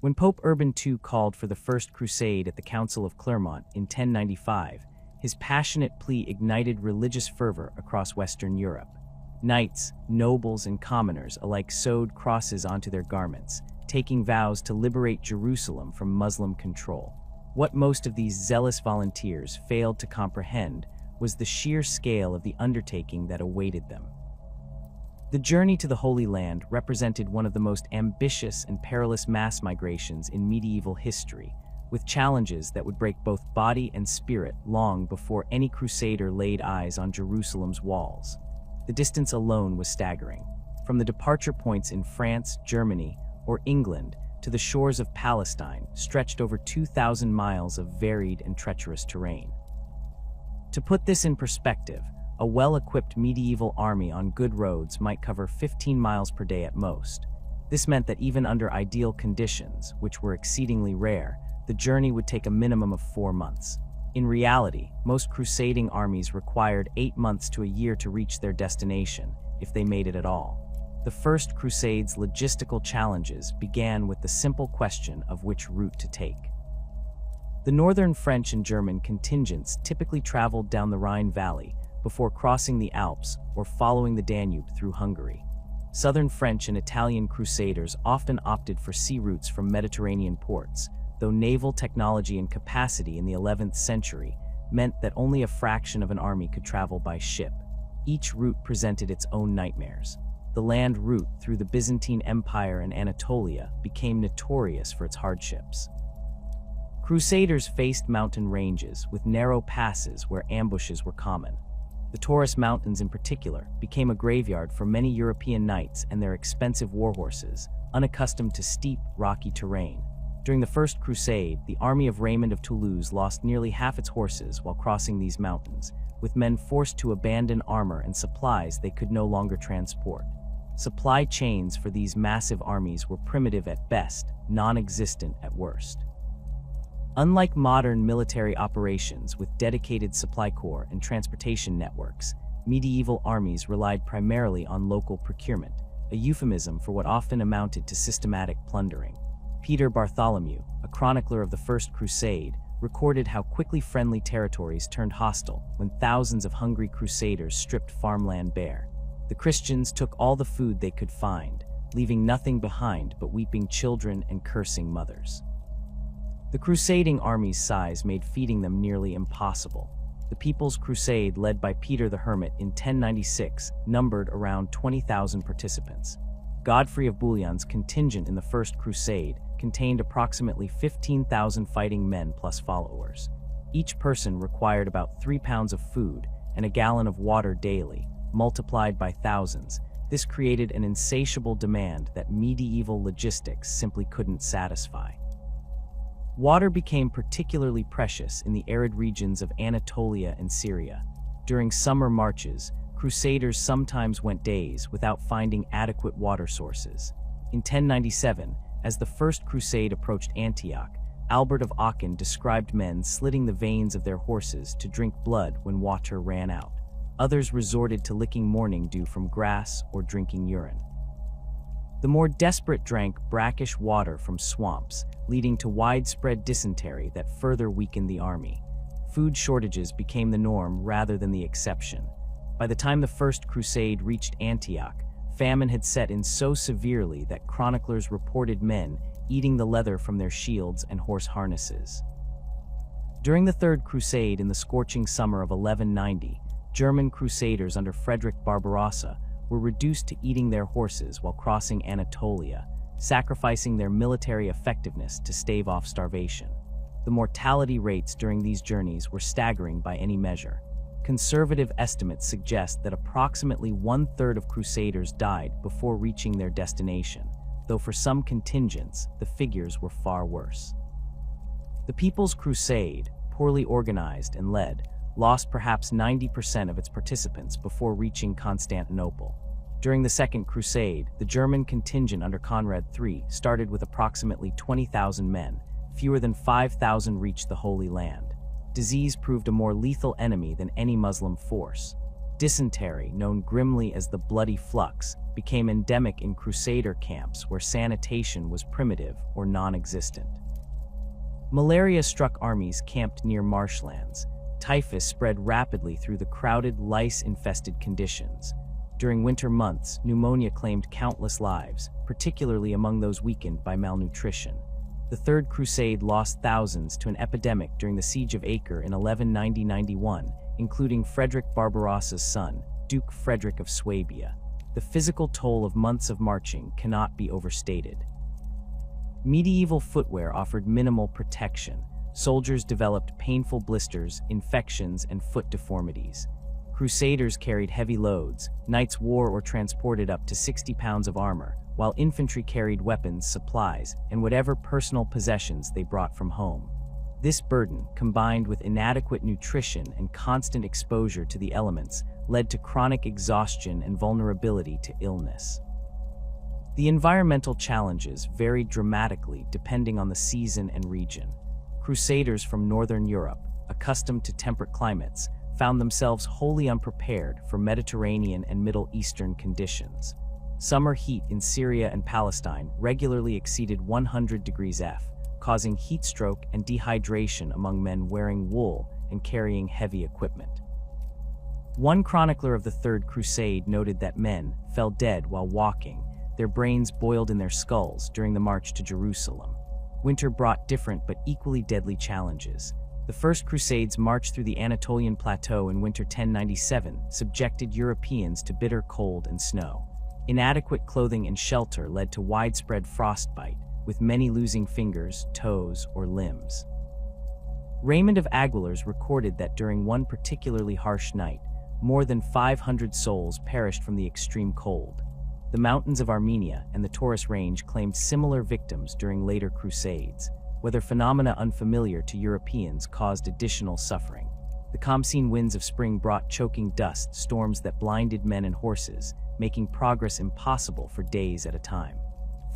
When Pope Urban II called for the First Crusade at the Council of Clermont in 1095, his passionate plea ignited religious fervor across Western Europe. Knights, nobles, and commoners alike sewed crosses onto their garments, taking vows to liberate Jerusalem from Muslim control. What most of these zealous volunteers failed to comprehend was the sheer scale of the undertaking that awaited them. The journey to the Holy Land represented one of the most ambitious and perilous mass migrations in medieval history, with challenges that would break both body and spirit long before any crusader laid eyes on Jerusalem's walls. The distance alone was staggering. From the departure points in France, Germany, or England to the shores of Palestine stretched over 2,000 miles of varied and treacherous terrain. To put this in perspective, a well-equipped medieval army on good roads might cover 15 miles per day at most. This meant that even under ideal conditions, which were exceedingly rare, the journey would take a minimum of 4 months. In reality, most crusading armies required 8 months to a year to reach their destination, if they made it at all. The First Crusade's logistical challenges began with the simple question of which route to take. The northern French and German contingents typically traveled down the Rhine Valley before crossing the Alps or following the Danube through Hungary. Southern French and Italian crusaders often opted for sea routes from Mediterranean ports, though naval technology and capacity in the 11th century meant that only a fraction of an army could travel by ship. Each route presented its own nightmares. The land route through the Byzantine Empire and Anatolia became notorious for its hardships. Crusaders faced mountain ranges with narrow passes where ambushes were common. The Taurus Mountains in particular became a graveyard for many European knights and their expensive warhorses, unaccustomed to steep, rocky terrain. During the First Crusade, the army of Raymond of Toulouse lost nearly half its horses while crossing these mountains, with men forced to abandon armor and supplies they could no longer transport. Supply chains for these massive armies were primitive at best, non-existent at worst. Unlike modern military operations with dedicated supply corps and transportation networks, medieval armies relied primarily on local procurement, a euphemism for what often amounted to systematic plundering. Peter Bartholomew, a chronicler of the First Crusade, recorded how quickly friendly territories turned hostile when thousands of hungry crusaders stripped farmland bare. The Christians took all the food they could find, leaving nothing behind but weeping children and cursing mothers. The crusading army's size made feeding them nearly impossible. The People's Crusade, led by Peter the Hermit in 1096, numbered around 20,000 participants. Godfrey of Bouillon's contingent in the First Crusade contained approximately 15,000 fighting men plus followers. Each person required about 3 pounds of food and a gallon of water daily, multiplied by thousands. This created an insatiable demand that medieval logistics simply couldn't satisfy. Water became particularly precious in the arid regions of Anatolia and Syria. During summer marches, crusaders sometimes went days without finding adequate water sources. In 1097, as the First Crusade approached Antioch, Albert of Aachen described men slitting the veins of their horses to drink blood when water ran out. Others resorted to licking morning dew from grass or drinking urine. The more desperate drank brackish water from swamps, leading to widespread dysentery that further weakened the army. Food shortages became the norm rather than the exception. By the time the First Crusade reached Antioch, famine had set in so severely that chroniclers reported men eating the leather from their shields and horse harnesses. During the Third Crusade in the scorching summer of 1190, German crusaders under Frederick Barbarossa were reduced to eating their horses while crossing Anatolia, sacrificing their military effectiveness to stave off starvation. The mortality rates during these journeys were staggering by any measure. Conservative estimates suggest that approximately 1/3 of crusaders died before reaching their destination, though for some contingents, the figures were far worse. The People's Crusade, poorly organized and led, lost perhaps 90% of its participants before reaching Constantinople. During the Second Crusade, the German contingent under Conrad III started with approximately 20,000 men. Fewer than 5,000 reached the Holy Land. Disease proved a more lethal enemy than any Muslim force. Dysentery, known grimly as the Bloody Flux, became endemic in Crusader camps where sanitation was primitive or non-existent. Malaria struck armies camped near marshlands. Typhus spread rapidly through the crowded, lice-infested conditions. During winter months, pneumonia claimed countless lives, particularly among those weakened by malnutrition. The Third Crusade lost thousands to an epidemic during the Siege of Acre in 1190–91, including Frederick Barbarossa's son, Duke Frederick of Swabia. The physical toll of months of marching cannot be overstated. Medieval footwear offered minimal protection. Soldiers developed painful blisters, infections, and foot deformities. Crusaders carried heavy loads. Knights wore or transported up to 60 pounds of armor, while infantry carried weapons, supplies, and whatever personal possessions they brought from home. This burden, combined with inadequate nutrition and constant exposure to the elements, led to chronic exhaustion and vulnerability to illness. The environmental challenges varied dramatically depending on the season and region. Crusaders from Northern Europe, accustomed to temperate climates, found themselves wholly unprepared for Mediterranean and Middle Eastern conditions. Summer heat in Syria and Palestine regularly exceeded 100 degrees F, causing heat stroke and dehydration among men wearing wool and carrying heavy equipment. One chronicler of the Third Crusade noted that men fell dead while walking, their brains boiled in their skulls during the march to Jerusalem. Winter brought different but equally deadly challenges. The First Crusades march through the Anatolian Plateau in winter 1097 subjected Europeans to bitter cold and snow. Inadequate clothing and shelter led to widespread frostbite, with many losing fingers, toes, or limbs. Raymond of Aguilars recorded that during one particularly harsh night, more than 500 souls perished from the extreme cold. The mountains of Armenia and the Taurus Range claimed similar victims during later crusades. Whether phenomena unfamiliar to Europeans caused additional suffering. The Khamsin winds of spring brought choking dust storms that blinded men and horses, making progress impossible for days at a time.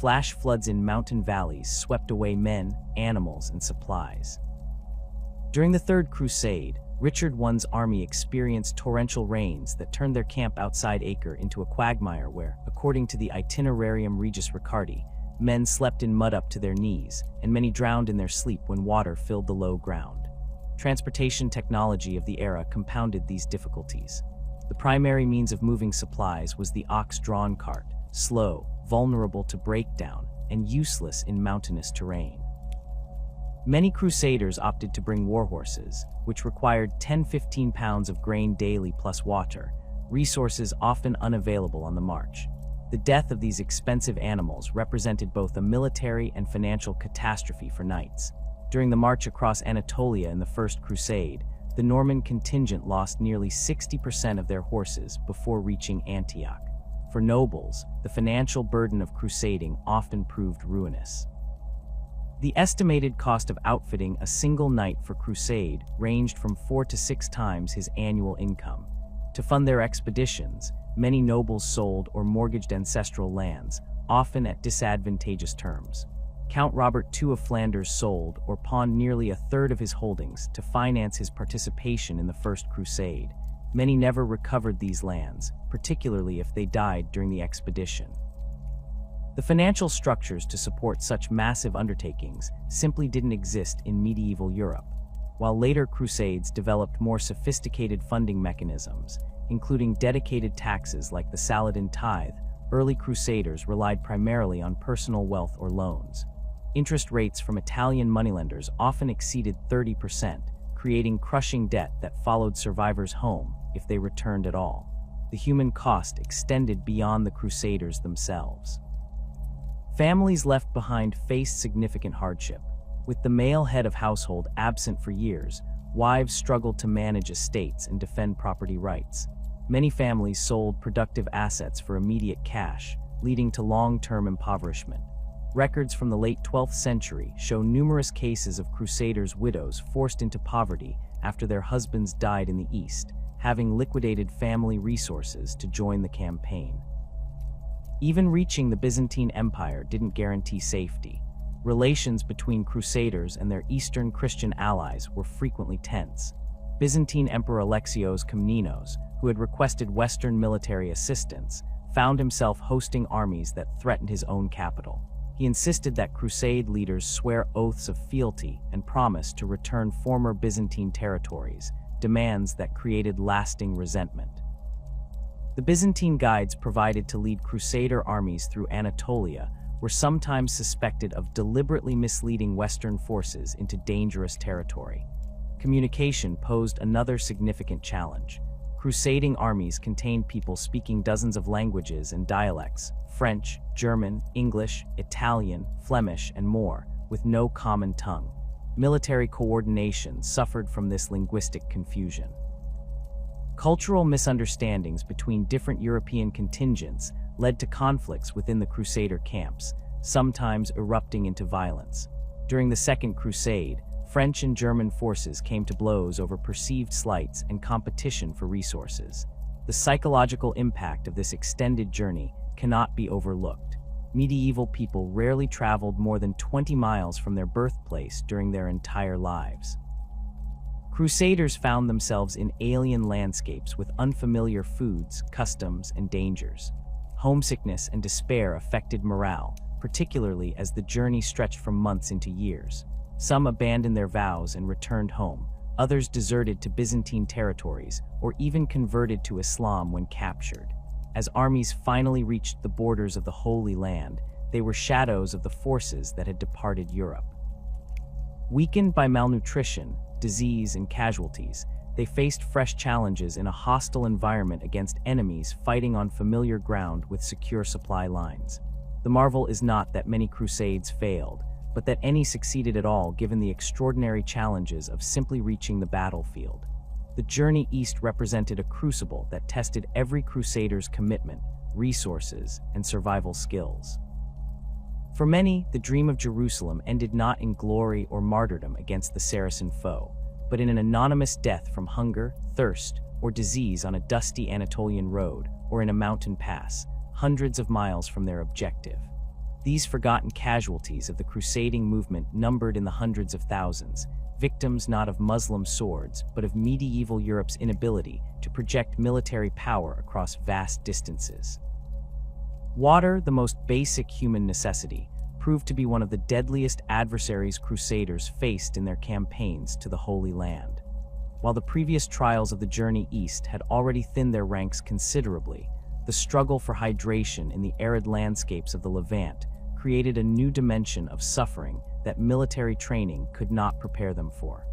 Flash floods in mountain valleys swept away men, animals, and supplies. During the Third Crusade, Richard I's army experienced torrential rains that turned their camp outside Acre into a quagmire where, according to the Itinerarium Regis Ricardi, men slept in mud up to their knees, and many drowned in their sleep when water filled the low ground. Transportation technology of the era compounded these difficulties. The primary means of moving supplies was the ox-drawn cart, slow, vulnerable to breakdown, and useless in mountainous terrain. Many crusaders opted to bring war horses, which required 10–15 pounds of grain daily plus water, resources often unavailable on the march. The death of these expensive animals represented both a military and financial catastrophe for knights. During the march across Anatolia in the First Crusade, the Norman contingent lost nearly 60% of their horses before reaching Antioch. For nobles, the financial burden of crusading often proved ruinous. The estimated cost of outfitting a single knight for crusade ranged from 4 to 6 times his annual income. To fund their expeditions, many nobles sold or mortgaged ancestral lands, often at disadvantageous terms. Count Robert II of Flanders sold or pawned nearly a third of his holdings to finance his participation in the First Crusade. Many never recovered these lands, particularly if they died during the expedition. The financial structures to support such massive undertakings simply didn't exist in medieval Europe, while later crusades developed more sophisticated funding mechanisms, including dedicated taxes like the Saladin tithe. Early crusaders relied primarily on personal wealth or loans. Interest rates from Italian moneylenders often exceeded 30%, creating crushing debt that followed survivors home if they returned at all. The human cost extended beyond the crusaders themselves. Families left behind faced significant hardship. With the male head of household absent for years, wives struggled to manage estates and defend property rights. Many families sold productive assets for immediate cash, leading to long-term impoverishment. Records from the late 12th century show numerous cases of crusaders' widows forced into poverty after their husbands died in the East, having liquidated family resources to join the campaign. Even reaching the Byzantine Empire didn't guarantee safety. Relations between crusaders and their Eastern Christian allies were frequently tense. Byzantine Emperor Alexios Komnenos, who had requested Western military assistance, found himself hosting armies that threatened his own capital. He insisted that Crusade leaders swear oaths of fealty and promise to return former Byzantine territories, demands that created lasting resentment. The Byzantine guides provided to lead Crusader armies through Anatolia were sometimes suspected of deliberately misleading Western forces into dangerous territory. Communication posed another significant challenge. Crusading armies contained people speaking dozens of languages and dialects: French, German, English, Italian, Flemish, and more, with no common tongue. Military coordination suffered from this linguistic confusion. Cultural misunderstandings between different European contingents led to conflicts within the Crusader camps, sometimes erupting into violence. During the Second Crusade, French and German forces came to blows over perceived slights and competition for resources. The psychological impact of this extended journey cannot be overlooked. Medieval people rarely traveled more than 20 miles from their birthplace during their entire lives. Crusaders found themselves in alien landscapes with unfamiliar foods, customs, and dangers. Homesickness and despair affected morale, particularly as the journey stretched from months into years. Some abandoned their vows and returned home. Others deserted to Byzantine territories or even converted to Islam when captured. As armies finally reached the borders of the Holy Land, they were shadows of the forces that had departed Europe. Weakened by malnutrition, disease, and casualties, they faced fresh challenges in a hostile environment against enemies fighting on familiar ground with secure supply lines. The marvel is not that many crusades failed, but that any succeeded at all given the extraordinary challenges of simply reaching the battlefield. The journey east represented a crucible that tested every crusader's commitment, resources, and survival skills. For many, the dream of Jerusalem ended not in glory or martyrdom against the Saracen foe, but in an anonymous death from hunger, thirst, or disease on a dusty Anatolian road or in a mountain pass, hundreds of miles from their objective. These forgotten casualties of the crusading movement numbered in the hundreds of thousands, victims not of Muslim swords, but of medieval Europe's inability to project military power across vast distances. Water, the most basic human necessity, proved to be one of the deadliest adversaries crusaders faced in their campaigns to the Holy Land. While the previous trials of the journey east had already thinned their ranks considerably, the struggle for hydration in the arid landscapes of the Levant created a new dimension of suffering that military training could not prepare them for.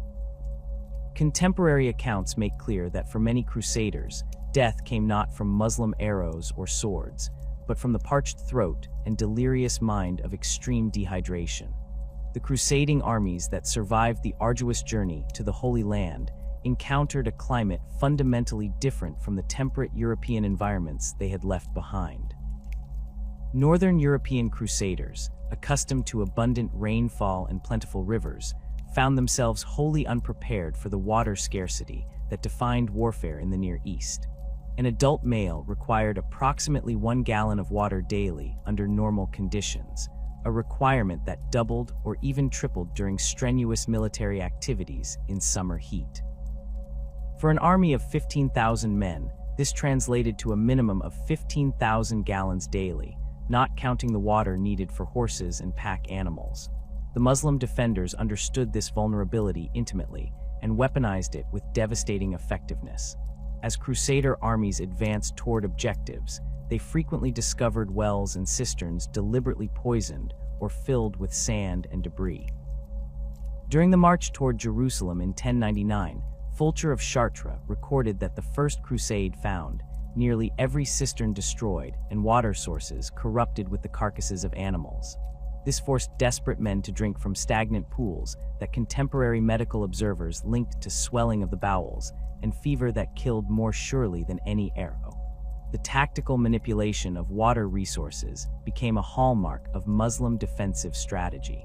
Contemporary accounts make clear that for many crusaders, death came not from Muslim arrows or swords, but from the parched throat and delirious mind of extreme dehydration. The crusading armies that survived the arduous journey to the Holy Land encountered a climate fundamentally different from the temperate European environments they had left behind. Northern European crusaders, accustomed to abundant rainfall and plentiful rivers, found themselves wholly unprepared for the water scarcity that defined warfare in the Near East. An adult male required approximately 1 gallon of water daily under normal conditions, a requirement that doubled or even tripled during strenuous military activities in summer heat. For an army of 15,000 men, this translated to a minimum of 15,000 gallons daily, not counting the water needed for horses and pack animals. The Muslim defenders understood this vulnerability intimately and weaponized it with devastating effectiveness. As Crusader armies advanced toward objectives, they frequently discovered wells and cisterns deliberately poisoned or filled with sand and debris. During the march toward Jerusalem in 1099, Fulcher of Chartres recorded that the First Crusade found nearly every cistern destroyed and water sources corrupted with the carcasses of animals. This forced desperate men to drink from stagnant pools that contemporary medical observers linked to swelling of the bowels and fever that killed more surely than any arrow. The tactical manipulation of water resources became a hallmark of Muslim defensive strategy.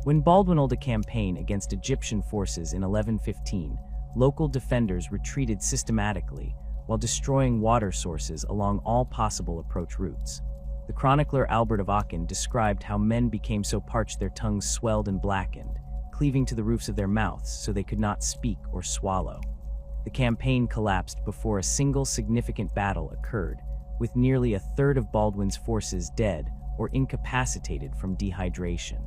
When Baldwin held a campaign against Egyptian forces in 1115, local defenders retreated systematically while destroying water sources along all possible approach routes. The chronicler Albert of Aachen described how men became so parched their tongues swelled and blackened, cleaving to the roofs of their mouths so they could not speak or swallow. The campaign collapsed before a single significant battle occurred, with nearly a third of Baldwin's forces dead or incapacitated from dehydration.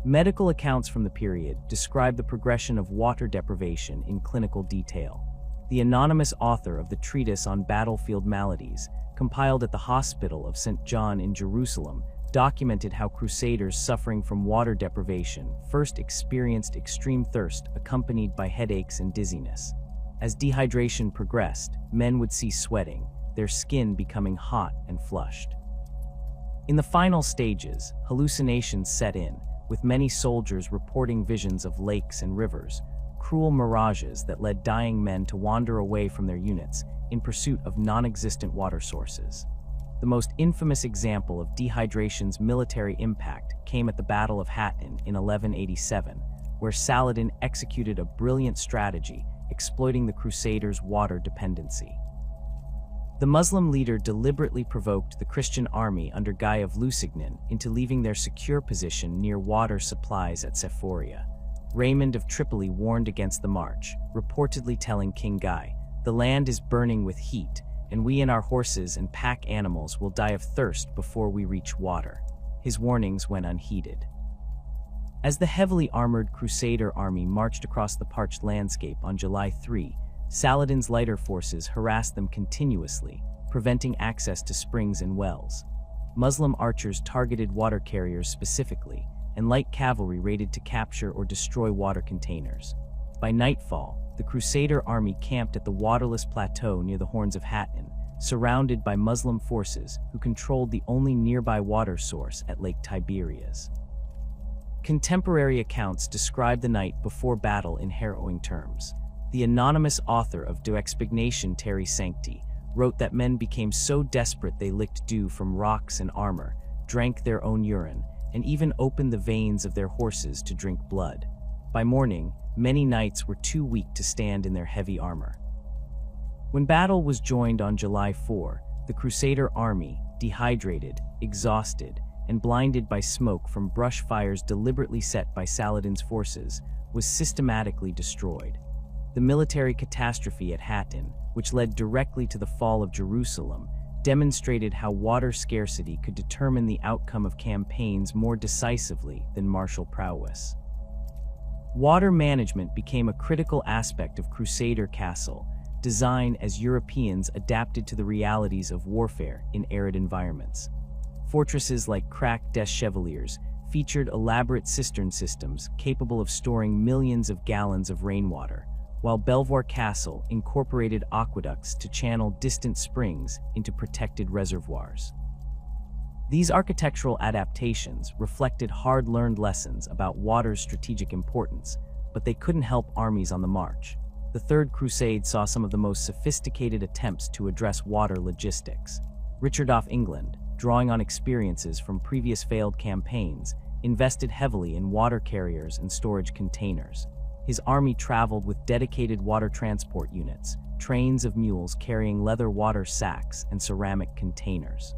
Medical accounts from the period describe the progression of water deprivation in clinical detail. The anonymous author of the treatise on battlefield maladies, compiled at the Hospital of St. John in Jerusalem, documented how crusaders suffering from water deprivation first experienced extreme thirst accompanied by headaches and dizziness. As dehydration progressed, men would cease sweating, their skin becoming hot and flushed. In the final stages, hallucinations set in, with many soldiers reporting visions of lakes and rivers, cruel mirages that led dying men to wander away from their units in pursuit of non-existent water sources. The most infamous example of dehydration's military impact came at the Battle of Hattin in 1187, where Saladin executed a brilliant strategy exploiting the Crusaders' water dependency. The Muslim leader deliberately provoked the Christian army under Guy of Lusignan into leaving their secure position near water supplies at Sephoria. Raymond of Tripoli warned against the march, reportedly telling King Guy, "The land is burning with heat, and we and our horses and pack animals will die of thirst before we reach water." His warnings went unheeded. As the heavily armored Crusader army marched across the parched landscape on July 3, Saladin's lighter forces harassed them continuously, preventing access to springs and wells. Muslim archers targeted water carriers specifically, and light cavalry raided to capture or destroy water containers. By nightfall, the Crusader army camped at the waterless plateau near the Horns of Hattin, surrounded by Muslim forces who controlled the only nearby water source at Lake Tiberias. Contemporary accounts describe the night before battle in harrowing terms. The anonymous author of De Expignation Terrae Sancti wrote that men became so desperate they licked dew from rocks and armor, drank their own urine, and even opened the veins of their horses to drink blood. By morning, many knights were too weak to stand in their heavy armor. When battle was joined on July 4, the Crusader army, dehydrated, exhausted, and blinded by smoke from brush fires deliberately set by Saladin's forces, was systematically destroyed. The military catastrophe at Hattin, which led directly to the fall of Jerusalem, demonstrated how water scarcity could determine the outcome of campaigns more decisively than martial prowess. Water management became a critical aspect of Crusader castle design as Europeans adapted to the realities of warfare in arid environments. Fortresses like Crac des Chevaliers featured elaborate cistern systems capable of storing millions of gallons of rainwater, while Belvoir Castle incorporated aqueducts to channel distant springs into protected reservoirs. These architectural adaptations reflected hard-learned lessons about water's strategic importance, but they couldn't help armies on the march. The Third Crusade saw some of the most sophisticated attempts to address water logistics. Richard of England, drawing on experiences from previous failed campaigns, invested heavily in water carriers and storage containers. His army traveled with dedicated water transport units, trains of mules carrying leather water sacks and ceramic containers.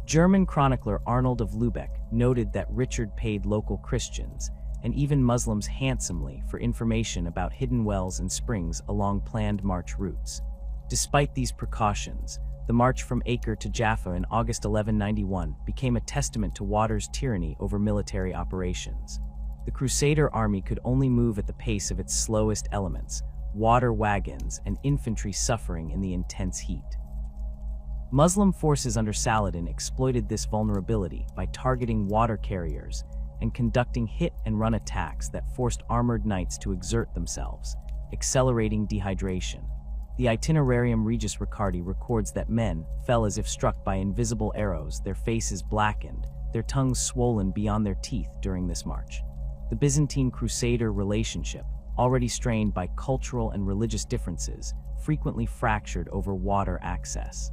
German chronicler Arnold of Lübeck noted that Richard paid local Christians and even Muslims handsomely for information about hidden wells and springs along planned march routes. Despite these precautions, the march from Acre to Jaffa in August 1191 became a testament to water's tyranny over military operations. The Crusader army could only move at the pace of its slowest elements, water wagons and infantry suffering in the intense heat. Muslim forces under Saladin exploited this vulnerability by targeting water carriers and conducting hit-and-run attacks that forced armored knights to exert themselves, accelerating dehydration. The Itinerarium Regis Ricardi records that men fell as if struck by invisible arrows, their faces blackened, their tongues swollen beyond their teeth during this march. The Byzantine-Crusader relationship, already strained by cultural and religious differences, frequently fractured over water access.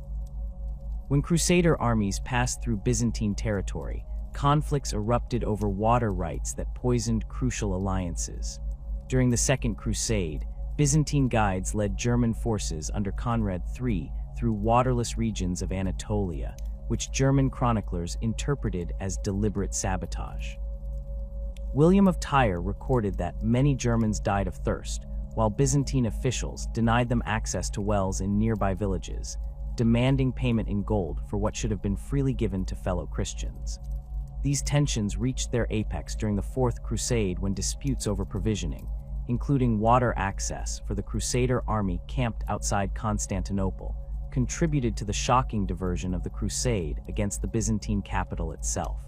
When Crusader armies passed through Byzantine territory, conflicts erupted over water rights that poisoned crucial alliances. During the Second Crusade, Byzantine guides led German forces under Conrad III through waterless regions of Anatolia, which German chroniclers interpreted as deliberate sabotage. William of Tyre recorded that many Germans died of thirst, while Byzantine officials denied them access to wells in nearby villages, demanding payment in gold for what should have been freely given to fellow Christians. These tensions reached their apex during the Fourth Crusade when disputes over provisioning, including water access for the Crusader army camped outside Constantinople, contributed to the shocking diversion of the crusade against the Byzantine capital itself.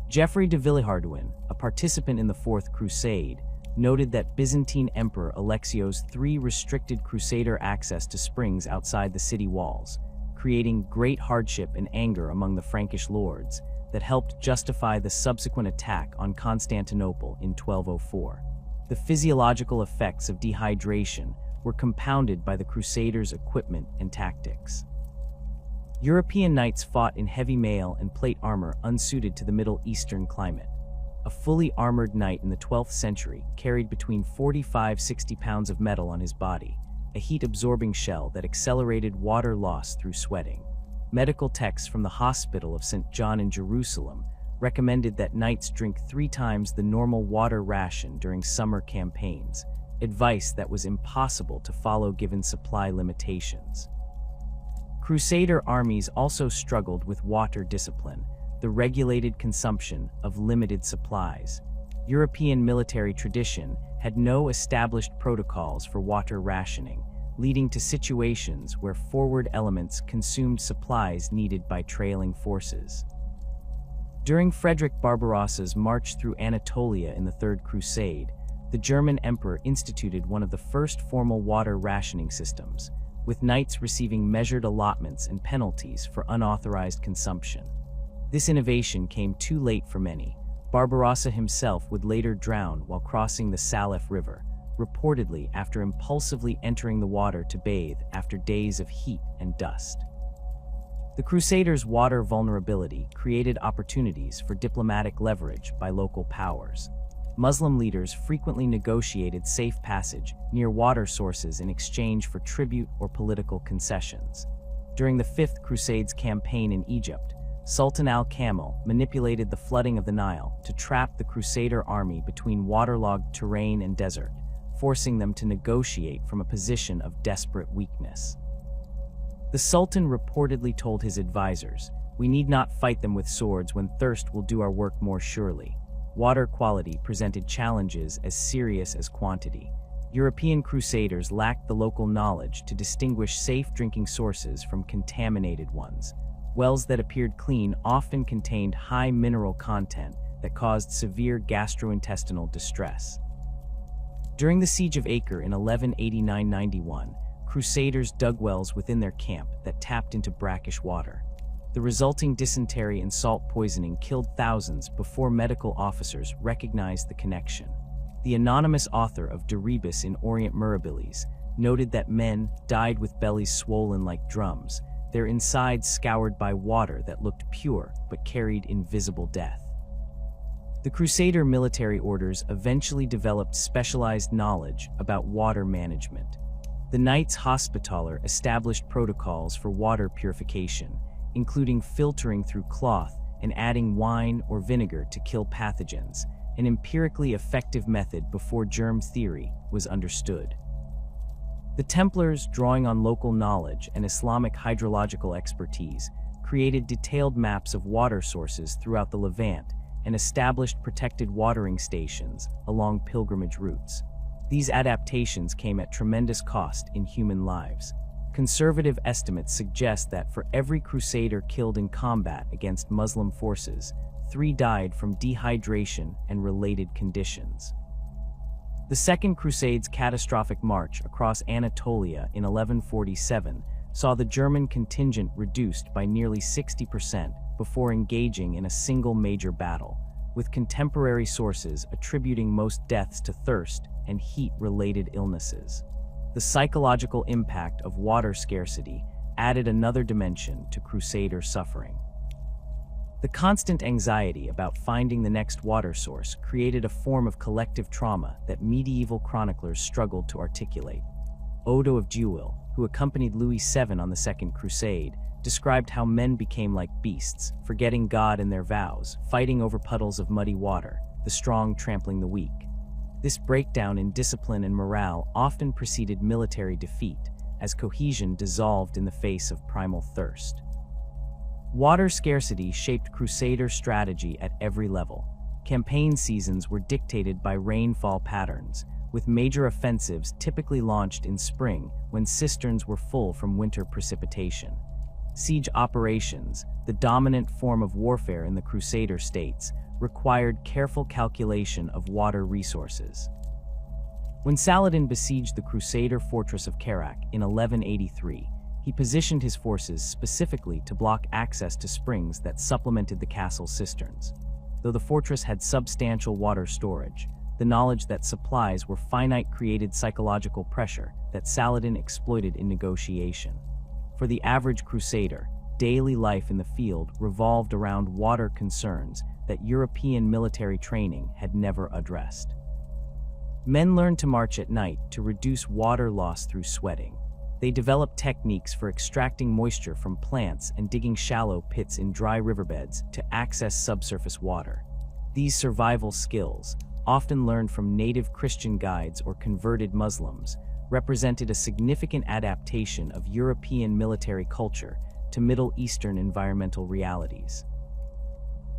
Geoffrey de Villehardouin, a participant in the Fourth Crusade, noted that Byzantine Emperor Alexios III restricted Crusader access to springs outside the city walls, creating great hardship and anger among the Frankish lords that helped justify the subsequent attack on Constantinople in 1204. The physiological effects of dehydration were compounded by the Crusaders' equipment and tactics. European knights fought in heavy mail and plate armor unsuited to the Middle Eastern climate. A fully armored knight in the 12th century carried between 45–60 pounds of metal on his body, a heat-absorbing shell that accelerated water loss through sweating. Medical texts from the Hospital of St. John in Jerusalem recommended that knights drink 3 times the normal water ration during summer campaigns, advice that was impossible to follow given supply limitations. Crusader armies also struggled with water discipline, the regulated consumption of limited supplies. European military tradition had no established protocols for water rationing, leading to situations where forward elements consumed supplies needed by trailing forces. During Frederick Barbarossa's march through Anatolia in the Third Crusade, the German emperor instituted one of the first formal water rationing systems, with knights receiving measured allotments and penalties for unauthorized consumption. This innovation came too late for many. Barbarossa himself would later drown while crossing the Salif River, reportedly after impulsively entering the water to bathe after days of heat and dust. The Crusaders' water vulnerability created opportunities for diplomatic leverage by local powers. Muslim leaders frequently negotiated safe passage near water sources in exchange for tribute or political concessions. During the Fifth Crusades campaign in Egypt, Sultan al-Kamil manipulated the flooding of the Nile to trap the Crusader army between waterlogged terrain and desert, forcing them to negotiate from a position of desperate weakness. The Sultan reportedly told his advisors, "We need not fight them with swords when thirst will do our work more surely." Water quality presented challenges as serious as quantity. European crusaders lacked the local knowledge to distinguish safe drinking sources from contaminated ones. Wells that appeared clean often contained high mineral content that caused severe gastrointestinal distress. During the Siege of Acre in 1189–91, crusaders dug wells within their camp that tapped into brackish water. The resulting dysentery and salt poisoning killed thousands before medical officers recognized the connection. The anonymous author of De Rebus in Orient Mirabilis noted that men died with bellies swollen like drums, their insides scoured by water that looked pure but carried invisible death. The Crusader military orders eventually developed specialized knowledge about water management. The Knights Hospitaller established protocols for water purification, including filtering through cloth and adding wine or vinegar to kill pathogens, an empirically effective method before germ theory was understood. The Templars, drawing on local knowledge and Islamic hydrological expertise, created detailed maps of water sources throughout the Levant and established protected watering stations along pilgrimage routes. These adaptations came at tremendous cost in human lives. Conservative estimates suggest that for every crusader killed in combat against Muslim forces, 3 died from dehydration and related conditions. The Second Crusade's catastrophic march across Anatolia in 1147 saw the German contingent reduced by nearly 60% before engaging in a single major battle, with contemporary sources attributing most deaths to thirst and heat-related illnesses. The psychological impact of water scarcity added another dimension to Crusader suffering. The constant anxiety about finding the next water source created a form of collective trauma that medieval chroniclers struggled to articulate. Odo of Duil, who accompanied Louis VII on the Second Crusade, described how men became like beasts, forgetting God and their vows, fighting over puddles of muddy water. the strong trampling the weak. This breakdown in discipline and morale often preceded military defeat, as cohesion dissolved in the face of primal thirst. Water scarcity shaped Crusader strategy at every level. Campaign seasons were dictated by rainfall patterns, with major offensives typically launched in spring when cisterns were full from winter precipitation. Siege operations, the dominant form of warfare in the Crusader states, required careful calculation of water resources. When Saladin besieged the Crusader fortress of Kerak in 1183, he positioned his forces specifically to block access to springs that supplemented the castle's cisterns. Though the fortress had substantial water storage, the knowledge that supplies were finite created psychological pressure that Saladin exploited in negotiation. For the average Crusader, daily life in the field revolved around water concerns that European military training had never addressed. Men learned to march at night to reduce water loss through sweating. They developed techniques for extracting moisture from plants and digging shallow pits in dry riverbeds to access subsurface water. These survival skills, often learned from native Christian guides or converted Muslims, represented a significant adaptation of European military culture to Middle Eastern environmental realities.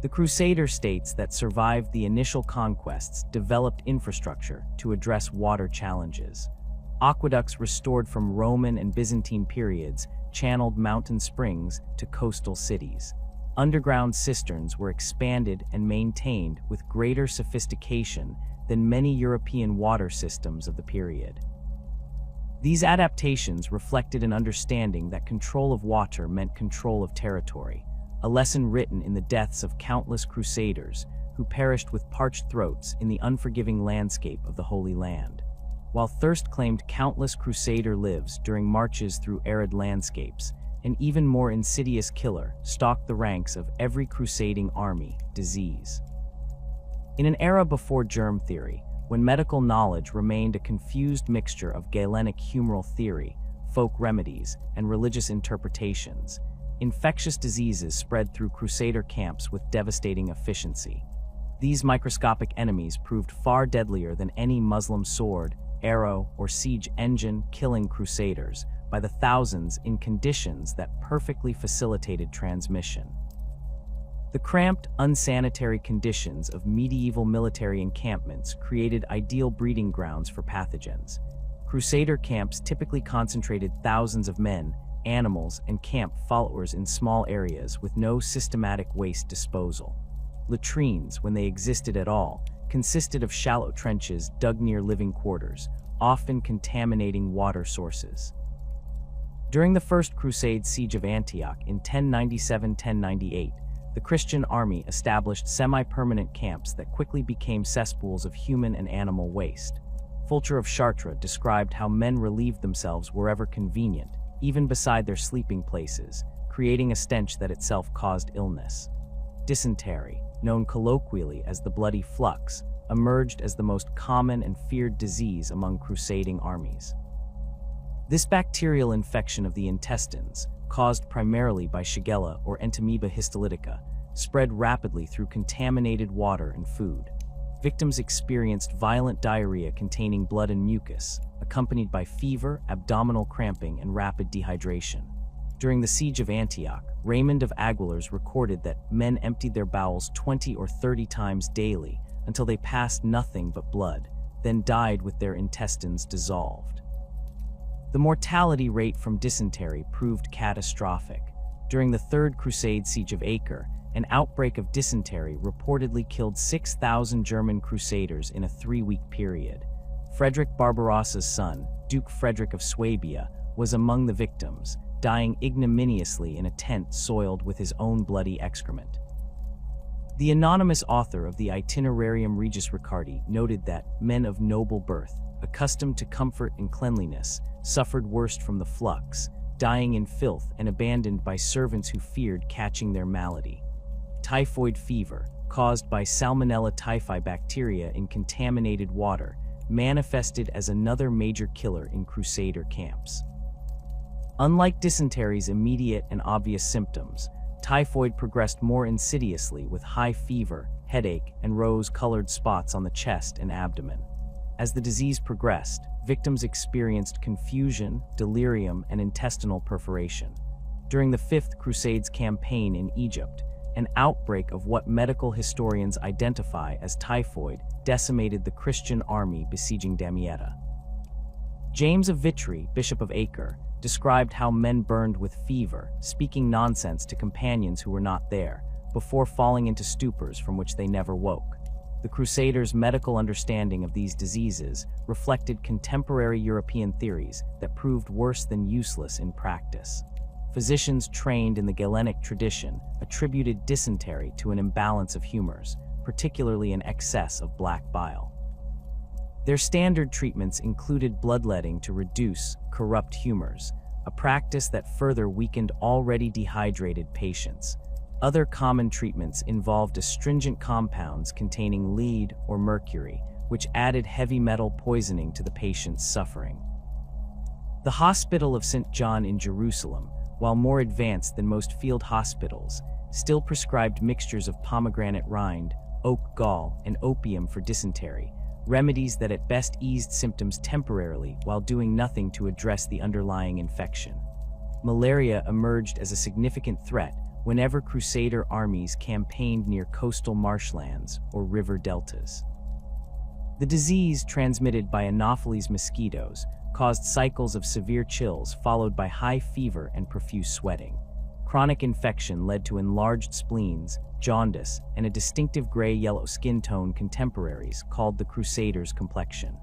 The Crusader states that survived the initial conquests developed infrastructure to address water challenges. Aqueducts restored from Roman and Byzantine periods channeled mountain springs to coastal cities. Underground cisterns were expanded and maintained with greater sophistication than many European water systems of the period. These adaptations reflected an understanding that control of water meant control of territory, a lesson written in the deaths of countless Crusaders who perished with parched throats in the unforgiving landscape of the Holy Land. While thirst claimed countless Crusader lives during marches through arid landscapes, an even more insidious killer stalked the ranks of every crusading army: disease. In an era before germ theory, when medical knowledge remained a confused mixture of Galenic humoral theory, folk remedies, and religious interpretations, infectious diseases spread through Crusader camps with devastating efficiency. These microscopic enemies proved far deadlier than any Muslim sword, arrow, or siege engine, killing Crusaders by the thousands in conditions that perfectly facilitated transmission. The cramped, unsanitary conditions of medieval military encampments created ideal breeding grounds for pathogens. Crusader camps typically concentrated thousands of men, animals, and camp followers in small areas with no systematic waste disposal. Latrines, when they existed at all, consisted of shallow trenches dug near living quarters, often contaminating water sources. During the First Crusade siege of Antioch in 1097-1098, the Christian army established semi-permanent camps that quickly became cesspools of human and animal waste. Fulcher of Chartres described how men relieved themselves wherever convenient, even beside their sleeping places, creating a stench that itself caused illness. Dysentery, known colloquially as the bloody flux, emerged as the most common and feared disease among crusading armies. This bacterial infection of the intestines, caused primarily by Shigella or Entamoeba histolytica, spread rapidly through contaminated water and food. Victims experienced violent diarrhea containing blood and mucus, accompanied by fever, abdominal cramping, and rapid dehydration. During the siege of Antioch, Raymond of Aguilars recorded that men emptied their bowels 20 or 30 times daily until they passed nothing but blood, then died with their intestines dissolved. The mortality rate from dysentery proved catastrophic. During the Third Crusade siege of Acre, an outbreak of dysentery reportedly killed 6,000 German crusaders in a 3-week period. Frederick Barbarossa's son, Duke Frederick of Swabia, was among the victims, dying ignominiously in a tent soiled with his own bloody excrement. The anonymous author of the Itinerarium Regis Ricardi noted that men of noble birth, accustomed to comfort and cleanliness, suffered worst from the flux, dying in filth and abandoned by servants who feared catching their malady. Typhoid fever, caused by Salmonella typhi bacteria in contaminated water, manifested as another major killer in Crusader camps. Unlike dysentery's immediate and obvious symptoms, typhoid progressed more insidiously with high fever, headache, and rose-colored spots on the chest and abdomen. As the disease progressed, victims experienced confusion, delirium, and intestinal perforation. During the Fifth Crusades campaign in Egypt, an outbreak of what medical historians identify as typhoid decimated the Christian army besieging Damietta. James of Vitry, Bishop of Acre, described how men burned with fever, speaking nonsense to companions who were not there, before falling into stupors from which they never woke. The Crusaders' medical understanding of these diseases reflected contemporary European theories that proved worse than useless in practice. Physicians trained in the Galenic tradition attributed dysentery to an imbalance of humors, particularly an excess of black bile. Their standard treatments included bloodletting to reduce corrupt humors, a practice that further weakened already dehydrated patients. Other common treatments involved astringent compounds containing lead or mercury, which added heavy metal poisoning to the patient's suffering. The Hospital of St. John in Jerusalem, while more advanced than most field hospitals, still prescribed mixtures of pomegranate rind, oak gall, and opium for dysentery, remedies that at best eased symptoms temporarily while doing nothing to address the underlying infection. Malaria emerged as a significant threat whenever Crusader armies campaigned near coastal marshlands or river deltas. The disease, transmitted by Anopheles mosquitoes, caused cycles of severe chills followed by high fever and profuse sweating. Chronic infection led to enlarged spleens, jaundice, and a distinctive gray-yellow skin tone contemporaries called the Crusaders' complexion.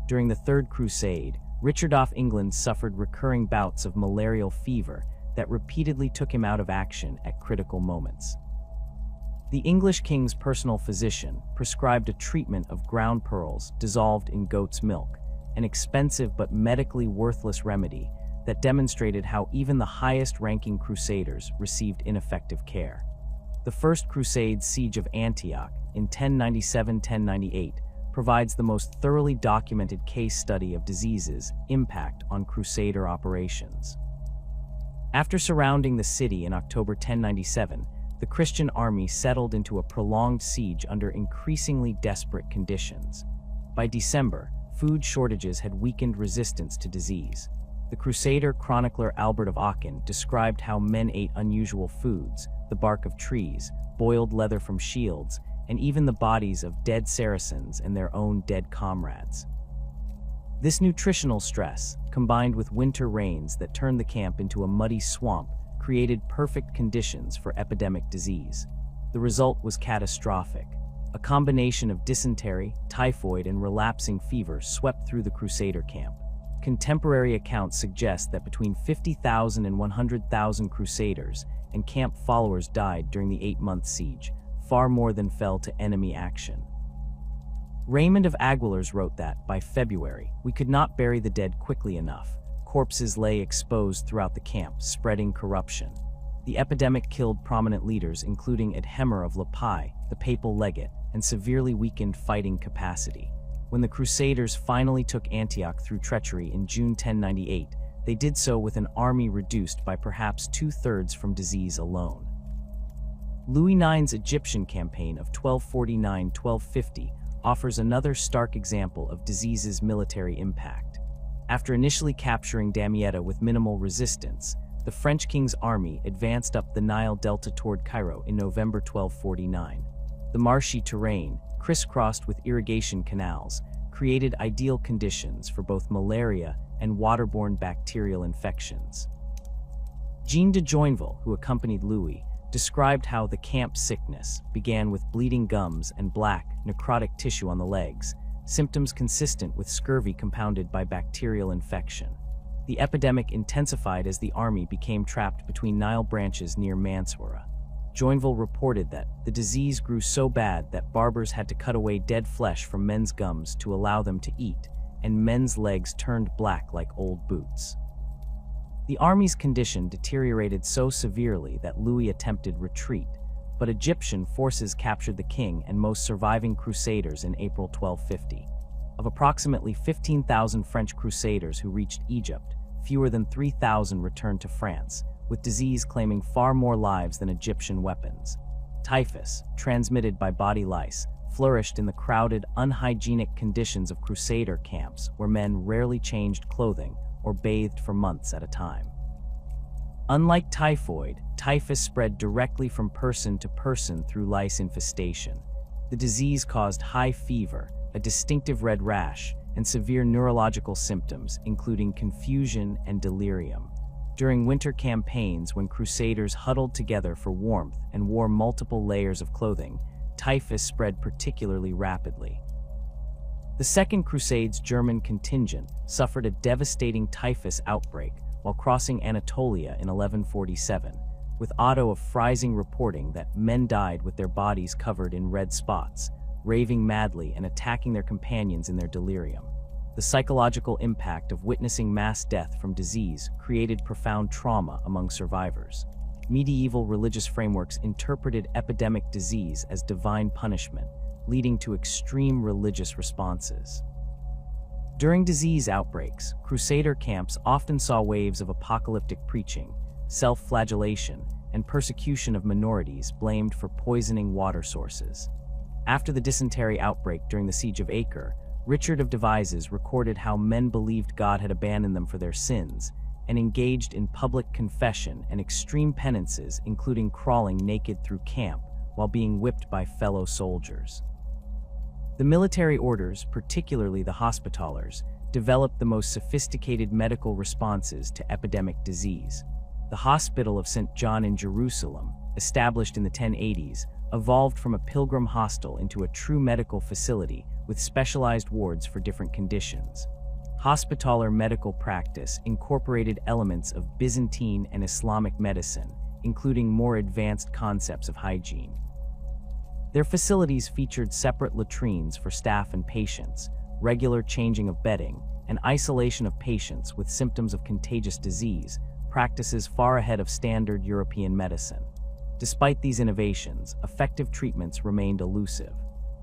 During the Third Crusade, Richard of England suffered recurring bouts of malarial fever that repeatedly took him out of action at critical moments. The English king's personal physician prescribed a treatment of ground pearls dissolved in goat's milk, an expensive but medically worthless remedy that demonstrated how even the highest-ranking crusaders received ineffective care. The First Crusade siege of Antioch in 1097-1098 provides the most thoroughly documented case study of disease's impact on crusader operations. After surrounding the city in October 1097, the Christian army settled into a prolonged siege under increasingly desperate conditions. By December, food shortages had weakened resistance to disease. The Crusader chronicler Albert of Aachen described how men ate unusual foods, the bark of trees, boiled leather from shields, and even the bodies of dead Saracens and their own dead comrades. This nutritional stress, combined with winter rains that turned the camp into a muddy swamp, created perfect conditions for epidemic disease. The result was catastrophic. A combination of dysentery, typhoid, and relapsing fever swept through the Crusader camp. Contemporary accounts suggest that between 50,000 and 100,000 Crusaders and camp followers died during the 8-month siege, far more than fell to enemy action. Raymond of Aguilers wrote that, by February, we could not bury the dead quickly enough. Corpses lay exposed throughout the camp, spreading corruption. The epidemic killed prominent leaders, including Edhemer of Lepi, the papal legate, and severely weakened fighting capacity. When the Crusaders finally took Antioch through treachery in June 1098, they did so with an army reduced by perhaps 2/3 from disease alone. Louis IX's Egyptian campaign of 1249-1250 offers another stark example of disease's military impact. After initially capturing Damietta with minimal resistance, the French king's army advanced up the Nile Delta toward Cairo in November 1249. The marshy terrain, crisscrossed with irrigation canals, created ideal conditions for both malaria and waterborne bacterial infections. Jean de Joinville, who accompanied Louis, described how the camp sickness began with bleeding gums and black, necrotic tissue on the legs, symptoms consistent with scurvy compounded by bacterial infection. The epidemic intensified as the army became trapped between Nile branches near Mansoura. Joinville reported that the disease grew so bad that barbers had to cut away dead flesh from men's gums to allow them to eat, and men's legs turned black like old boots. The army's condition deteriorated so severely that Louis attempted retreat, but Egyptian forces captured the king and most surviving crusaders in April 1250. Of approximately 15,000 French crusaders who reached Egypt, fewer than 3,000 returned to France, with disease claiming far more lives than Egyptian weapons. Typhus, transmitted by body lice, flourished in the crowded, unhygienic conditions of Crusader camps where men rarely changed clothing or bathed for months at a time. Unlike typhoid, typhus spread directly from person to person through lice infestation. The disease caused high fever, a distinctive red rash, and severe neurological symptoms, including confusion and delirium. During winter campaigns, when Crusaders huddled together for warmth and wore multiple layers of clothing, typhus spread particularly rapidly. The Second Crusades German contingent suffered a devastating typhus outbreak while crossing Anatolia in 1147, with Otto of Freising reporting that men died with their bodies covered in red spots, raving madly and attacking their companions in their delirium. The psychological impact of witnessing mass death from disease created profound trauma among survivors. Medieval religious frameworks interpreted epidemic disease as divine punishment, leading to extreme religious responses. During disease outbreaks, Crusader camps often saw waves of apocalyptic preaching, self-flagellation, and persecution of minorities blamed for poisoning water sources. After the dysentery outbreak during the Siege of Acre, Richard of Devizes recorded how men believed God had abandoned them for their sins and engaged in public confession and extreme penances, including crawling naked through camp while being whipped by fellow soldiers. The military orders, particularly the Hospitallers, developed the most sophisticated medical responses to epidemic disease. The Hospital of St. John in Jerusalem, established in the 1080s, evolved from a pilgrim hostel into a true medical facility with specialized wards for different conditions. Hospitaller medical practice incorporated elements of Byzantine and Islamic medicine, including more advanced concepts of hygiene. Their facilities featured separate latrines for staff and patients, regular changing of bedding, and isolation of patients with symptoms of contagious disease, practices far ahead of standard European medicine. Despite these innovations, effective treatments remained elusive.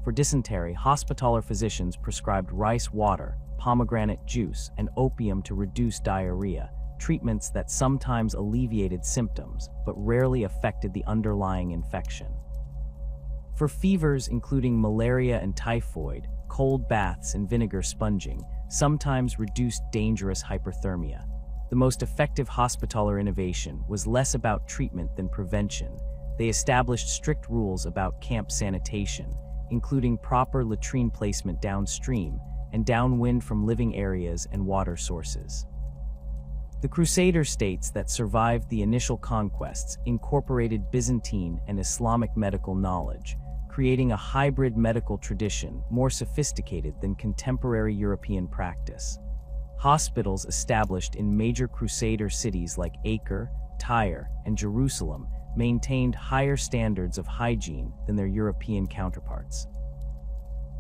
For dysentery, Hospitaller physicians prescribed rice water, pomegranate juice, and opium to reduce diarrhea, treatments that sometimes alleviated symptoms but rarely affected the underlying infection. For fevers including malaria and typhoid, cold baths and vinegar sponging sometimes reduced dangerous hyperthermia. The most effective Hospitaller innovation was less about treatment than prevention. They established strict rules about camp sanitation, including proper latrine placement downstream and downwind from living areas and water sources. The Crusader states that survived the initial conquests incorporated Byzantine and Islamic medical knowledge, creating a hybrid medical tradition more sophisticated than contemporary European practice. Hospitals established in major Crusader cities like Acre, Tyre, and Jerusalem maintained higher standards of hygiene than their European counterparts.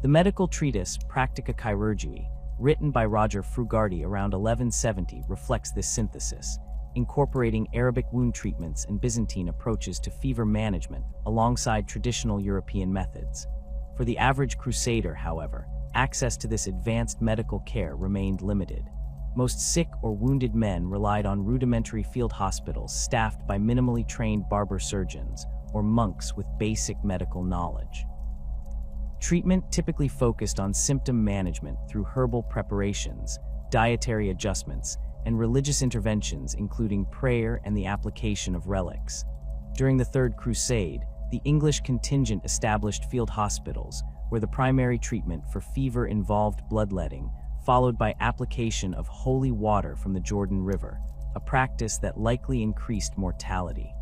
The medical treatise Practica Chirurgiae, written by Roger Frugardi around 1170, reflects this synthesis, incorporating Arabic wound treatments and Byzantine approaches to fever management alongside traditional European methods. For the average Crusader, however, access to this advanced medical care remained limited. Most sick or wounded men relied on rudimentary field hospitals staffed by minimally trained barber surgeons or monks with basic medical knowledge. Treatment typically focused on symptom management through herbal preparations, dietary adjustments, and religious interventions including prayer and the application of relics. During the Third Crusade, the English contingent established field hospitals, where the primary treatment for fever involved bloodletting, followed by application of holy water from the Jordan River, a practice that likely increased mortality.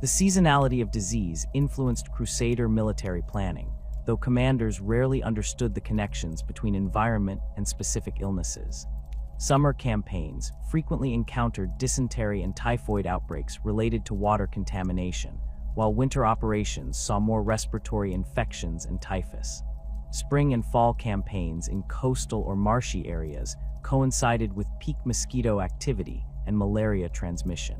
The seasonality of disease influenced Crusader military planning, though commanders rarely understood the connections between environment and specific illnesses. Summer campaigns frequently encountered dysentery and typhoid outbreaks related to water contamination, while winter operations saw more respiratory infections and typhus. Spring and fall campaigns in coastal or marshy areas coincided with peak mosquito activity and malaria transmission.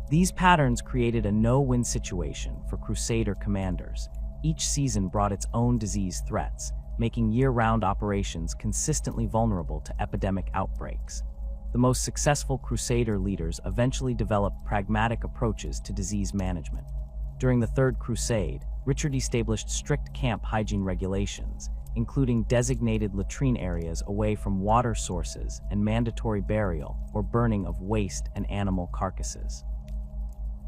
These patterns created a no-win situation for Crusader commanders. Each season brought its own disease threats, making year-round operations consistently vulnerable to epidemic outbreaks. The most successful Crusader leaders eventually developed pragmatic approaches to disease management. During the Third Crusade, Richard established strict camp hygiene regulations, including designated latrine areas away from water sources and mandatory burial or burning of waste and animal carcasses.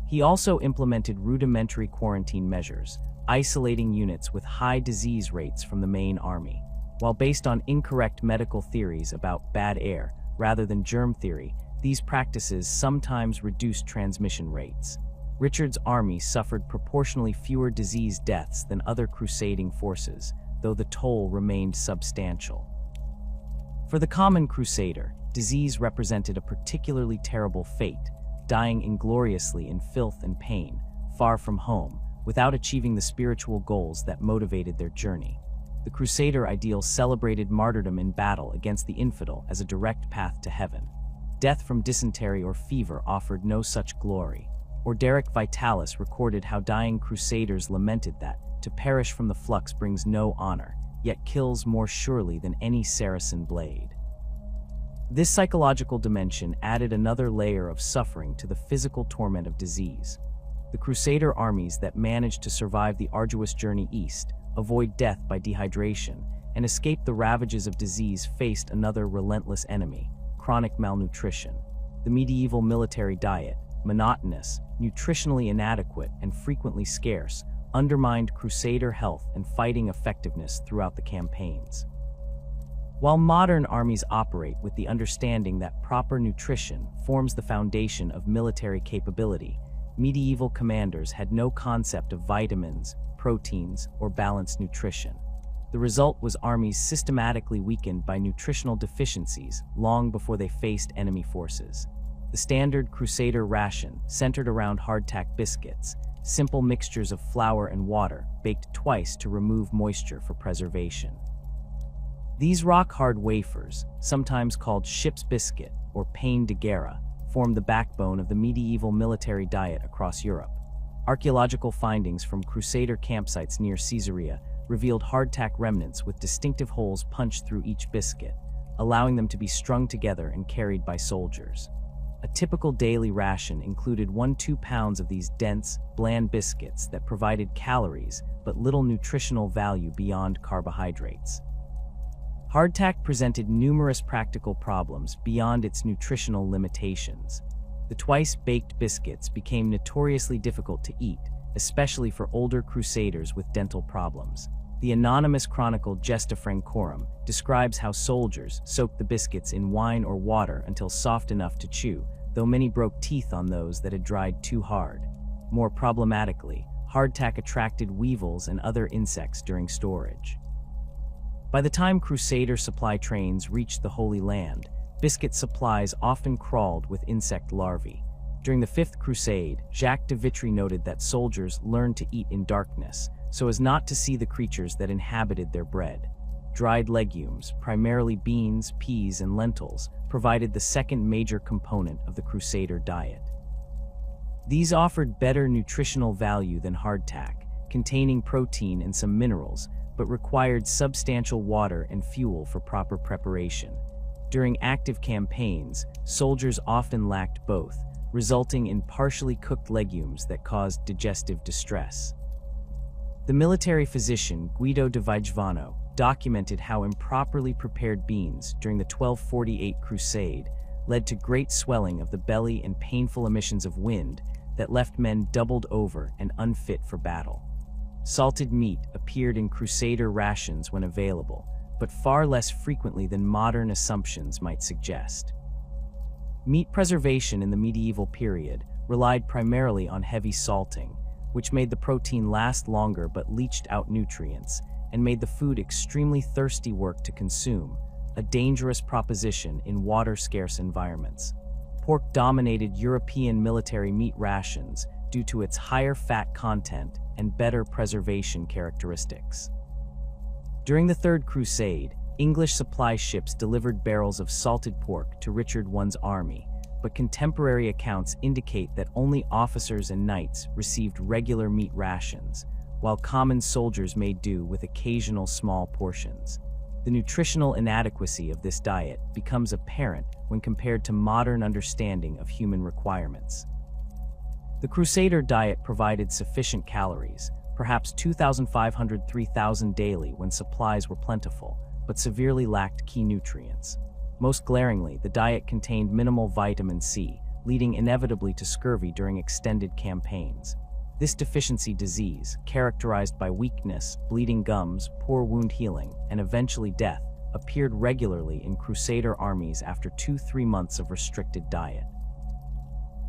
He also implemented rudimentary quarantine measures, isolating units with high disease rates from the main army. While based on incorrect medical theories about bad air rather than germ theory, these practices sometimes reduced transmission rates. Richard's army suffered proportionally fewer disease deaths than other crusading forces, though the toll remained substantial. For the common crusader, disease represented a particularly terrible fate, dying ingloriously in filth and pain, far from home, without achieving the spiritual goals that motivated their journey. The crusader ideal celebrated martyrdom in battle against the infidel as a direct path to heaven. Death from dysentery or fever offered no such glory. Orderic Vitalis recorded how dying crusaders lamented that, to perish from the flux brings no honor, yet kills more surely than any Saracen blade. This psychological dimension added another layer of suffering to the physical torment of disease. The crusader armies that managed to survive the arduous journey east, avoid death by dehydration, and escape the ravages of disease faced another relentless enemy, chronic malnutrition. The medieval military diet, monotonous, nutritionally inadequate, and frequently scarce, undermined crusader health and fighting effectiveness throughout the campaigns. While modern armies operate with the understanding that proper nutrition forms the foundation of military capability, medieval commanders had no concept of vitamins, proteins, or balanced nutrition. The result was armies systematically weakened by nutritional deficiencies long before they faced enemy forces. The standard crusader ration centered around hardtack biscuits, simple mixtures of flour and water baked twice to remove moisture for preservation. These rock-hard wafers, sometimes called ship's biscuit or pain de guerre, formed the backbone of the medieval military diet across Europe. Archaeological findings from crusader campsites near Caesarea revealed hardtack remnants with distinctive holes punched through each biscuit, allowing them to be strung together and carried by soldiers. A typical daily ration included 1–2 pounds of these dense, bland biscuits that provided calories but little nutritional value beyond carbohydrates. Hardtack presented numerous practical problems beyond its nutritional limitations. The twice-baked biscuits became notoriously difficult to eat, especially for older crusaders with dental problems. The anonymous chronicle Gesta Francorum describes how soldiers soaked the biscuits in wine or water until soft enough to chew, though many broke teeth on those that had dried too hard. More problematically, hardtack attracted weevils and other insects during storage. By the time crusader supply trains reached the Holy Land, biscuit supplies often crawled with insect larvae. During the Fifth Crusade, Jacques de Vitry noted that soldiers learned to eat in darkness, so as not to see the creatures that inhabited their bread. Dried legumes, primarily beans, peas, and lentils, provided the second major component of the crusader diet. These offered better nutritional value than hardtack, containing protein and some minerals, but required substantial water and fuel for proper preparation. During active campaigns, soldiers often lacked both, resulting in partially cooked legumes that caused digestive distress. The military physician Guido de Vigevano documented how improperly prepared beans during the 1248 Crusade led to great swelling of the belly and painful emissions of wind that left men doubled over and unfit for battle. Salted meat appeared in crusader rations when available, but far less frequently than modern assumptions might suggest. Meat preservation in the medieval period relied primarily on heavy salting, which made the protein last longer but leached out nutrients, and made the food extremely thirsty work to consume, a dangerous proposition in water-scarce environments. Pork dominated European military meat rations due to its higher fat content and better preservation characteristics. During the Third Crusade, English supply ships delivered barrels of salted pork to Richard I's army, but contemporary accounts indicate that only officers and knights received regular meat rations, while common soldiers made do with occasional small portions. The nutritional inadequacy of this diet becomes apparent when compared to modern understanding of human requirements. The Crusader diet provided sufficient calories, perhaps 2,500–3,000 daily when supplies were plentiful, but severely lacked key nutrients. Most glaringly, the diet contained minimal vitamin C, leading inevitably to scurvy during extended campaigns. This deficiency disease, characterized by weakness, bleeding gums, poor wound healing, and eventually death, appeared regularly in Crusader armies after 2–3 months of restricted diet.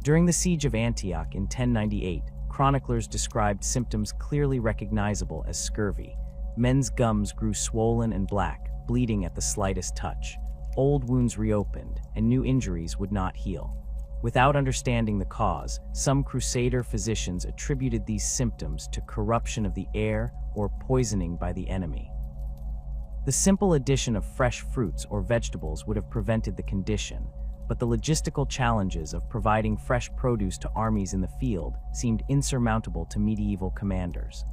During the siege of Antioch in 1098, chroniclers described symptoms clearly recognizable as scurvy. Men's gums grew swollen and black, bleeding at the slightest touch. Old wounds reopened, and new injuries would not heal. Without understanding the cause, some Crusader physicians attributed these symptoms to corruption of the air or poisoning by the enemy. The simple addition of fresh fruits or vegetables would have prevented the condition, but the logistical challenges of providing fresh produce to armies in the field seemed insurmountable to medieval commanders.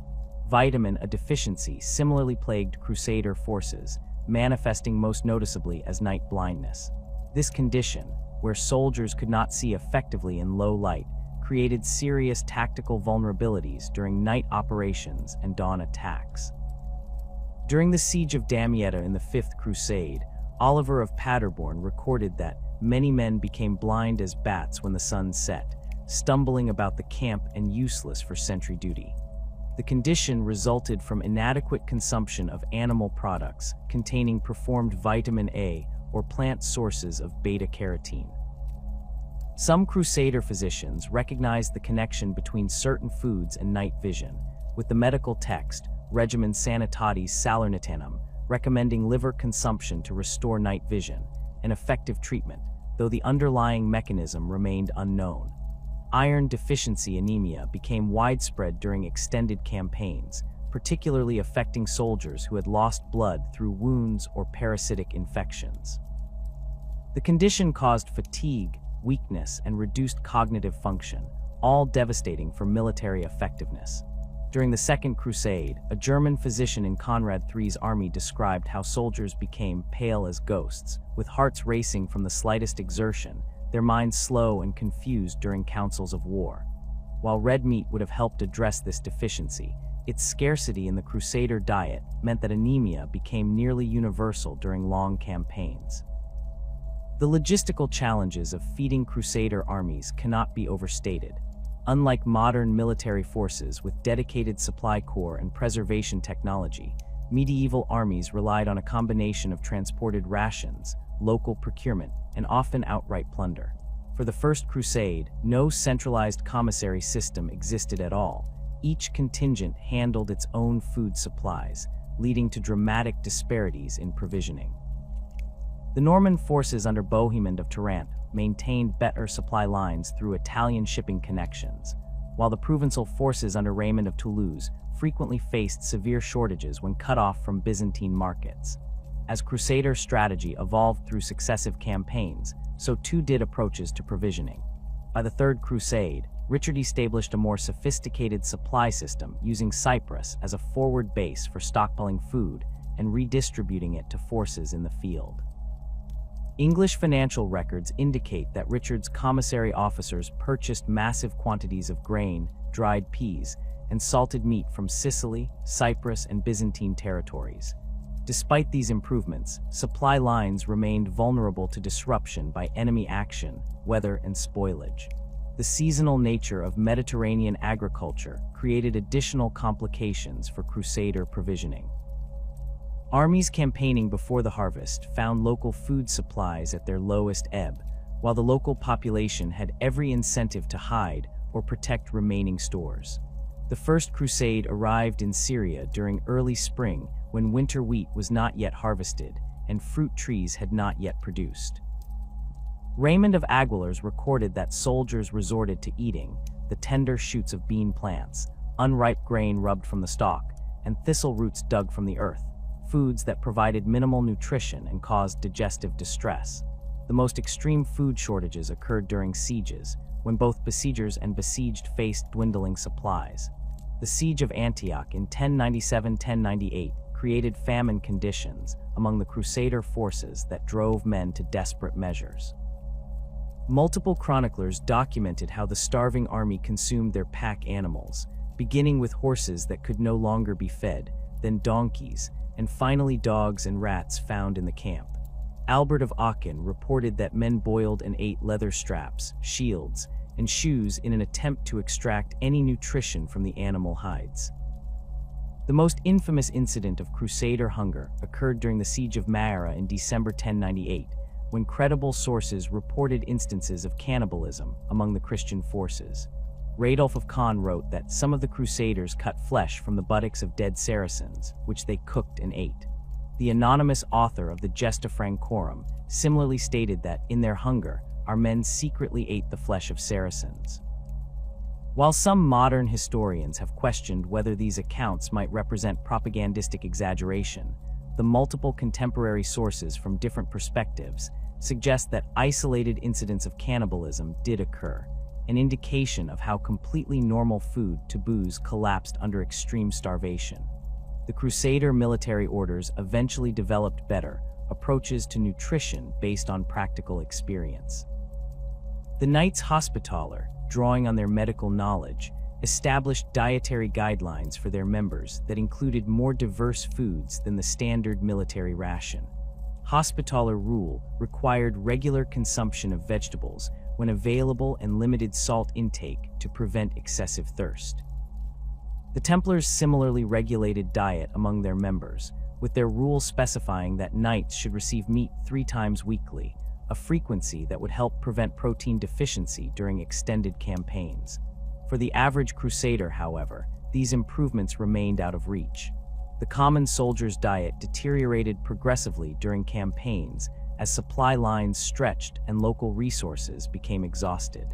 Vitamin A deficiency similarly plagued Crusader forces, manifesting most noticeably as night blindness. This condition, where soldiers could not see effectively in low light, created serious tactical vulnerabilities during night operations and dawn attacks. During the siege of Damietta in the Fifth Crusade, Oliver of Paderborn recorded that many men became blind as bats when the sun set, stumbling about the camp and useless for sentry duty. The condition resulted from inadequate consumption of animal products containing performed vitamin A or plant sources of beta-carotene. Some Crusader physicians recognized the connection between certain foods and night vision, with the medical text, Regimen Sanitatis Salernitanum, recommending liver consumption to restore night vision, an effective treatment, though the underlying mechanism remained unknown. Iron deficiency anemia became widespread during extended campaigns, particularly affecting soldiers who had lost blood through wounds or parasitic infections. The condition caused fatigue, weakness, and reduced cognitive function, all devastating for military effectiveness. During the Second Crusade, a German physician in Conrad III's army described how soldiers became pale as ghosts, with hearts racing from the slightest exertion, their minds slow and confused during councils of war. While red meat would have helped address this deficiency, its scarcity in the Crusader diet meant that anemia became nearly universal during long campaigns. The logistical challenges of feeding Crusader armies cannot be overstated. Unlike modern military forces with dedicated supply corps and preservation technology, medieval armies relied on a combination of transported rations, local procurement, and often outright plunder. For the First Crusade, no centralized commissary system existed at all. Each contingent handled its own food supplies, leading to dramatic disparities in provisioning. The Norman forces under Bohemond of Tarrant maintained better supply lines through Italian shipping connections, while the Provençal forces under Raymond of Toulouse frequently faced severe shortages when cut off from Byzantine markets. As Crusader strategy evolved through successive campaigns, so too did approaches to provisioning. By the Third Crusade, Richard established a more sophisticated supply system using Cyprus as a forward base for stockpiling food and redistributing it to forces in the field. English financial records indicate that Richard's commissary officers purchased massive quantities of grain, dried peas, and salted meat from Sicily, Cyprus, and Byzantine territories. Despite these improvements, supply lines remained vulnerable to disruption by enemy action, weather, and spoilage. The seasonal nature of Mediterranean agriculture created additional complications for Crusader provisioning. Armies campaigning before the harvest found local food supplies at their lowest ebb, while the local population had every incentive to hide or protect remaining stores. The First Crusade arrived in Syria during early spring when winter wheat was not yet harvested and fruit trees had not yet produced. Raymond of Aguilar's recorded that soldiers resorted to eating the tender shoots of bean plants, unripe grain rubbed from the stalk, and thistle roots dug from the earth, foods that provided minimal nutrition and caused digestive distress. The most extreme food shortages occurred during sieges, when both besiegers and besieged faced dwindling supplies. The siege of Antioch in 1097–1098 created famine conditions among the Crusader forces that drove men to desperate measures. Multiple chroniclers documented how the starving army consumed their pack animals, beginning with horses that could no longer be fed, then donkeys, and finally dogs and rats found in the camp. Albert of Aachen reported that men boiled and ate leather straps, shields, and shoes in an attempt to extract any nutrition from the animal hides. The most infamous incident of Crusader hunger occurred during the Siege of Myra in December 1098, when credible sources reported instances of cannibalism among the Christian forces. Radolf of Caen wrote that some of the Crusaders cut flesh from the buttocks of dead Saracens, which they cooked and ate. The anonymous author of the Gesta Francorum similarly stated that, in their hunger, our men secretly ate the flesh of Saracens. While some modern historians have questioned whether these accounts might represent propagandistic exaggeration, the multiple contemporary sources from different perspectives suggest that isolated incidents of cannibalism did occur, an indication of how completely normal food taboos collapsed under extreme starvation. The Crusader military orders eventually developed better approaches to nutrition based on practical experience. The Knights Hospitaller, drawing on their medical knowledge, established dietary guidelines for their members that included more diverse foods than the standard military ration. Hospitaller rule required regular consumption of vegetables when available and limited salt intake to prevent excessive thirst. The Templars similarly regulated diet among their members, with their rule specifying that knights should receive meat 3 times weekly, a frequency that would help prevent protein deficiency during extended campaigns. For the average crusader, however, these improvements remained out of reach. The common soldier's diet deteriorated progressively during campaigns as supply lines stretched and local resources became exhausted.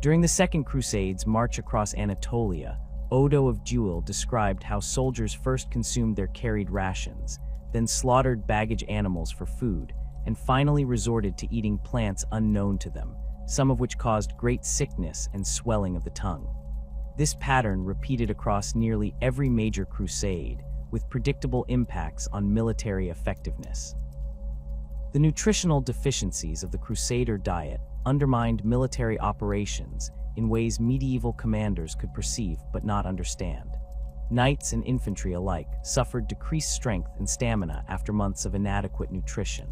During the Second Crusade's march across Anatolia, Odo of Duel described how soldiers first consumed their carried rations, then slaughtered baggage animals for food, and finally resorted to eating plants unknown to them, some of which caused great sickness and swelling of the tongue. This pattern repeated across nearly every major crusade, with predictable impacts on military effectiveness. The nutritional deficiencies of the Crusader diet undermined military operations in ways medieval commanders could perceive but not understand. Knights and infantry alike suffered decreased strength and stamina after months of inadequate nutrition.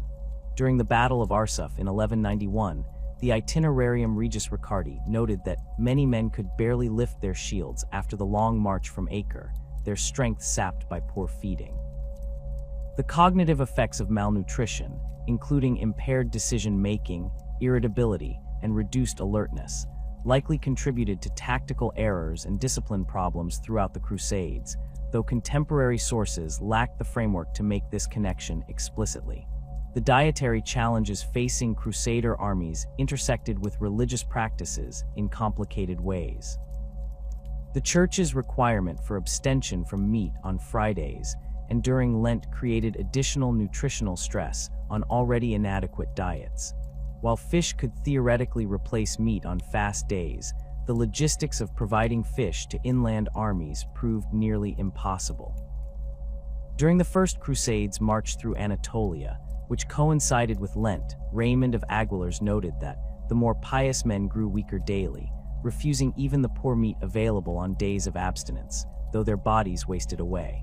During the Battle of Arsuf in 1191, the Itinerarium Regis Riccardi noted that many men could barely lift their shields after the long march from Acre, their strength sapped by poor feeding. The cognitive effects of malnutrition, including impaired decision-making, irritability, and reduced alertness, likely contributed to tactical errors and discipline problems throughout the Crusades, though contemporary sources lack the framework to make this connection explicitly. The dietary challenges facing Crusader armies intersected with religious practices in complicated ways. The Church's requirement for abstention from meat on Fridays and during Lent created additional nutritional stress on already inadequate diets. While fish could theoretically replace meat on fast days, the logistics of providing fish to inland armies proved nearly impossible. During the First Crusade's march through Anatolia, which coincided with Lent, Raymond of Aguilars noted that the more pious men grew weaker daily, refusing even the poor meat available on days of abstinence, though their bodies wasted away.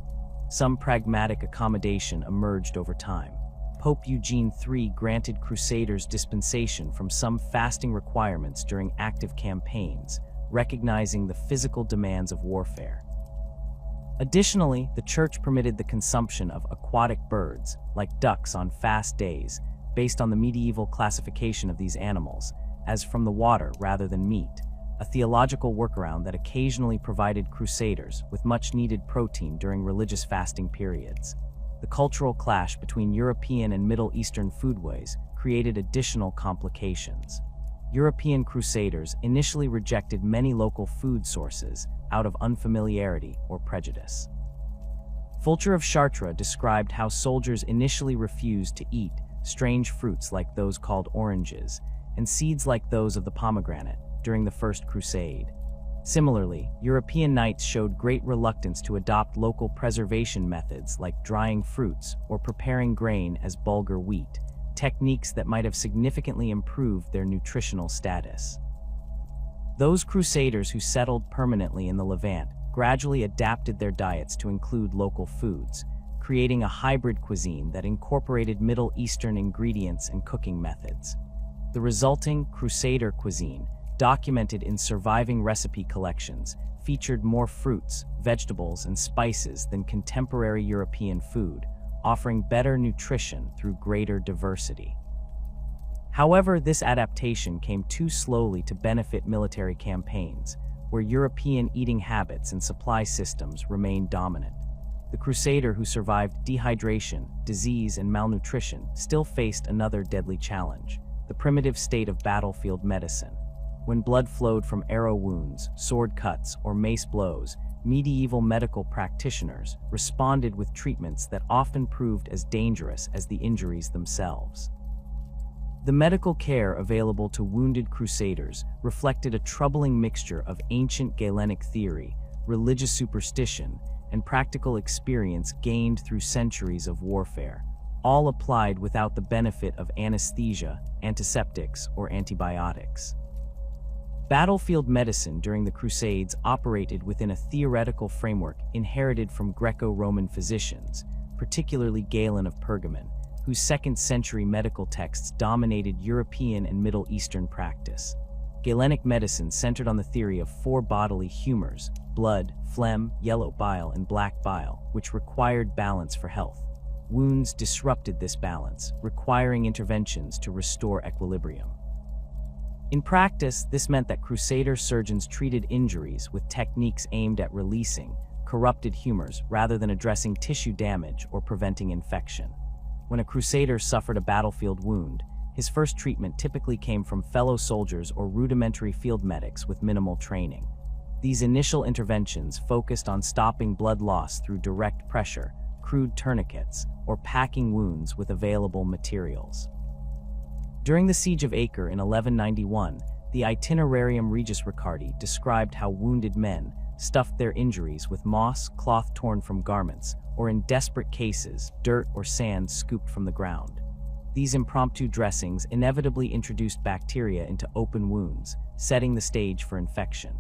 Some pragmatic accommodation emerged over time. Pope Eugene III granted Crusaders dispensation from some fasting requirements during active campaigns, recognizing the physical demands of warfare. Additionally, the Church permitted the consumption of aquatic birds, like ducks on fast days, based on the medieval classification of these animals, as from the water rather than meat, a theological workaround that occasionally provided Crusaders with much-needed protein during religious fasting periods. The cultural clash between European and Middle Eastern foodways created additional complications. European Crusaders initially rejected many local food sources out of unfamiliarity or prejudice. Fulcher of Chartres described how soldiers initially refused to eat strange fruits like those called oranges and seeds like those of the pomegranate during the First Crusade. Similarly, European knights showed great reluctance to adopt local preservation methods like drying fruits or preparing grain as bulgur wheat, techniques that might have significantly improved their nutritional status. Those crusaders who settled permanently in the Levant gradually adapted their diets to include local foods, creating a hybrid cuisine that incorporated Middle Eastern ingredients and cooking methods. The resulting Crusader cuisine, documented in surviving recipe collections, featured more fruits, vegetables, and spices than contemporary European food, offering better nutrition through greater diversity. However, this adaptation came too slowly to benefit military campaigns, where European eating habits and supply systems remained dominant. The crusader who survived dehydration, disease, and malnutrition still faced another deadly challenge: the primitive state of battlefield medicine. When blood flowed from arrow wounds, sword cuts, or mace blows, medieval medical practitioners responded with treatments that often proved as dangerous as the injuries themselves. The medical care available to wounded crusaders reflected a troubling mixture of ancient Galenic theory, religious superstition, and practical experience gained through centuries of warfare, all applied without the benefit of anesthesia, antiseptics, or antibiotics. Battlefield medicine during the Crusades operated within a theoretical framework inherited from Greco-Roman physicians, particularly Galen of Pergamon, whose 2nd century medical texts dominated European and Middle Eastern practice. Galenic medicine centered on the theory of 4 bodily humors: blood, phlegm, yellow bile, and black bile, which required balance for health. Wounds disrupted this balance, requiring interventions to restore equilibrium. In practice, this meant that Crusader surgeons treated injuries with techniques aimed at releasing corrupted humors rather than addressing tissue damage or preventing infection. When a Crusader suffered a battlefield wound, his first treatment typically came from fellow soldiers or rudimentary field medics with minimal training. These initial interventions focused on stopping blood loss through direct pressure, crude tourniquets, or packing wounds with available materials. During the Siege of Acre in 1191, the Itinerarium Regis Ricardi described how wounded men stuffed their injuries with moss, cloth torn from garments, or in desperate cases, dirt or sand scooped from the ground. These impromptu dressings inevitably introduced bacteria into open wounds, setting the stage for infection.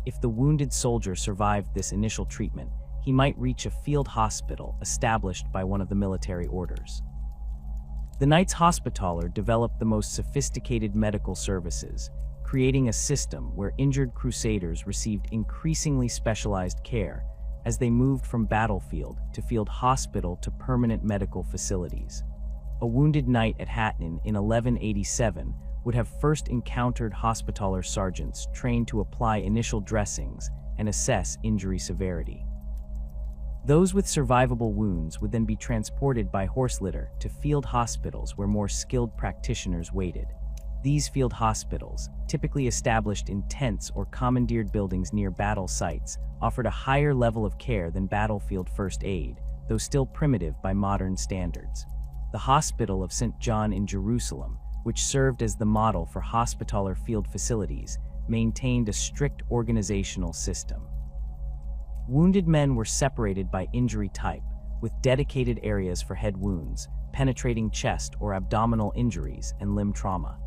If the wounded soldier survived this initial treatment, he might reach a field hospital established by one of the military orders. The Knights Hospitaller developed the most sophisticated medical services, creating a system where injured crusaders received increasingly specialized care as they moved from battlefield to field hospital to permanent medical facilities. A wounded knight at Hattin in 1187 would have first encountered Hospitaller sergeants trained to apply initial dressings and assess injury severity. Those with survivable wounds would then be transported by horse litter to field hospitals where more skilled practitioners waited. These field hospitals, typically established in tents or commandeered buildings near battle sites, offered a higher level of care than battlefield first aid, though still primitive by modern standards. The Hospital of St. John in Jerusalem, which served as the model for Hospitaller field facilities, maintained a strict organizational system. Wounded men were separated by injury type, with dedicated areas for head wounds, penetrating chest or abdominal injuries, and limb trauma.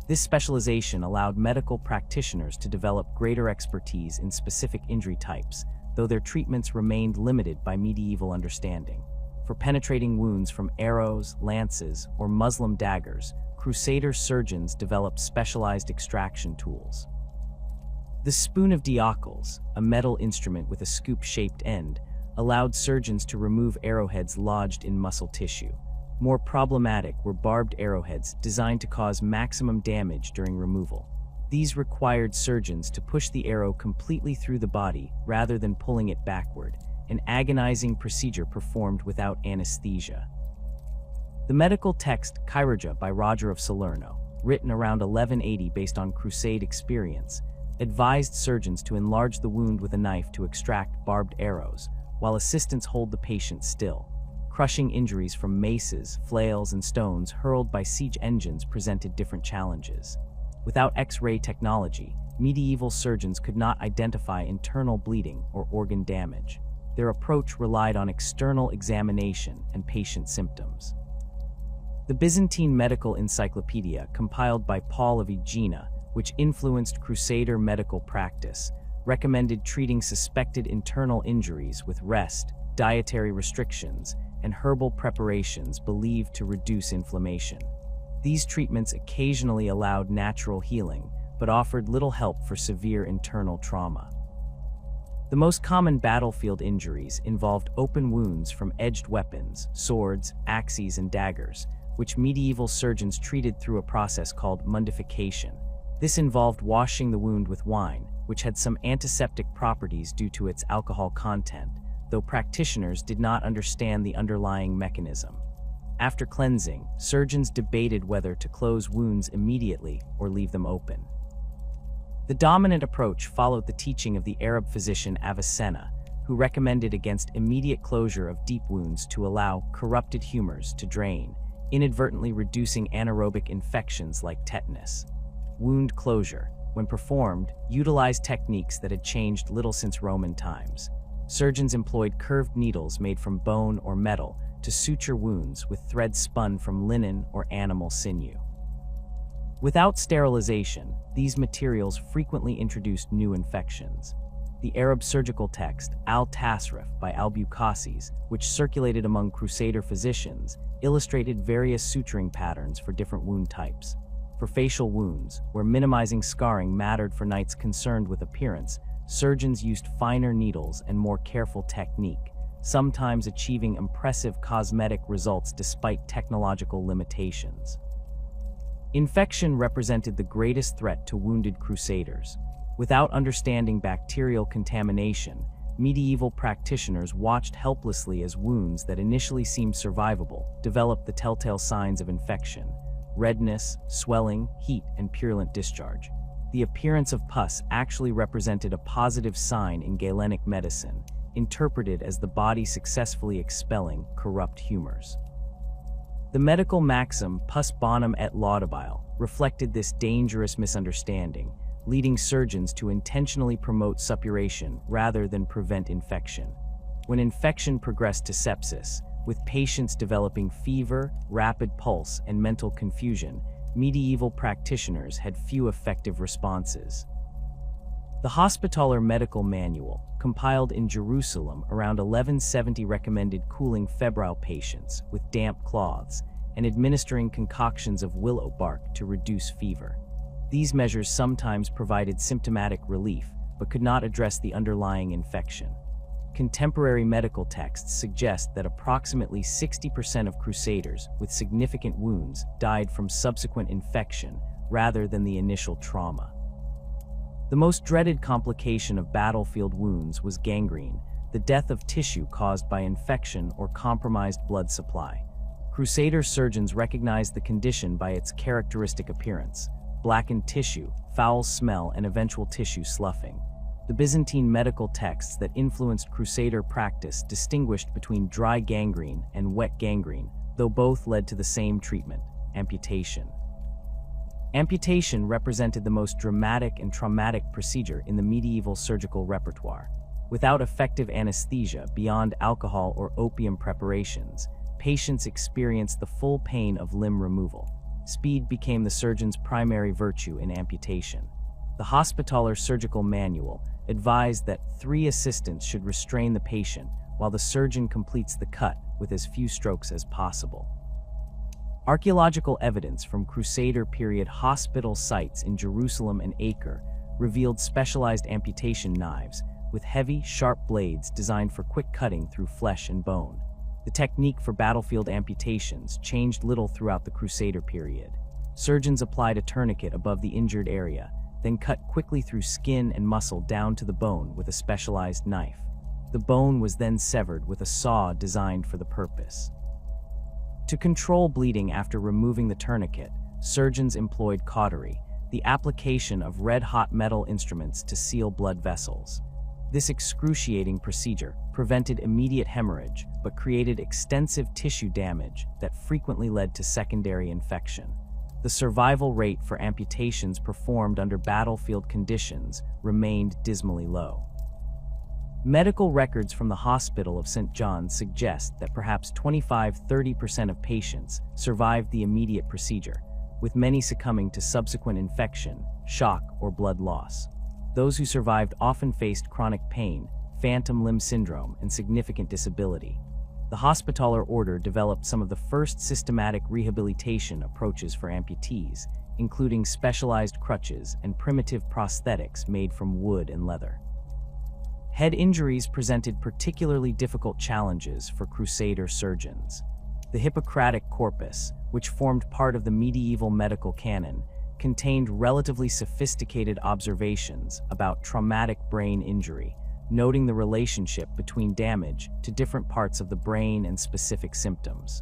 This specialization allowed medical practitioners to develop greater expertise in specific injury types, though their treatments remained limited by medieval understanding. For penetrating wounds from arrows, lances, or Muslim daggers, Crusader surgeons developed specialized extraction tools. The spoon of Diocles, a metal instrument with a scoop-shaped end, allowed surgeons to remove arrowheads lodged in muscle tissue. More problematic were barbed arrowheads designed to cause maximum damage during removal. These required surgeons to push the arrow completely through the body rather than pulling it backward, an agonizing procedure performed without anesthesia. The medical text Chirurgia by Roger of Salerno, written around 1180 based on Crusade experience, advised surgeons to enlarge the wound with a knife to extract barbed arrows, while assistants hold the patient still. Crushing injuries from maces, flails, and stones hurled by siege engines presented different challenges. Without X-ray technology, medieval surgeons could not identify internal bleeding or organ damage. Their approach relied on external examination and patient symptoms. The Byzantine Medical Encyclopedia, compiled by Paul of Aegina, which influenced Crusader medical practice, recommended treating suspected internal injuries with rest, dietary restrictions, and herbal preparations believed to reduce inflammation. These treatments occasionally allowed natural healing, but offered little help for severe internal trauma. The most common battlefield injuries involved open wounds from edged weapons, swords, axes, and daggers, which medieval surgeons treated through a process called mundification. This involved washing the wound with wine, which had some antiseptic properties due to its alcohol content, though practitioners did not understand the underlying mechanism. After cleansing, surgeons debated whether to close wounds immediately or leave them open. The dominant approach followed the teaching of the Arab physician Avicenna, who recommended against immediate closure of deep wounds to allow corrupted humors to drain, inadvertently reducing anaerobic infections like tetanus. Wound closure, when performed, utilized techniques that had changed little since Roman times. Surgeons employed curved needles made from bone or metal to suture wounds with threads spun from linen or animal sinew. Without sterilization, these materials frequently introduced new infections. The Arab surgical text, Al-Tasrif by Al-Buqasis, which circulated among Crusader physicians, illustrated various suturing patterns for different wound types. For facial wounds, where minimizing scarring mattered for knights concerned with appearance, surgeons used finer needles and more careful technique, sometimes achieving impressive cosmetic results despite technological limitations. Infection represented the greatest threat to wounded crusaders. Without understanding bacterial contamination, medieval practitioners watched helplessly as wounds that initially seemed survivable developed the telltale signs of infection: redness, swelling, heat, and purulent discharge. The appearance of pus actually represented a positive sign in Galenic medicine, interpreted as the body successfully expelling corrupt humors. The medical maxim pus bonum et laudabile reflected this dangerous misunderstanding, leading surgeons to intentionally promote suppuration rather than prevent infection. When infection progressed to sepsis, with patients developing fever, rapid pulse, and mental confusion, medieval practitioners had few effective responses. The Hospitaller Medical Manual, compiled in Jerusalem around 1170, recommended cooling febrile patients with damp cloths and administering concoctions of willow bark to reduce fever. These measures sometimes provided symptomatic relief, but could not address the underlying infection. Contemporary medical texts suggest that approximately 60% of crusaders with significant wounds died from subsequent infection rather than the initial trauma. The most dreaded complication of battlefield wounds was gangrene, the death of tissue caused by infection or compromised blood supply. Crusader surgeons recognized the condition by its characteristic appearance: blackened tissue, foul smell, and eventual tissue sloughing. The Byzantine medical texts that influenced Crusader practice distinguished between dry gangrene and wet gangrene, though both led to the same treatment: amputation. Amputation represented the most dramatic and traumatic procedure in the medieval surgical repertoire. Without effective anesthesia beyond alcohol or opium preparations, patients experienced the full pain of limb removal. Speed became the surgeon's primary virtue in amputation. The Hospitaller Surgical Manual advised that 3 assistants should restrain the patient while the surgeon completes the cut with as few strokes as possible. Archaeological evidence from Crusader period hospital sites in Jerusalem and Acre revealed specialized amputation knives with heavy, sharp blades designed for quick cutting through flesh and bone. The technique for battlefield amputations changed little throughout the Crusader period. Surgeons applied a tourniquet above the injured area, then cut quickly through skin and muscle down to the bone with a specialized knife. The bone was then severed with a saw designed for the purpose. To control bleeding after removing the tourniquet, surgeons employed cautery, the application of red-hot metal instruments to seal blood vessels. This excruciating procedure prevented immediate hemorrhage, but created extensive tissue damage that frequently led to secondary infection. The survival rate for amputations performed under battlefield conditions remained dismally low. Medical records from the Hospital of St. John's suggest that perhaps 25–30% of patients survived the immediate procedure, with many succumbing to subsequent infection, shock, or blood loss. Those who survived often faced chronic pain, phantom limb syndrome, and significant disability. The Hospitaller Order developed some of the first systematic rehabilitation approaches for amputees, including specialized crutches and primitive prosthetics made from wood and leather. Head injuries presented particularly difficult challenges for Crusader surgeons. The Hippocratic corpus, which formed part of the medieval medical canon, contained relatively sophisticated observations about traumatic brain injury, noting the relationship between damage to different parts of the brain and specific symptoms.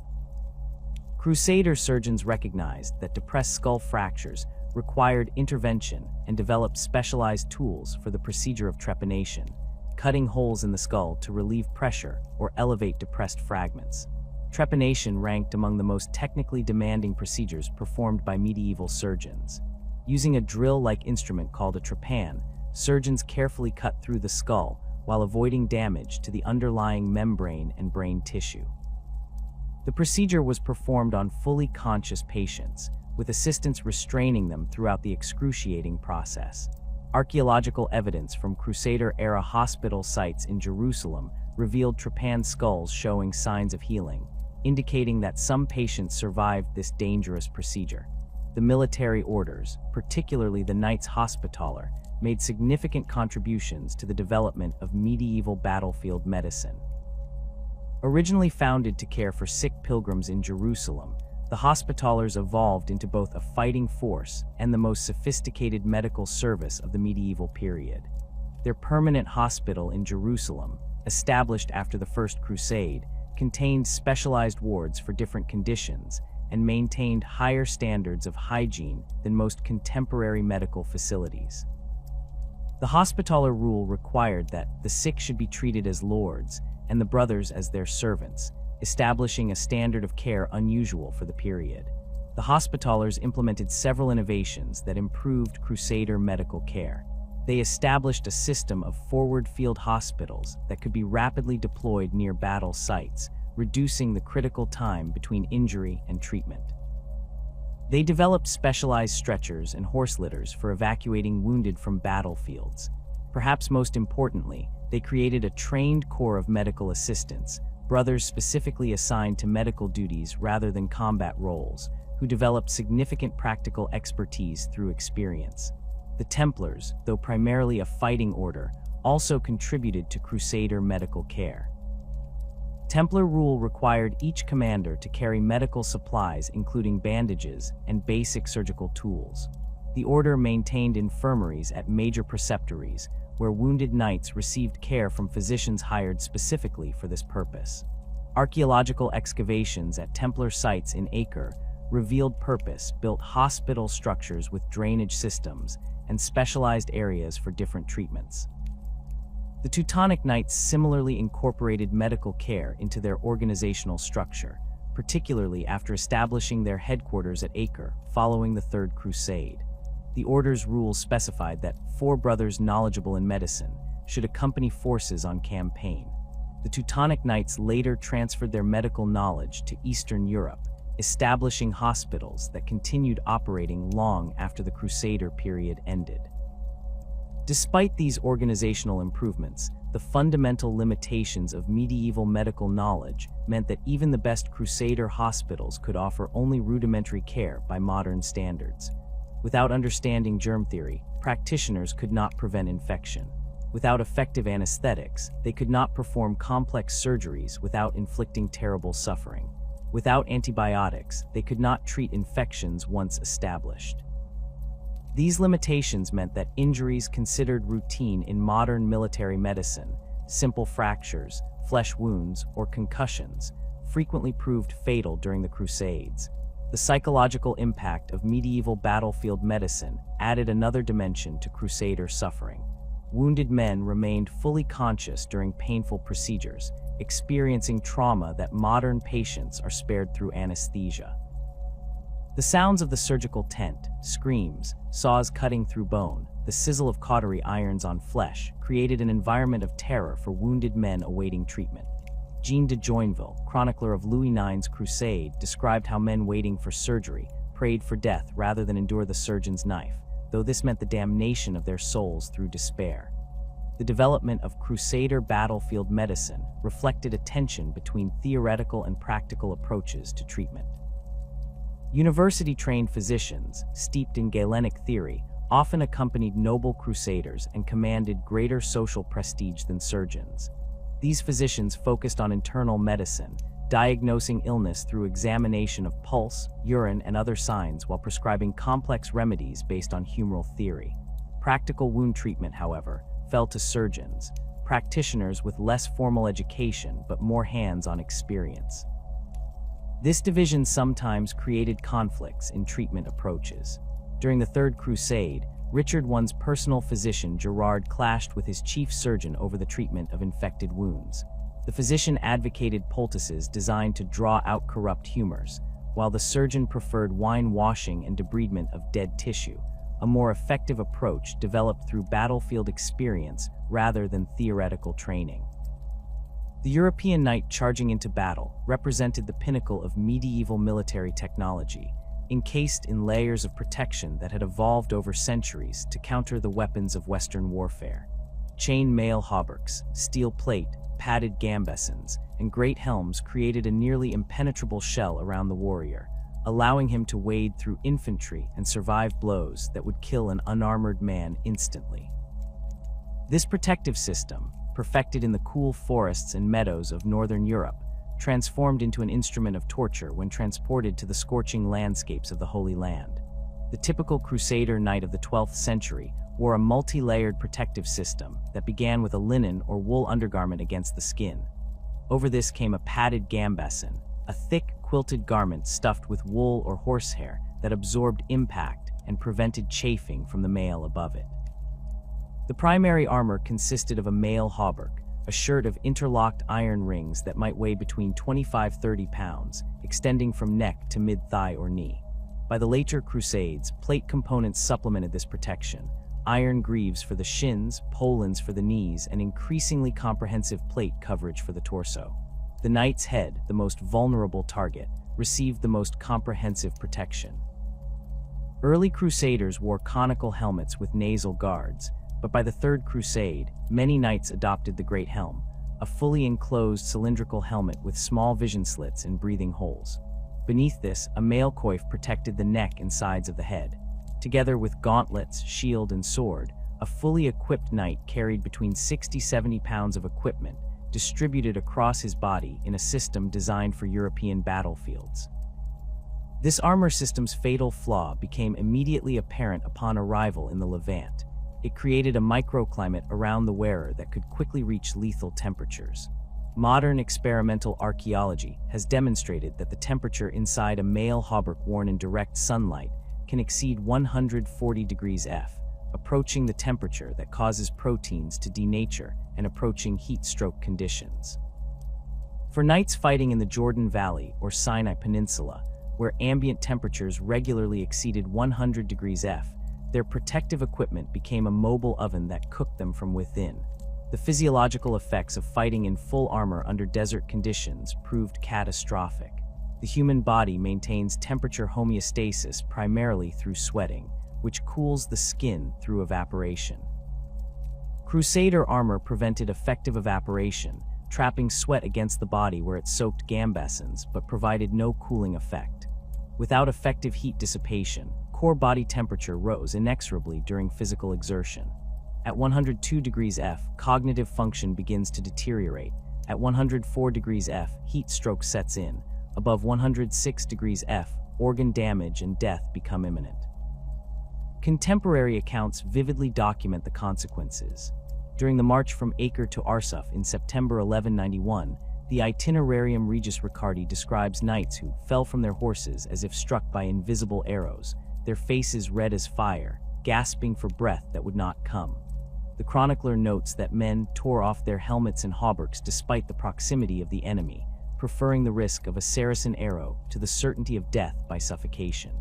Crusader surgeons recognized that depressed skull fractures required intervention and developed specialized tools for the procedure of trepanation, cutting holes in the skull to relieve pressure or elevate depressed fragments. Trepanation ranked among the most technically demanding procedures performed by medieval surgeons. Using a drill-like instrument called a trepan, surgeons carefully cut through the skull while avoiding damage to the underlying membrane and brain tissue. The procedure was performed on fully conscious patients, with assistants restraining them throughout the excruciating process. Archaeological evidence from Crusader-era hospital sites in Jerusalem revealed trepan skulls showing signs of healing, indicating that some patients survived this dangerous procedure. The military orders, particularly the Knights Hospitaller, made significant contributions to the development of medieval battlefield medicine. Originally founded to care for sick pilgrims in Jerusalem, the Hospitallers evolved into both a fighting force and the most sophisticated medical service of the medieval period. Their permanent hospital in Jerusalem, established after the First Crusade, contained specialized wards for different conditions and maintained higher standards of hygiene than most contemporary medical facilities. The Hospitaller rule required that the sick should be treated as lords and the brothers as their servants, establishing a standard of care unusual for the period. The Hospitallers implemented several innovations that improved Crusader medical care. They established a system of forward field hospitals that could be rapidly deployed near battle sites, reducing the critical time between injury and treatment. They developed specialized stretchers and horse litters for evacuating wounded from battlefields. Perhaps most importantly, they created a trained corps of medical assistants, brothers specifically assigned to medical duties rather than combat roles, who developed significant practical expertise through experience. The Templars, though primarily a fighting order, also contributed to Crusader medical care. Templar rule required each commander to carry medical supplies including bandages and basic surgical tools. The order maintained infirmaries at major preceptories, where wounded knights received care from physicians hired specifically for this purpose. Archaeological excavations at Templar sites in Acre revealed purpose-built hospital structures with drainage systems and specialized areas for different treatments. The Teutonic Knights similarly incorporated medical care into their organizational structure, particularly after establishing their headquarters at Acre following the Third Crusade. The order's rules specified that 4 brothers knowledgeable in medicine should accompany forces on campaign. The Teutonic Knights later transferred their medical knowledge to Eastern Europe, establishing hospitals that continued operating long after the Crusader period ended. Despite these organizational improvements, the fundamental limitations of medieval medical knowledge meant that even the best Crusader hospitals could offer only rudimentary care by modern standards. Without understanding germ theory, practitioners could not prevent infection. Without effective anesthetics, they could not perform complex surgeries without inflicting terrible suffering. Without antibiotics, they could not treat infections once established. These limitations meant that injuries considered routine in modern military medicine, simple fractures, flesh wounds, or concussions, frequently proved fatal during the Crusades. The psychological impact of medieval battlefield medicine added another dimension to Crusader suffering. Wounded men remained fully conscious during painful procedures, experiencing trauma that modern patients are spared through anesthesia. The sounds of the surgical tent, screams, saws cutting through bone, the sizzle of cautery irons on flesh created an environment of terror for wounded men awaiting treatment. Jean de Joinville, chronicler of Louis IX's crusade, described how men waiting for surgery prayed for death rather than endure the surgeon's knife, though this meant the damnation of their souls through despair. The development of crusader battlefield medicine reflected a tension between theoretical and practical approaches to treatment. University-trained physicians, steeped in Galenic theory, often accompanied noble crusaders and commanded greater social prestige than surgeons. These physicians focused on internal medicine, diagnosing illness through examination of pulse, urine, and other signs while prescribing complex remedies based on humoral theory. Practical wound treatment, however, fell to surgeons, practitioners with less formal education but more hands-on experience. This division sometimes created conflicts in treatment approaches. During the Third Crusade, Richard I's personal physician Gerard clashed with his chief surgeon over the treatment of infected wounds. The physician advocated poultices designed to draw out corrupt humors, while the surgeon preferred wine washing and debridement of dead tissue, a more effective approach developed through battlefield experience rather than theoretical training. The European knight charging into battle represented the pinnacle of medieval military technology, encased in layers of protection that had evolved over centuries to counter the weapons of Western warfare. Chain mail hauberks, steel plate, padded gambesons, and great helms created a nearly impenetrable shell around the warrior, allowing him to wade through infantry and survive blows that would kill an unarmored man instantly. This protective system, perfected in the cool forests and meadows of northern Europe, transformed into an instrument of torture when transported to the scorching landscapes of the Holy Land. The typical crusader knight of the 12th century wore a multi-layered protective system that began with a linen or wool undergarment against the skin. Over this came a padded gambeson, a thick, quilted garment stuffed with wool or horsehair that absorbed impact and prevented chafing from the mail above it. The primary armor consisted of a mail hauberk, a shirt of interlocked iron rings that might weigh between 25–30 pounds, extending from neck to mid-thigh or knee. By the later Crusades, plate components supplemented this protection: iron greaves for the shins, polans for the knees, and increasingly comprehensive plate coverage for the torso. The knight's head, the most vulnerable target, received the most comprehensive protection. Early crusaders wore conical helmets with nasal guards, but by the Third Crusade, many knights adopted the Great Helm, a fully enclosed cylindrical helmet with small vision slits and breathing holes. Beneath this, a mail coif protected the neck and sides of the head. Together with gauntlets, shield, and sword, a fully equipped knight carried between 60–70 pounds of equipment, distributed across his body in a system designed for European battlefields. This armor system's fatal flaw became immediately apparent upon arrival in the Levant. It created a microclimate around the wearer that could quickly reach lethal temperatures. Modern experimental archaeology has demonstrated that the temperature inside a mail hauberk worn in direct sunlight can exceed 140 degrees F, approaching the temperature that causes proteins to denature and approaching heat stroke conditions. For knights fighting in the Jordan Valley or Sinai Peninsula, where ambient temperatures regularly exceeded 100 degrees F, their protective equipment became a mobile oven that cooked them from within. The physiological effects of fighting in full armor under desert conditions proved catastrophic. The human body maintains temperature homeostasis primarily through sweating, which cools the skin through evaporation. Crusader armor prevented effective evaporation, trapping sweat against the body where it soaked gambesons but provided no cooling effect. Without effective heat dissipation, core body temperature rose inexorably during physical exertion. At 102 degrees F, cognitive function begins to deteriorate. At 104 degrees F, heat stroke sets in. Above 106 degrees F, organ damage and death become imminent. Contemporary accounts vividly document the consequences. During the march from Acre to Arsuf in September 1191, the Itinerarium Regis Ricardi describes knights who fell from their horses as if struck by invisible arrows, their faces red as fire, gasping for breath that would not come. The chronicler notes that men tore off their helmets and hauberks despite the proximity of the enemy, preferring the risk of a Saracen arrow to the certainty of death by suffocation.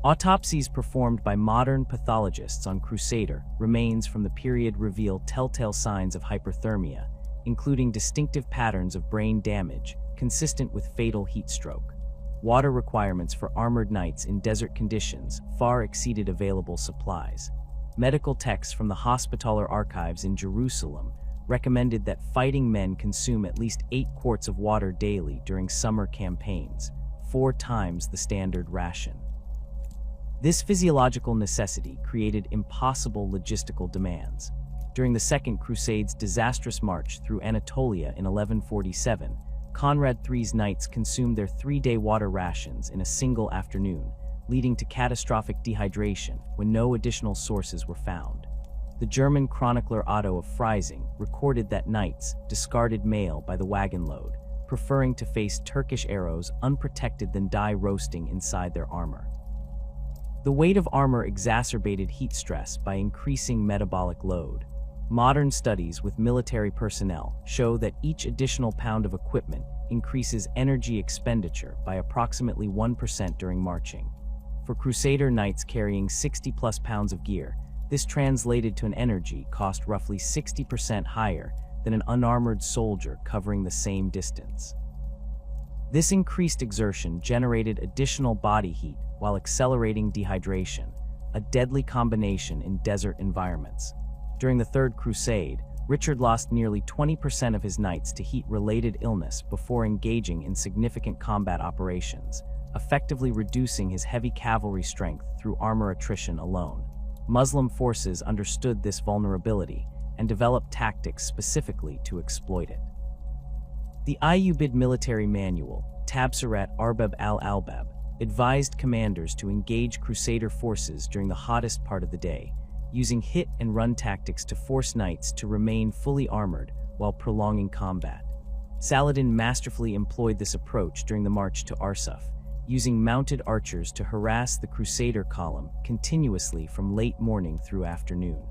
Autopsies performed by modern pathologists on Crusader remains from the period reveal telltale signs of hyperthermia, including distinctive patterns of brain damage consistent with fatal heat stroke. Water requirements for armored knights in desert conditions far exceeded available supplies. Medical texts from the Hospitaller archives in Jerusalem recommended that fighting men consume at least 8 quarts of water daily during summer campaigns, 4 times the standard ration. This physiological necessity created impossible logistical demands. During the Second Crusade's disastrous march through Anatolia in 1147, Conrad III's knights consumed their 3-day water rations in a single afternoon, leading to catastrophic dehydration when no additional sources were found. The German chronicler Otto of Freising recorded that knights discarded mail by the wagon load, preferring to face Turkish arrows unprotected than die roasting inside their armor. The weight of armor exacerbated heat stress by increasing metabolic load. Modern studies with military personnel show that each additional pound of equipment increases energy expenditure by approximately 1% during marching. For Crusader knights carrying 60+ pounds of gear, this translated to an energy cost roughly 60% higher than an unarmored soldier covering the same distance. This increased exertion generated additional body heat while accelerating dehydration, a deadly combination in desert environments. During the Third Crusade, Richard lost nearly 20% of his knights to heat-related illness before engaging in significant combat operations, effectively reducing his heavy cavalry strength through armor attrition alone. Muslim forces understood this vulnerability and developed tactics specifically to exploit it. The Ayyubid military manual, Tabsurat Arbab al-Albab, advised commanders to engage Crusader forces during the hottest part of the day, using hit-and-run tactics to force knights to remain fully armored while prolonging combat. Saladin masterfully employed this approach during the march to Arsuf, using mounted archers to harass the Crusader column continuously from late morning through afternoon.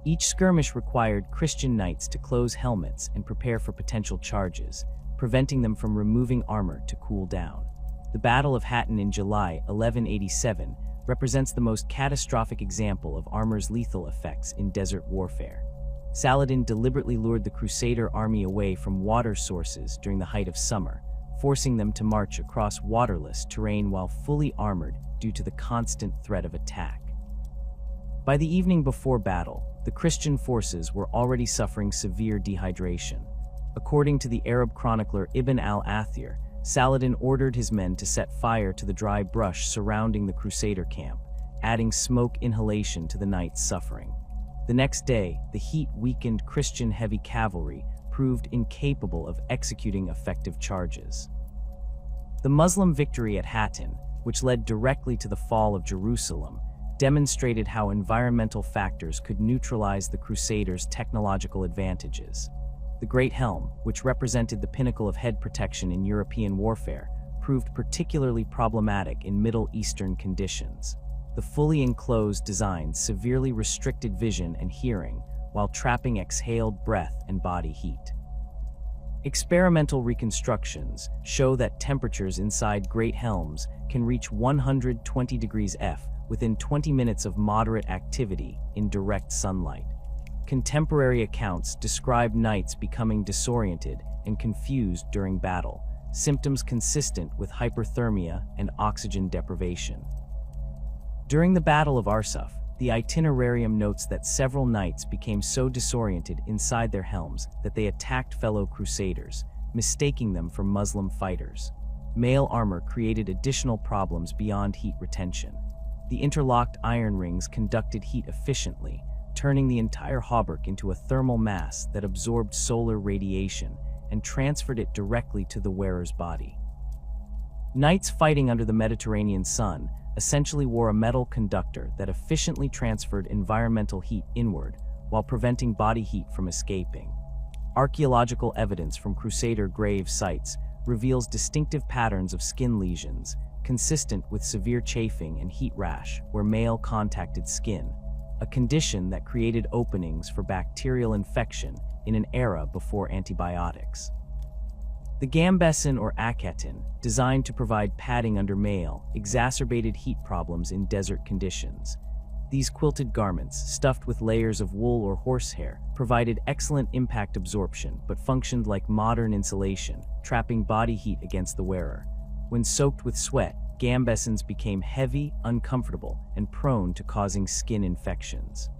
Each skirmish required Christian knights to close helmets and prepare for potential charges, preventing them from removing armor to cool down. The Battle of Hattin in July 1187 represents the most catastrophic example of armor's lethal effects in desert warfare. Saladin deliberately lured the Crusader army away from water sources during the height of summer, forcing them to march across waterless terrain while fully armored due to the constant threat of attack. By the evening before battle, the Christian forces were already suffering severe dehydration. According to the Arab chronicler Ibn al-Athir, Saladin ordered his men to set fire to the dry brush surrounding the Crusader camp, adding smoke inhalation to the knights' suffering. The next day, the heat-weakened Christian heavy cavalry proved incapable of executing effective charges. The Muslim victory at Hattin, which led directly to the fall of Jerusalem, demonstrated how environmental factors could neutralize the Crusaders' technological advantages. The Great Helm, which represented the pinnacle of head protection in European warfare, proved particularly problematic in Middle Eastern conditions. The fully enclosed design severely restricted vision and hearing, while trapping exhaled breath and body heat. Experimental reconstructions show that temperatures inside great helms can reach 120 degrees F within 20 minutes of moderate activity in direct sunlight. Contemporary accounts describe knights becoming disoriented and confused during battle, symptoms consistent with hyperthermia and oxygen deprivation. During the Battle of Arsuf, the itinerarium notes that several knights became so disoriented inside their helms that they attacked fellow Crusaders, mistaking them for Muslim fighters. Mail armor created additional problems beyond heat retention. The interlocked iron rings conducted heat efficiently, turning the entire hauberk into a thermal mass that absorbed solar radiation and transferred it directly to the wearer's body. Knights fighting under the Mediterranean sun essentially wore a metal conductor that efficiently transferred environmental heat inward while preventing body heat from escaping. Archaeological evidence from Crusader grave sites reveals distinctive patterns of skin lesions, consistent with severe chafing and heat rash where mail contacted skin, a condition that created openings for bacterial infection in an era before antibiotics. The gambeson or aketon, designed to provide padding under mail, exacerbated heat problems in desert conditions. These quilted garments, stuffed with layers of wool or horsehair, provided excellent impact absorption but functioned like modern insulation, trapping body heat against the wearer. When soaked with sweat, gambesons became heavy, uncomfortable, and prone to causing skin infections.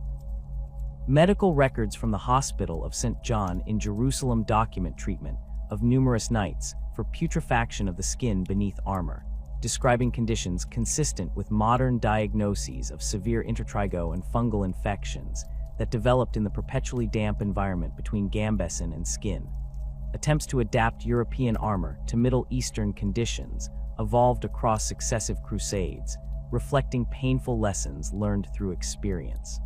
Medical records from the Hospital of St. John in Jerusalem document treatment of numerous nights for putrefaction of the skin beneath armor, describing conditions consistent with modern diagnoses of severe intertrigo and fungal infections that developed in the perpetually damp environment between gambeson and skin. Attempts to adapt European armor to Middle Eastern conditions evolved across successive crusades, reflecting painful lessons learned through experience.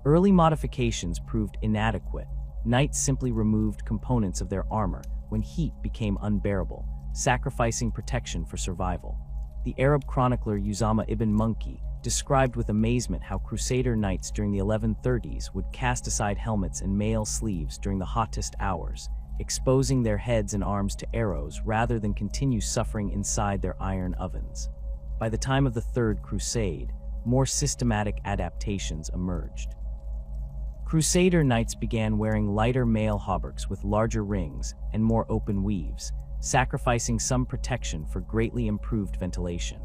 Early modifications proved inadequate. Knights simply removed components of their armor when heat became unbearable, sacrificing protection for survival. The Arab chronicler Usama ibn Munki described with amazement how Crusader knights during the 1130s would cast aside helmets and mail sleeves during the hottest hours, exposing their heads and arms to arrows rather than continue suffering inside their iron ovens. By the time of the Third Crusade, more systematic adaptations emerged. Crusader knights began wearing lighter mail hauberks with larger rings and more open weaves, sacrificing some protection for greatly improved ventilation.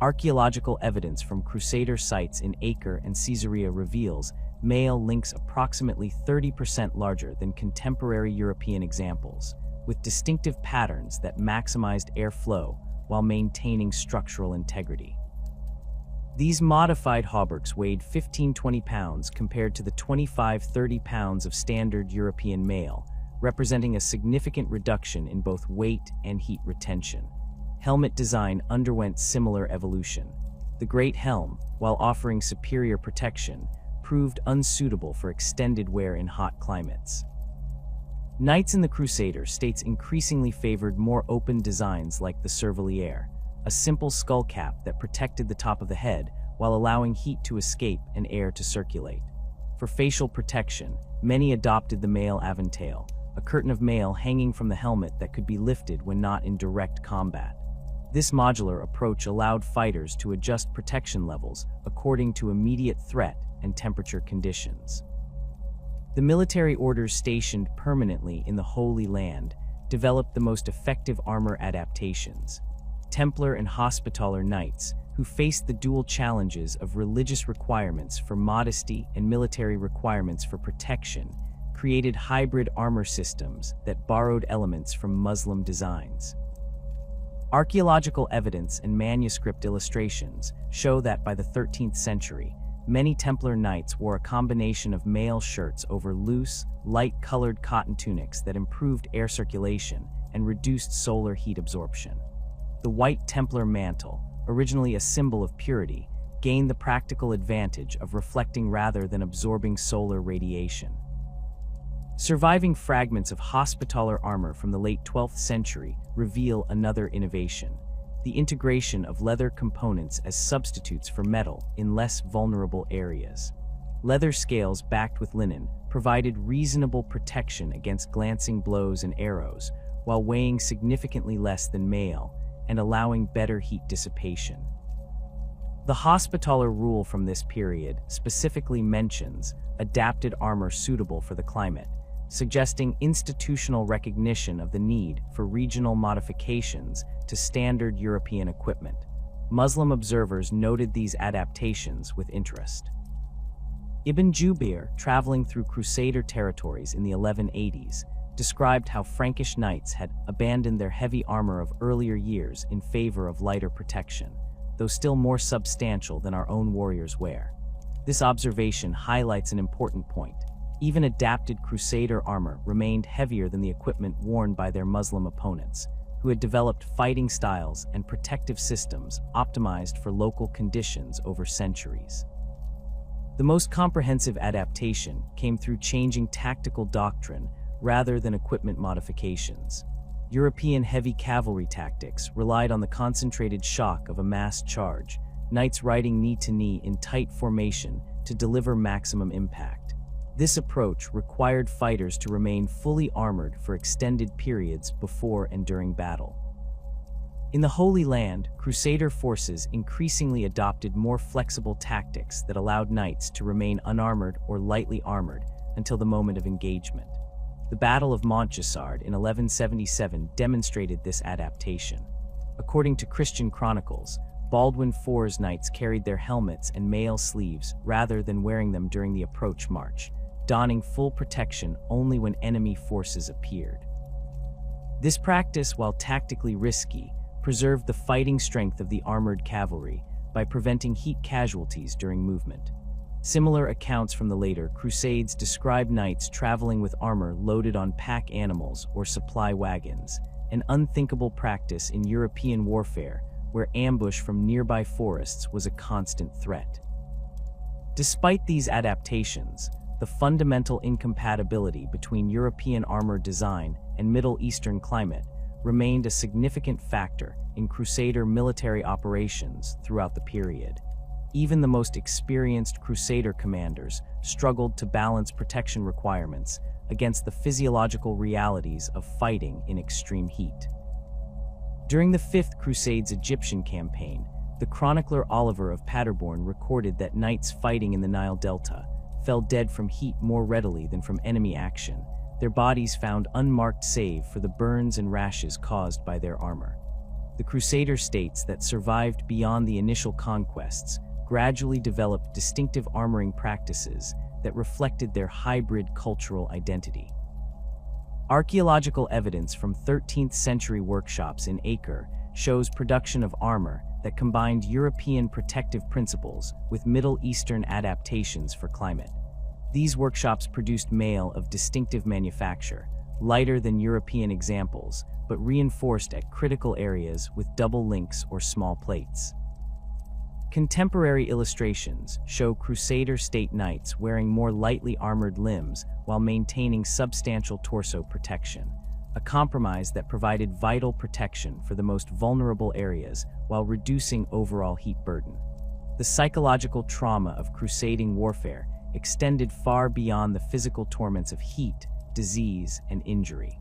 Archaeological evidence from Crusader sites in Acre and Caesarea reveals mail links approximately 30% larger than contemporary European examples, with distinctive patterns that maximized airflow while maintaining structural integrity. These modified hauberks weighed 15-20 pounds compared to the 25-30 pounds of standard European mail, representing a significant reduction in both weight and heat retention. Helmet design underwent similar evolution. The Great Helm, while offering superior protection, proved unsuitable for extended wear in hot climates. Knights in the Crusader states increasingly favored more open designs like the Cerveliere, a simple skull cap that protected the top of the head while allowing heat to escape and air to circulate. For facial protection, many adopted the mail aventail, a curtain of mail hanging from the helmet that could be lifted when not in direct combat. This modular approach allowed fighters to adjust protection levels according to immediate threat and temperature conditions. The military orders stationed permanently in the Holy Land developed the most effective armor adaptations. Templar and Hospitaller knights, who faced the dual challenges of religious requirements for modesty and military requirements for protection, created hybrid armor systems that borrowed elements from Muslim designs. Archaeological evidence and manuscript illustrations show that by the 13th century, many Templar knights wore a combination of mail shirts over loose, light-colored cotton tunics that improved air circulation and reduced solar heat absorption. The white Templar mantle, originally a symbol of purity, gained the practical advantage of reflecting rather than absorbing solar radiation. Surviving fragments of Hospitaller armor from the late 12th century reveal another innovation: the integration of leather components as substitutes for metal in less vulnerable areas. Leather scales backed with linen provided reasonable protection against glancing blows and arrows, while weighing significantly less than mail and allowing better heat dissipation. The Hospitaller rule from this period specifically mentions adapted armor suitable for the climate, suggesting institutional recognition of the need for regional modifications to standard European equipment. Muslim observers noted these adaptations with interest. Ibn Jubayr, traveling through Crusader territories in the 1180s, described how Frankish knights had abandoned their heavy armor of earlier years in favor of lighter protection, though still more substantial than our own warriors wear. This observation highlights an important point. Even adapted Crusader armor remained heavier than the equipment worn by their Muslim opponents, who had developed fighting styles and protective systems optimized for local conditions over centuries. The most comprehensive adaptation came through changing tactical doctrine rather than equipment modifications. European heavy cavalry tactics relied on the concentrated shock of a massed charge, knights riding knee to knee in tight formation to deliver maximum impact. This approach required fighters to remain fully armored for extended periods before and during battle. In the Holy Land, Crusader forces increasingly adopted more flexible tactics that allowed knights to remain unarmored or lightly armored until the moment of engagement. The Battle of Montgisard in 1177 demonstrated this adaptation. According to Christian chronicles, Baldwin IV's knights carried their helmets and mail sleeves rather than wearing them during the approach march, donning full protection only when enemy forces appeared. This practice, while tactically risky, preserved the fighting strength of the armored cavalry by preventing heat casualties during movement. Similar accounts from the later Crusades describe knights traveling with armor loaded on pack animals or supply wagons, an unthinkable practice in European warfare where ambush from nearby forests was a constant threat. Despite these adaptations, the fundamental incompatibility between European armor design and Middle Eastern climate remained a significant factor in Crusader military operations throughout the period. Even the most experienced Crusader commanders struggled to balance protection requirements against the physiological realities of fighting in extreme heat. During the Fifth Crusade's Egyptian campaign, the chronicler Oliver of Paderborn recorded that knights fighting in the Nile Delta fell dead from heat more readily than from enemy action, their bodies found unmarked save for the burns and rashes caused by their armor. The Crusader states that survived beyond the initial conquests gradually developed distinctive armoring practices that reflected their hybrid cultural identity. Archaeological evidence from 13th century workshops in Acre shows production of armor that combined European protective principles with Middle Eastern adaptations for climate. These workshops produced mail of distinctive manufacture, lighter than European examples, but reinforced at critical areas with double links or small plates. Contemporary illustrations show Crusader state knights wearing more lightly armored limbs while maintaining substantial torso protection, a compromise that provided vital protection for the most vulnerable areas while reducing overall heat burden. The psychological trauma of crusading warfare extended far beyond the physical torments of heat, disease, and injury.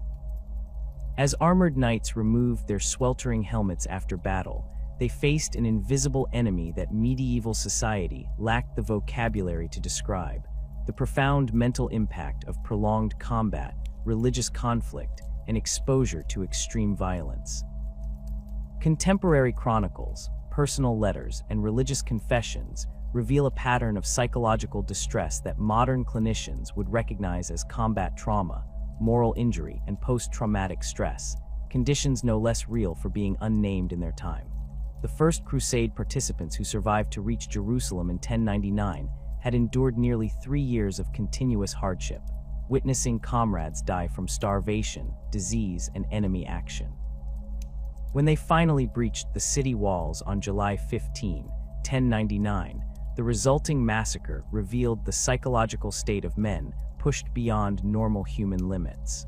As armored knights removed their sweltering helmets after battle, they faced an invisible enemy that medieval society lacked the vocabulary to describe: the profound mental impact of prolonged combat, religious conflict, and exposure to extreme violence. Contemporary chronicles, personal letters, and religious confessions reveal a pattern of psychological distress that modern clinicians would recognize as combat trauma, moral injury, and post-traumatic stress, conditions no less real for being unnamed in their time. The First Crusade participants who survived to reach Jerusalem in 1099 had endured nearly 3 years of continuous hardship, witnessing comrades die from starvation, disease, and enemy action. When they finally breached the city walls on July 15, 1099, the resulting massacre revealed the psychological state of men pushed beyond normal human limits.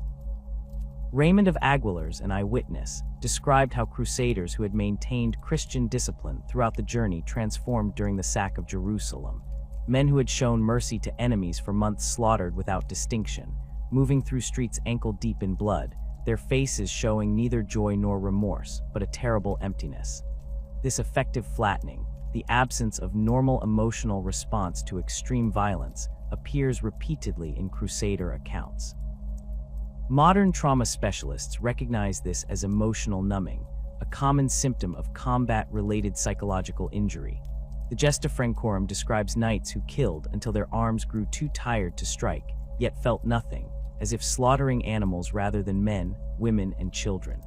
Raymond of Aguilars, an eyewitness, described how crusaders who had maintained Christian discipline throughout the journey transformed during the sack of Jerusalem. Men who had shown mercy to enemies for months slaughtered without distinction, moving through streets ankle-deep in blood, their faces showing neither joy nor remorse, but a terrible emptiness. This effective flattening, the absence of normal emotional response to extreme violence, appears repeatedly in Crusader accounts. Modern trauma specialists recognize this as emotional numbing, a common symptom of combat-related psychological injury. The Gesta Francorum describes knights who killed until their arms grew too tired to strike, yet felt nothing, as if slaughtering animals rather than men, women, and children.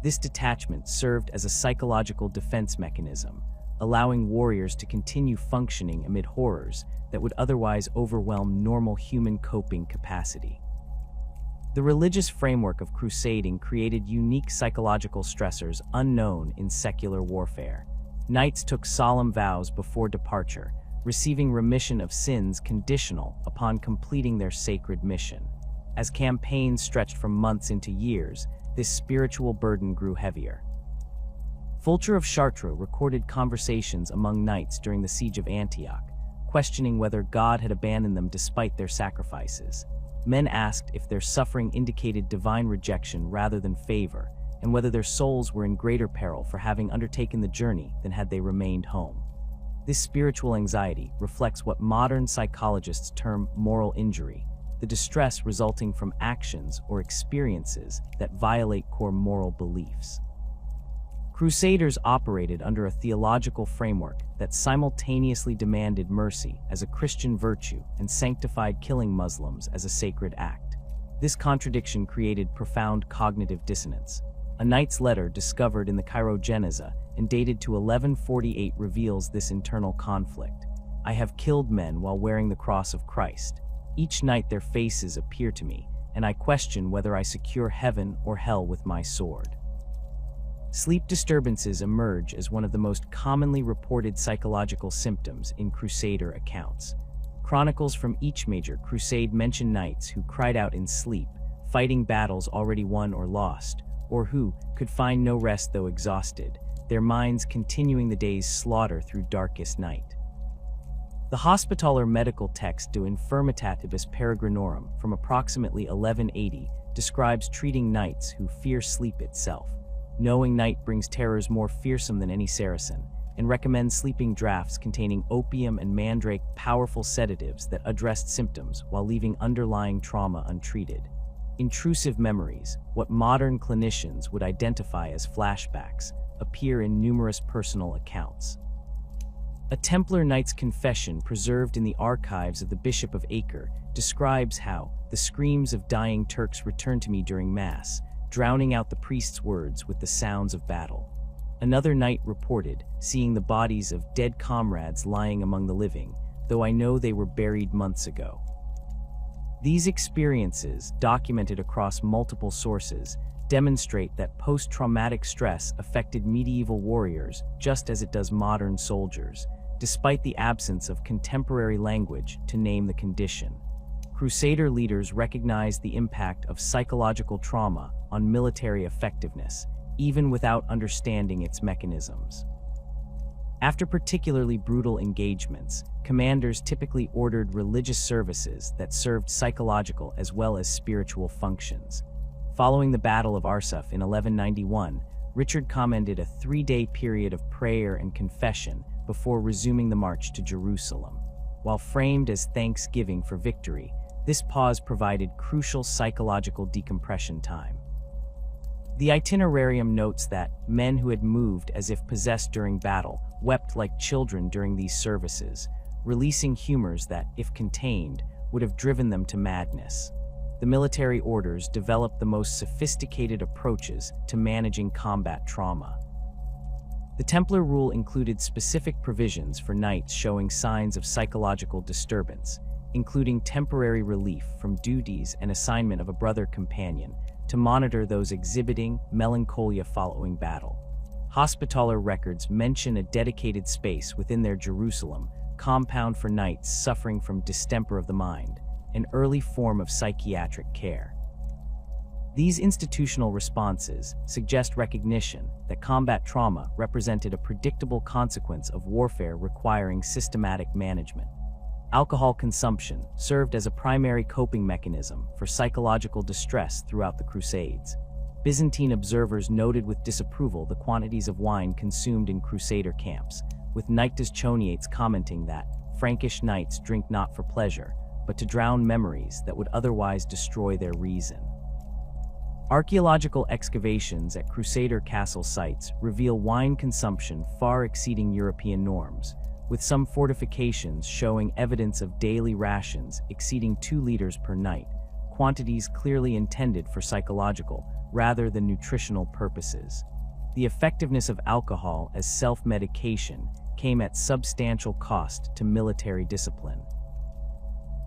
This detachment served as a psychological defense mechanism, allowing warriors to continue functioning amid horrors that would otherwise overwhelm normal human coping capacity. The religious framework of crusading created unique psychological stressors unknown in secular warfare. Knights took solemn vows before departure, receiving remission of sins conditional upon completing their sacred mission. As campaigns stretched from months into years, this spiritual burden grew heavier. Fulcher of Chartres recorded conversations among knights during the siege of Antioch, questioning whether God had abandoned them despite their sacrifices. Men asked if their suffering indicated divine rejection rather than favor, and whether their souls were in greater peril for having undertaken the journey than had they remained home. This spiritual anxiety reflects what modern psychologists term moral injury, the distress resulting from actions or experiences that violate core moral beliefs. Crusaders operated under a theological framework that simultaneously demanded mercy as a Christian virtue and sanctified killing Muslims as a sacred act. This contradiction created profound cognitive dissonance. A knight's letter discovered in the Cairo Geniza and dated to 1148 reveals this internal conflict. "I have killed men while wearing the cross of Christ. Each night their faces appear to me, and I question whether I secure heaven or hell with my sword." Sleep disturbances emerge as one of the most commonly reported psychological symptoms in Crusader accounts. Chronicles from each major crusade mention knights who cried out in sleep, fighting battles already won or lost, or who could find no rest though exhausted, their minds continuing the day's slaughter through darkest night. The Hospitaller medical text De Infirmitatibus Peregrinorum from approximately 1180 describes treating knights who fear sleep itself. Knowing night brings terrors more fearsome than any Saracen, and recommends sleeping draughts containing opium and mandrake, powerful sedatives that addressed symptoms while leaving underlying trauma untreated. Intrusive memories, what modern clinicians would identify as flashbacks, appear in numerous personal accounts. A Templar knight's confession preserved in the archives of the Bishop of Acre describes how the screams of dying Turks returned to me during Mass, drowning out the priest's words with the sounds of battle. Another knight reported seeing the bodies of dead comrades lying among the living, though I know they were buried months ago. These experiences, documented across multiple sources, demonstrate that post-traumatic stress affected medieval warriors just as it does modern soldiers, despite the absence of contemporary language to name the condition. Crusader leaders recognized the impact of psychological trauma on military effectiveness, even without understanding its mechanisms. After particularly brutal engagements, commanders typically ordered religious services that served psychological as well as spiritual functions. Following the Battle of Arsuf in 1191, Richard commended a 3-day period of prayer and confession before resuming the march to Jerusalem. While framed as thanksgiving for victory, this pause provided crucial psychological decompression time. The itinerarium notes that men who had moved as if possessed during battle wept like children during these services, releasing humors that, if contained, would have driven them to madness. The military orders developed the most sophisticated approaches to managing combat trauma. The Templar rule included specific provisions for knights showing signs of psychological disturbance, including temporary relief from duties and assignment of a brother companion to monitor those exhibiting melancholia following battle. Hospitaller records mention a dedicated space within their Jerusalem compound for knights suffering from distemper of the mind, an early form of psychiatric care. These institutional responses suggest recognition that combat trauma represented a predictable consequence of warfare requiring systematic management. Alcohol consumption served as a primary coping mechanism for psychological distress throughout the Crusades. Byzantine observers noted with disapproval the quantities of wine consumed in Crusader camps, with Knightes Choniates commenting that Frankish knights drink not for pleasure, but to drown memories that would otherwise destroy their reason. Archaeological excavations at Crusader castle sites reveal wine consumption far exceeding European norms, with some fortifications showing evidence of daily rations exceeding 2 liters per night, quantities clearly intended for psychological rather than nutritional purposes. The effectiveness of alcohol as self-medication came at substantial cost to military discipline.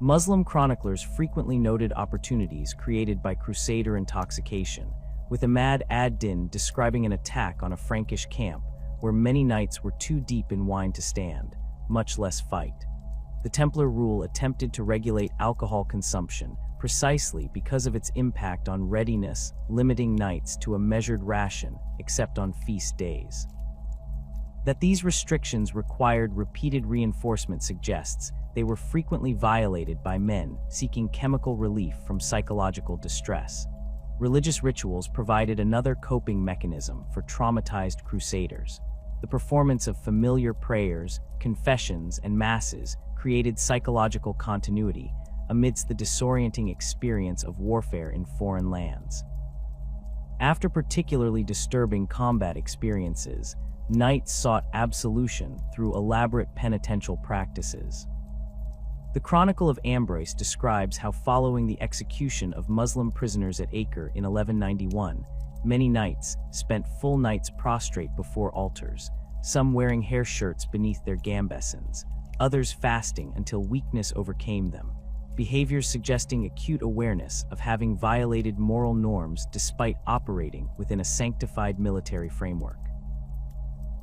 Muslim chroniclers frequently noted opportunities created by Crusader intoxication, with Ahmad ad-Din describing an attack on a Frankish camp where many knights were too deep in wine to stand, much less fight. The Templar rule attempted to regulate alcohol consumption precisely because of its impact on readiness, limiting knights to a measured ration except on feast days. That these restrictions required repeated reinforcement suggests they were frequently violated by men seeking chemical relief from psychological distress. Religious rituals provided another coping mechanism for traumatized crusaders. The performance of familiar prayers, confessions, and masses created psychological continuity amidst the disorienting experience of warfare in foreign lands. After particularly disturbing combat experiences, knights sought absolution through elaborate penitential practices. The Chronicle of Ambrose describes how following the execution of Muslim prisoners at Acre in 1191, many knights spent full nights prostrate before altars, some wearing hair shirts beneath their gambesons, others fasting until weakness overcame them, behaviors suggesting acute awareness of having violated moral norms despite operating within a sanctified military framework.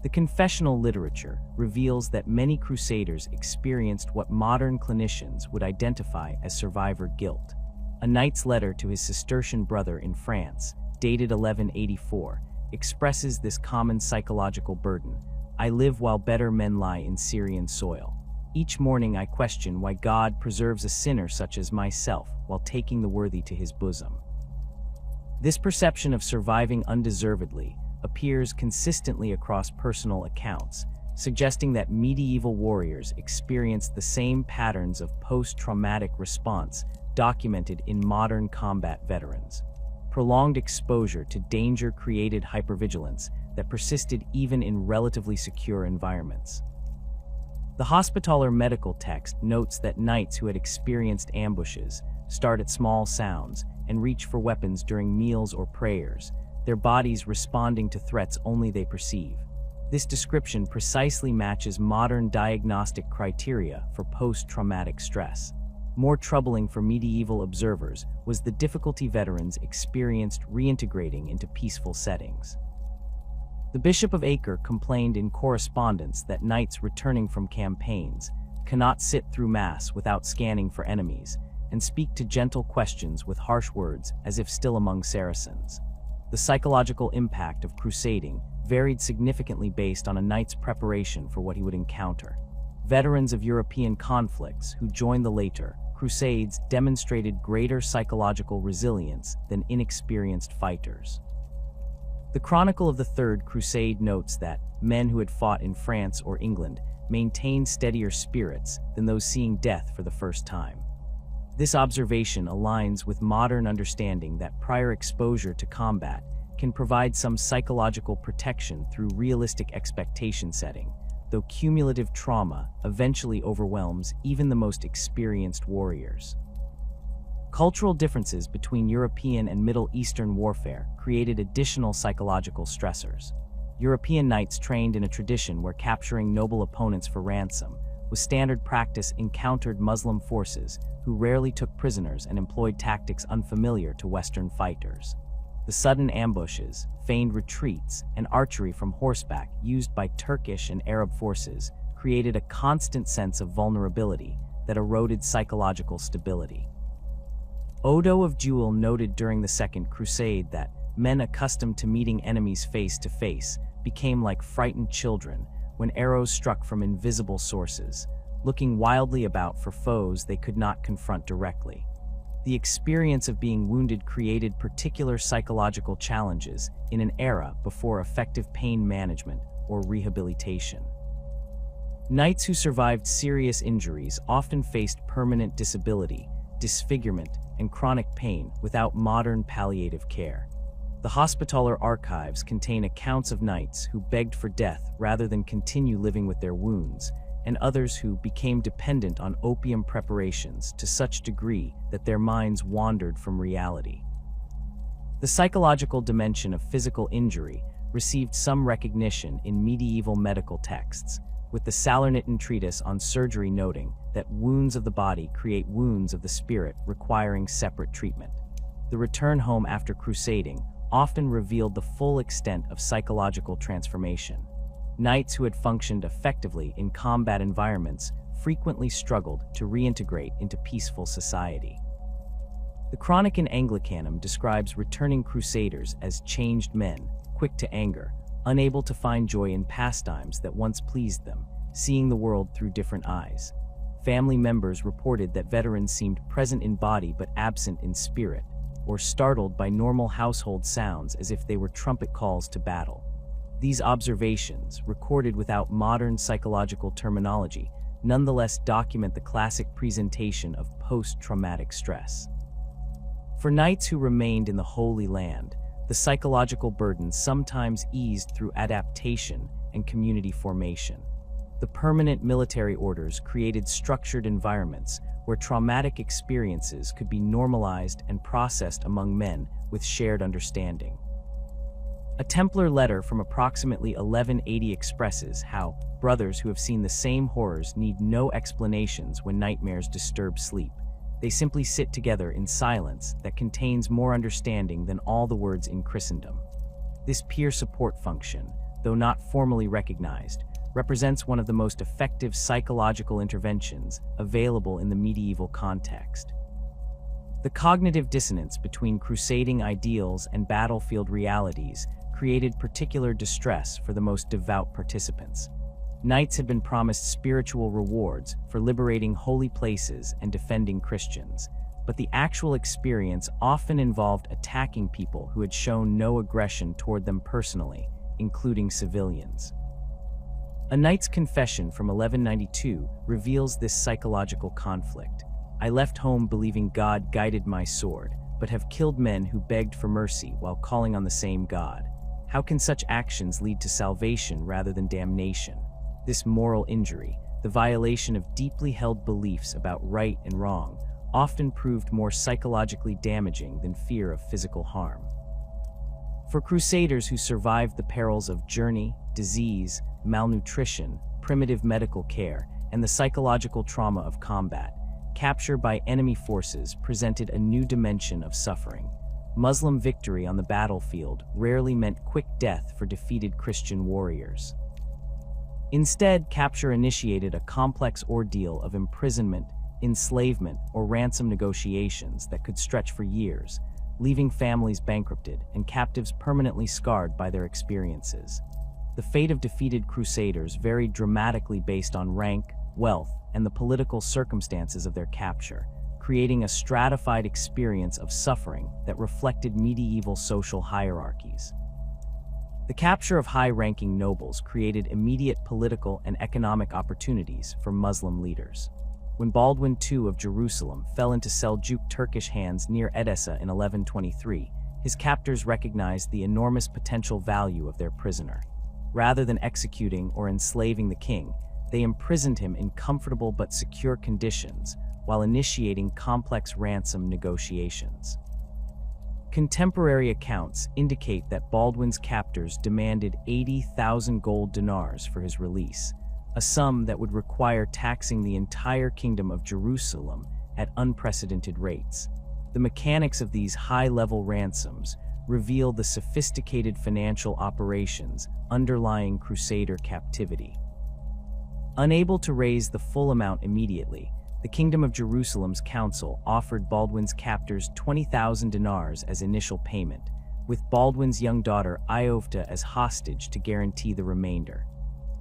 The confessional literature reveals that many crusaders experienced what modern clinicians would identify as survivor guilt. A knight's letter to his Cistercian brother in France, dated 1184, expresses this common psychological burden. "I live while better men lie in Syrian soil. Each morning I question why God preserves a sinner such as myself while taking the worthy to his bosom." This perception of surviving undeservedly appears consistently across personal accounts, suggesting that medieval warriors experienced the same patterns of post-traumatic response documented in modern combat veterans. Prolonged exposure to danger created hypervigilance that persisted even in relatively secure environments. The Hospitaller medical text notes that knights who had experienced ambushes start at small sounds and reach for weapons during meals or prayers, their bodies responding to threats only they perceive. This description precisely matches modern diagnostic criteria for post-traumatic stress. More troubling for medieval observers was the difficulty veterans experienced reintegrating into peaceful settings. The Bishop of Acre complained in correspondence that knights returning from campaigns cannot sit through Mass without scanning for enemies and speak to gentle questions with harsh words as if still among Saracens. The psychological impact of crusading varied significantly based on a knight's preparation for what he would encounter. Veterans of European conflicts who joined the later Crusades demonstrated greater psychological resilience than inexperienced fighters. The Chronicle of the Third Crusade notes that men who had fought in France or England maintained steadier spirits than those seeing death for the first time. This observation aligns with modern understanding that prior exposure to combat can provide some psychological protection through realistic expectation setting, though cumulative trauma eventually overwhelms even the most experienced warriors. Cultural differences between European and Middle Eastern warfare created additional psychological stressors. European knights trained in a tradition where capturing noble opponents for ransom was standard practice encountered Muslim forces who rarely took prisoners and employed tactics unfamiliar to Western fighters. The sudden ambushes, feigned retreats, and archery from horseback used by Turkish and Arab forces created a constant sense of vulnerability that eroded psychological stability. Odo of Jewel noted during the Second Crusade that men accustomed to meeting enemies face to face became like frightened children when arrows struck from invisible sources, looking wildly about for foes they could not confront directly. The experience of being wounded created particular psychological challenges in an era before effective pain management or rehabilitation. Knights who survived serious injuries often faced permanent disability, disfigurement, and chronic pain without modern palliative care. The Hospitaller archives contain accounts of knights who begged for death rather than continue living with their wounds, and others who became dependent on opium preparations to such degree that their minds wandered from reality. The psychological dimension of physical injury received some recognition in medieval medical texts, with the Salernitan treatise on surgery noting that wounds of the body create wounds of the spirit requiring separate treatment. The return home after crusading often revealed the full extent of psychological transformation. Knights who had functioned effectively in combat environments frequently struggled to reintegrate into peaceful society. The Chronic in Anglicanum describes returning crusaders as changed men, quick to anger, unable to find joy in pastimes that once pleased them, seeing the world through different eyes. Family members reported that veterans seemed present in body but absent in spirit, or startled by normal household sounds as if they were trumpet calls to battle. These observations, recorded without modern psychological terminology, nonetheless document the classic presentation of post-traumatic stress. For knights who remained in the Holy Land, the psychological burden sometimes eased through adaptation and community formation. The permanent military orders created structured environments where traumatic experiences could be normalized and processed among men with shared understanding. A Templar letter from approximately 1180 expresses how brothers who have seen the same horrors need no explanations when nightmares disturb sleep. They simply sit together in silence that contains more understanding than all the words in Christendom. This peer support function, though not formally recognized, represents one of the most effective psychological interventions available in the medieval context. The cognitive dissonance between crusading ideals and battlefield realities created particular distress for the most devout participants. Knights had been promised spiritual rewards for liberating holy places and defending Christians, but the actual experience often involved attacking people who had shown no aggression toward them personally, including civilians. A knight's confession from 1192 reveals this psychological conflict. "I left home believing God guided my sword, but have killed men who begged for mercy while calling on the same God. How can such actions lead to salvation rather than damnation?" This moral injury, the violation of deeply held beliefs about right and wrong, often proved more psychologically damaging than fear of physical harm. For crusaders who survived the perils of journey, disease, malnutrition, primitive medical care, and the psychological trauma of combat, capture by enemy forces presented a new dimension of suffering. Muslim victory on the battlefield rarely meant quick death for defeated Christian warriors. Instead, capture initiated a complex ordeal of imprisonment, enslavement, or ransom negotiations that could stretch for years, leaving families bankrupted and captives permanently scarred by their experiences. The fate of defeated crusaders varied dramatically based on rank, wealth, and the political circumstances of their capture, creating a stratified experience of suffering that reflected medieval social hierarchies. The capture of high-ranking nobles created immediate political and economic opportunities for Muslim leaders. When Baldwin II of Jerusalem fell into Seljuk Turkish hands near Edessa in 1123, his captors recognized the enormous potential value of their prisoner. Rather than executing or enslaving the king, they imprisoned him in comfortable but secure conditions while initiating complex ransom negotiations. Contemporary accounts indicate that Baldwin's captors demanded 80,000 gold dinars for his release, a sum that would require taxing the entire kingdom of Jerusalem at unprecedented rates. The mechanics of these high-level ransoms reveal the sophisticated financial operations underlying Crusader captivity. Unable to raise the full amount immediately, the Kingdom of Jerusalem's council offered Baldwin's captors 20,000 dinars as initial payment, with Baldwin's young daughter Iovta as hostage to guarantee the remainder.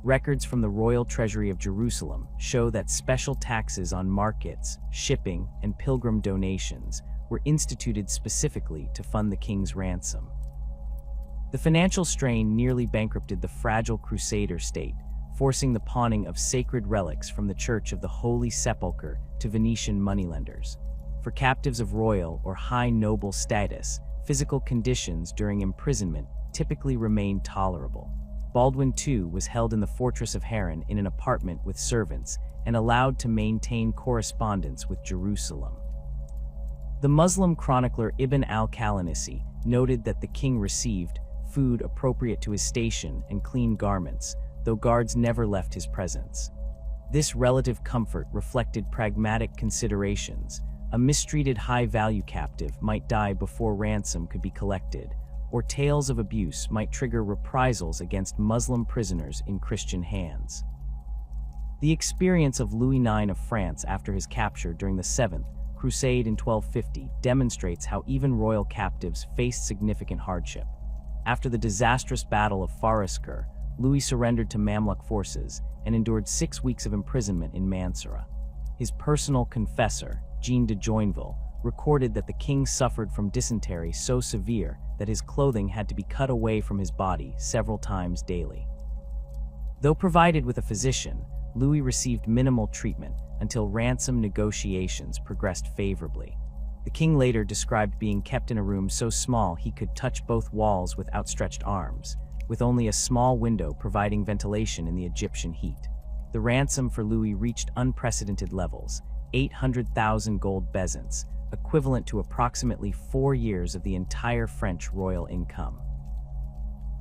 Records from the royal treasury of Jerusalem show that special taxes on markets, shipping, and pilgrim donations were instituted specifically to fund the king's ransom. The financial strain nearly bankrupted the fragile Crusader state, forcing the pawning of sacred relics from the Church of the Holy Sepulchre to Venetian moneylenders. For captives of royal or high noble status, physical conditions during imprisonment typically remained tolerable. Baldwin II was held in the fortress of Harran in an apartment with servants and allowed to maintain correspondence with Jerusalem. The Muslim chronicler Ibn al-Qalanisi noted that the king received food appropriate to his station and clean garments, though guards never left his presence. This relative comfort reflected pragmatic considerations. A mistreated high-value captive might die before ransom could be collected, or tales of abuse might trigger reprisals against Muslim prisoners in Christian hands. The experience of Louis IX of France after his capture during the Seventh Crusade in 1250 demonstrates how even royal captives faced significant hardship. After the disastrous Battle of Farisker, Louis surrendered to Mamluk forces and endured 6 weeks of imprisonment in Mansura. His personal confessor, Jean de Joinville, recorded that the king suffered from dysentery so severe that his clothing had to be cut away from his body several times daily. Though provided with a physician, Louis received minimal treatment until ransom negotiations progressed favorably. The king later described being kept in a room so small he could touch both walls with outstretched arms, with only a small window providing ventilation in the Egyptian heat. The ransom for Louis reached unprecedented levels, 800,000 gold bezants, equivalent to approximately 4 years of the entire French royal income.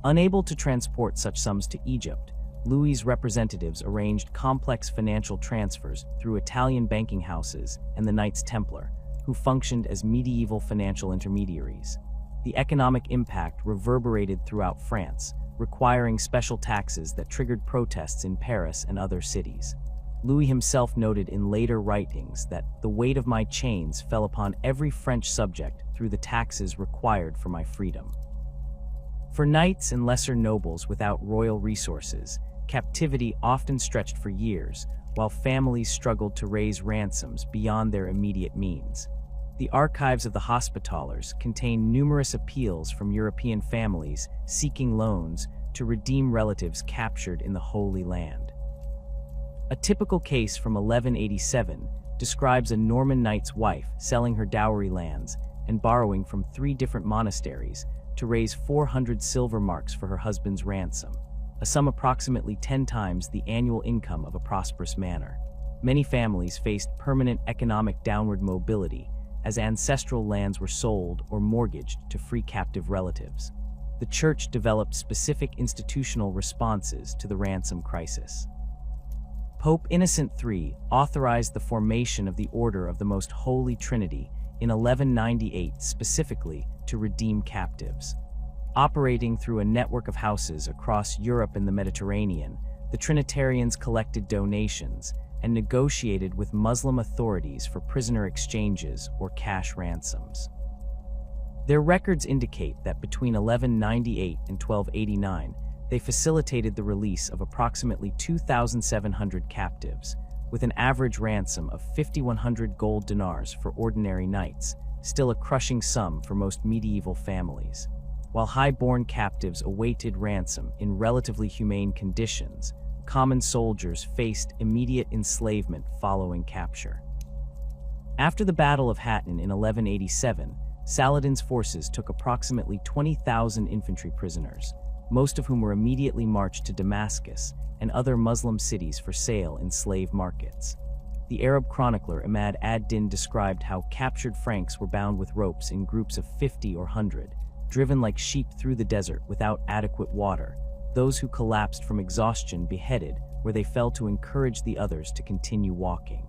Unable to transport such sums to Egypt, Louis's representatives arranged complex financial transfers through Italian banking houses and the Knights Templar, who functioned as medieval financial intermediaries. The economic impact reverberated throughout France, requiring special taxes that triggered protests in Paris and other cities. Louis himself noted in later writings that the weight of my chains fell upon every French subject through the taxes required for my freedom. For knights and lesser nobles without royal resources, captivity often stretched for years, while families struggled to raise ransoms beyond their immediate means. The archives of the Hospitallers contain numerous appeals from European families seeking loans to redeem relatives captured in the Holy Land. A typical case from 1187 describes a Norman knight's wife selling her dowry lands and borrowing from 3 different monasteries to raise 400 silver marks for her husband's ransom, a sum approximately 10 times the annual income of a prosperous manor. Many families faced permanent economic downward mobility as ancestral lands were sold or mortgaged to free captive relatives. The church developed specific institutional responses to the ransom crisis. Pope Innocent III authorized the formation of the Order of the Most Holy Trinity in 1198 specifically to redeem captives. Operating through a network of houses across Europe and the Mediterranean, the Trinitarians collected donations and negotiated with Muslim authorities for prisoner exchanges or cash ransoms. Their records indicate that between 1198 and 1289, they facilitated the release of approximately 2,700 captives, with an average ransom of 5,100 gold dinars for ordinary knights, still a crushing sum for most medieval families. While high-born captives awaited ransom in relatively humane conditions, common soldiers faced immediate enslavement following capture. After the Battle of Hattin in 1187, Saladin's forces took approximately 20,000 infantry prisoners, most of whom were immediately marched to Damascus and other Muslim cities for sale in slave markets. The Arab chronicler Imad ad-Din described how captured Franks were bound with ropes in groups of 50 or 100, driven like sheep through the desert without adequate water, those who collapsed from exhaustion beheaded where they fell to encourage the others to continue walking.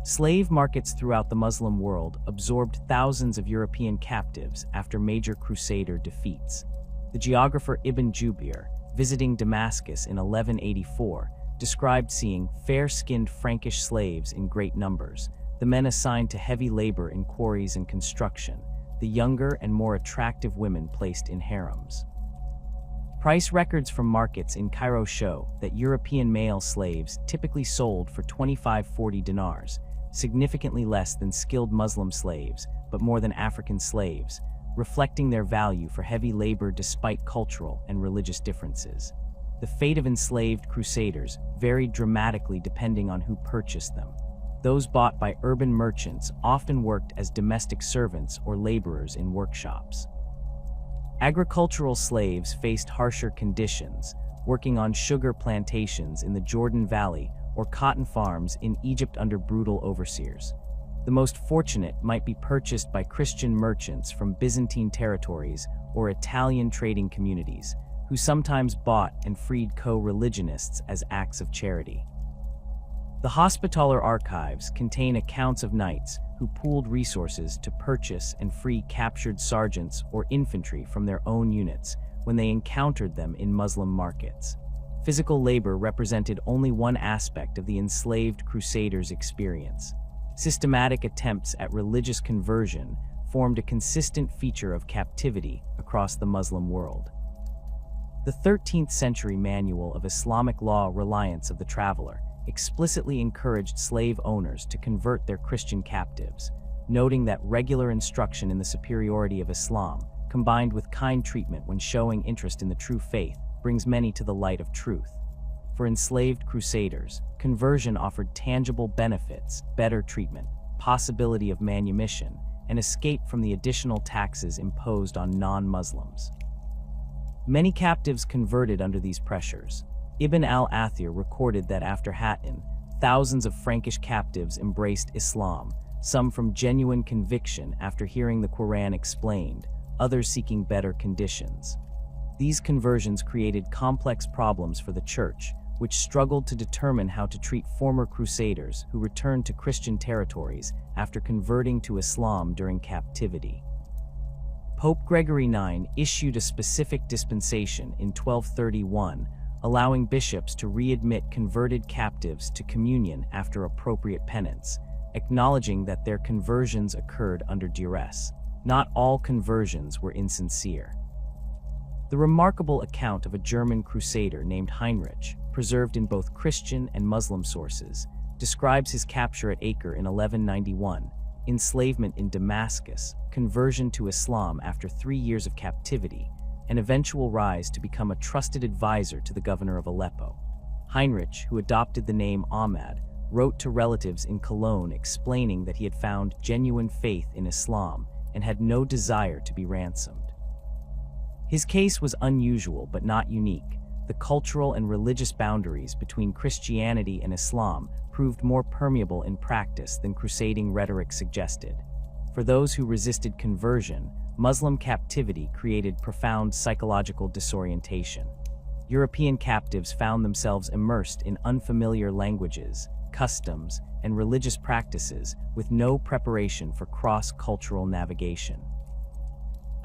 Slave markets throughout the Muslim world absorbed thousands of European captives after major crusader defeats. The geographer Ibn Jubir, visiting Damascus in 1184, described seeing fair-skinned Frankish slaves in great numbers, the men assigned to heavy labor in quarries and construction, the younger and more attractive women placed in harems. Price records from markets in Cairo show that European male slaves typically sold for 25-40 dinars, significantly less than skilled Muslim slaves, but more than African slaves, reflecting their value for heavy labor despite cultural and religious differences. The fate of enslaved crusaders varied dramatically depending on who purchased them. Those bought by urban merchants often worked as domestic servants or laborers in workshops. Agricultural slaves faced harsher conditions, working on sugar plantations in the Jordan Valley or cotton farms in Egypt under brutal overseers. The most fortunate might be purchased by Christian merchants from Byzantine territories or Italian trading communities, who sometimes bought and freed co-religionists as acts of charity. The Hospitaller archives contain accounts of knights who pooled resources to purchase and free captured sergeants or infantry from their own units when they encountered them in Muslim markets. Physical labor represented only one aspect of the enslaved crusaders' experience. Systematic attempts at religious conversion formed a consistent feature of captivity across the Muslim world. The 13th century Manual of Islamic Law Reliance of the Traveler explicitly encouraged slave owners to convert their Christian captives, noting that regular instruction in the superiority of Islam, combined with kind treatment when showing interest in the true faith, brings many to the light of truth. For enslaved crusaders, conversion offered tangible benefits, better treatment, possibility of manumission, and escape from the additional taxes imposed on non-Muslims. Many captives converted under these pressures. Ibn al-Athir recorded that after Hattin, thousands of Frankish captives embraced Islam, some from genuine conviction after hearing the Quran explained, others seeking better conditions. These conversions created complex problems for the Church, which struggled to determine how to treat former crusaders who returned to Christian territories after converting to Islam during captivity. Pope Gregory IX issued a specific dispensation in 1231, allowing bishops to readmit converted captives to communion after appropriate penance, acknowledging that their conversions occurred under duress. Not all conversions were insincere. The remarkable account of a German crusader named Heinrich, preserved in both Christian and Muslim sources, describes his capture at Acre in 1191, enslavement in Damascus, conversion to Islam after 3 years of captivity, and eventual rise to become a trusted advisor to the governor of Aleppo. Heinrich, who adopted the name Ahmad, wrote to relatives in Cologne explaining that he had found genuine faith in Islam and had no desire to be ransomed. His case was unusual but not unique. The cultural and religious boundaries between Christianity and Islam proved more permeable in practice than crusading rhetoric suggested. For those who resisted conversion, Muslim captivity created profound psychological disorientation. European captives found themselves immersed in unfamiliar languages, customs, and religious practices with no preparation for cross-cultural navigation.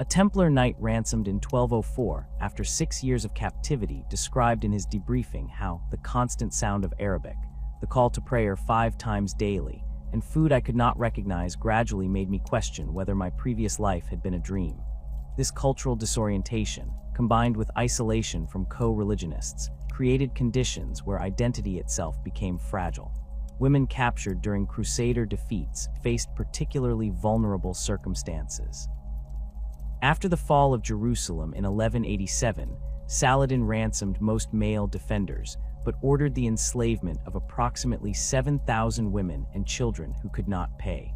A Templar knight ransomed in 1204 after 6 years of captivity described in his debriefing how the constant sound of Arabic, the call to prayer 5 times daily, and food I could not recognize gradually made me question whether my previous life had been a dream. This cultural disorientation, combined with isolation from co-religionists, created conditions where identity itself became fragile. Women captured during crusader defeats faced particularly vulnerable circumstances. After the fall of Jerusalem in 1187, Saladin ransomed most male defenders, but ordered the enslavement of approximately 7,000 women and children who could not pay.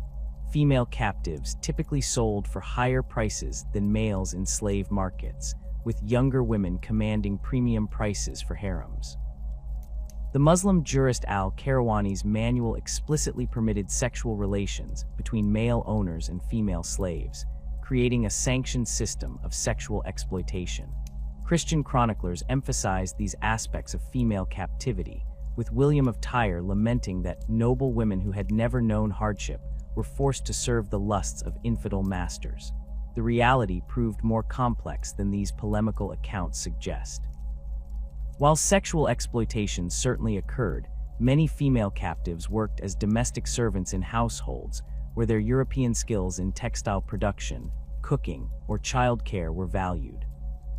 Female captives typically sold for higher prices than males in slave markets, with younger women commanding premium prices for harems. The Muslim jurist al-Karawani's manual explicitly permitted sexual relations between male owners and female slaves, creating a sanctioned system of sexual exploitation. Christian chroniclers emphasized these aspects of female captivity, with William of Tyre lamenting that noble women who had never known hardship were forced to serve the lusts of infidel masters. The reality proved more complex than these polemical accounts suggest. While sexual exploitation certainly occurred, many female captives worked as domestic servants in households where their European skills in textile production, cooking, or childcare were valued.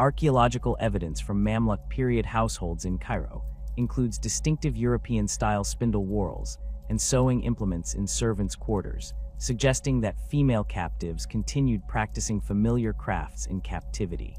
Archaeological evidence from Mamluk period households in Cairo includes distinctive European-style spindle whorls and sewing implements in servants' quarters, suggesting that female captives continued practicing familiar crafts in captivity.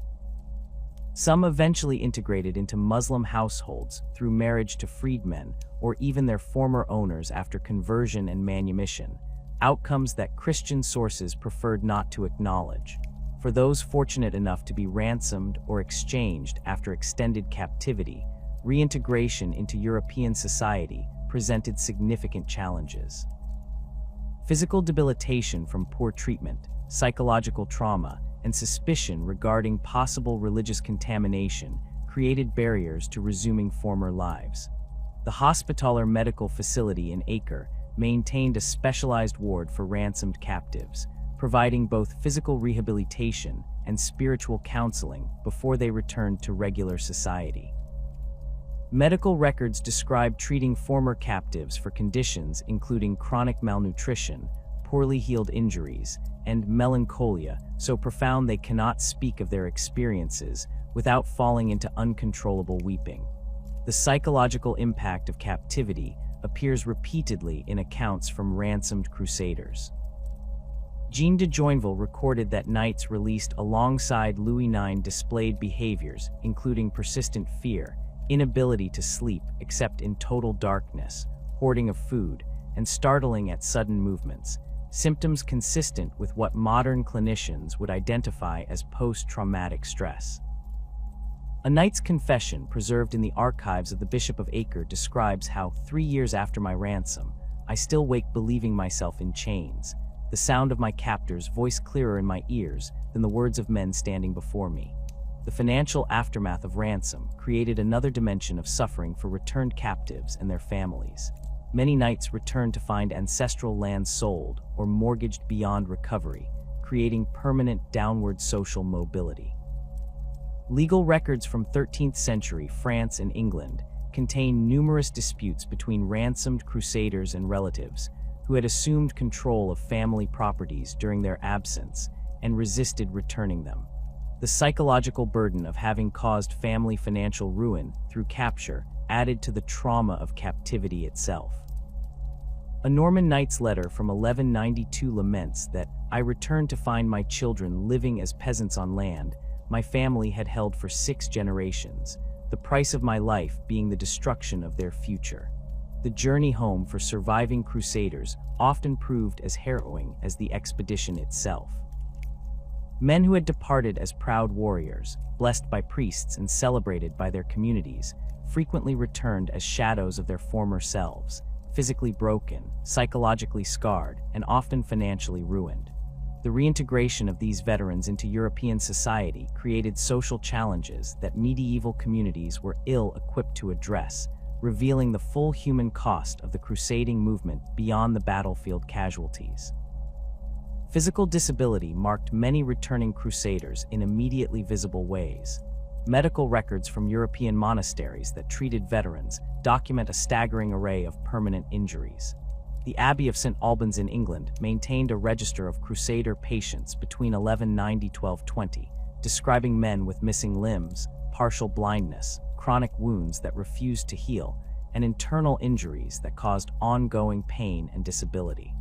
Some eventually integrated into Muslim households through marriage to freedmen or even their former owners after conversion and manumission, outcomes that Christian sources preferred not to acknowledge. For those fortunate enough to be ransomed or exchanged after extended captivity, reintegration into European society presented significant challenges. Physical debilitation from poor treatment, psychological trauma, and suspicion regarding possible religious contamination created barriers to resuming former lives. The Hospitaller Medical Facility in Acre maintained a specialized ward for ransomed captives, providing both physical rehabilitation and spiritual counseling before they returned to regular society. Medical records describe treating former captives for conditions including chronic malnutrition, poorly healed injuries, and melancholia so profound they cannot speak of their experiences without falling into uncontrollable weeping. The psychological impact of captivity appears repeatedly in accounts from ransomed crusaders. Jean de Joinville recorded that knights released alongside Louis IX displayed behaviors, including persistent fear, inability to sleep except in total darkness, hoarding of food, and startling at sudden movements, symptoms consistent with what modern clinicians would identify as post-traumatic stress. A knight's confession preserved in the archives of the Bishop of Acre describes how, 3 years after my ransom, I still wake believing myself in chains, the sound of my captor's voice clearer in my ears than the words of men standing before me. The financial aftermath of ransom created another dimension of suffering for returned captives and their families. Many knights returned to find ancestral lands sold or mortgaged beyond recovery, creating permanent downward social mobility. Legal records from 13th century France and England contain numerous disputes between ransomed crusaders and relatives who had assumed control of family properties during their absence and resisted returning them. The psychological burden of having caused family financial ruin through capture added to the trauma of captivity itself. A Norman knight's letter from 1192 laments that, "I returned to find my children living as peasants on land my family had held for 6 generations, the price of my life being the destruction of their future." The journey home for surviving crusaders often proved as harrowing as the expedition itself. Men who had departed as proud warriors, blessed by priests and celebrated by their communities, frequently returned as shadows of their former selves, physically broken, psychologically scarred, and often financially ruined. The reintegration of these veterans into European society created social challenges that medieval communities were ill-equipped to address, revealing the full human cost of the crusading movement beyond the battlefield casualties. Physical disability marked many returning crusaders in immediately visible ways. Medical records from European monasteries that treated veterans document a staggering array of permanent injuries. The Abbey of St. Albans in England maintained a register of crusader patients between 1190–1220, describing men with missing limbs, partial blindness, chronic wounds that refused to heal, and internal injuries that caused ongoing pain and disability.